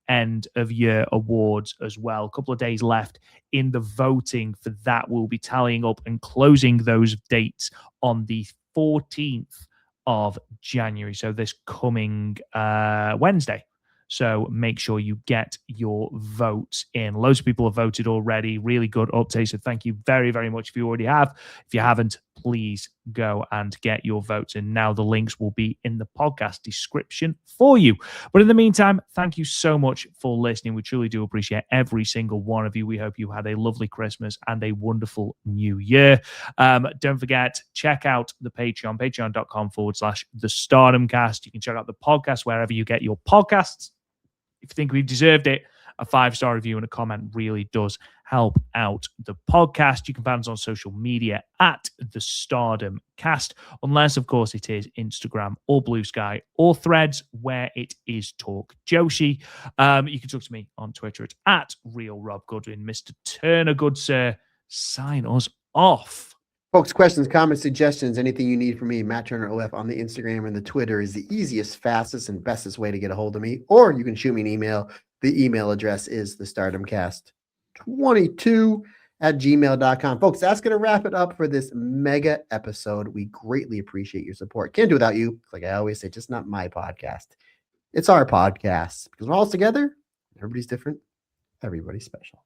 end of year awards as well. A couple of days left in the voting for that. We'll be tallying up and closing those dates on the 14th of January. So this coming Wednesday. So make sure you get your votes in. Loads of people have voted already. Really good uptake. So thank you very, very much if you already have. If you haven't, please go and get your votes in. Now the links will be in the podcast description for you. But in the meantime, thank you so much for listening. We truly do appreciate every single one of you. We hope you had a lovely Christmas and a wonderful new year. Don't forget, check out the Patreon, patreon.com/the Stardom Cast. You can check out the podcast wherever you get your podcasts. If you think we've deserved it, a 5-star review and a comment really does help out the podcast. You can find us on social media at the Stardom Cast, unless, of course, it is Instagram or Blue Sky or Threads, where it is Talk Joshi. You can talk to me on Twitter at Real Rob Goodwin. Mr. Turner, good sir, sign us off. Folks, questions, comments, suggestions, anything you need from me, Matt Turner OF on the Instagram and the Twitter is the easiest, fastest, and bestest way to get a hold of me. Or you can shoot me an email. The email address is thestardomcast22@gmail.com. Folks, that's going to wrap it up for this mega episode. We greatly appreciate your support. Can't do without you. Like I always say, just not my podcast. It's our podcast. Because we're all together. Everybody's different. Everybody's special.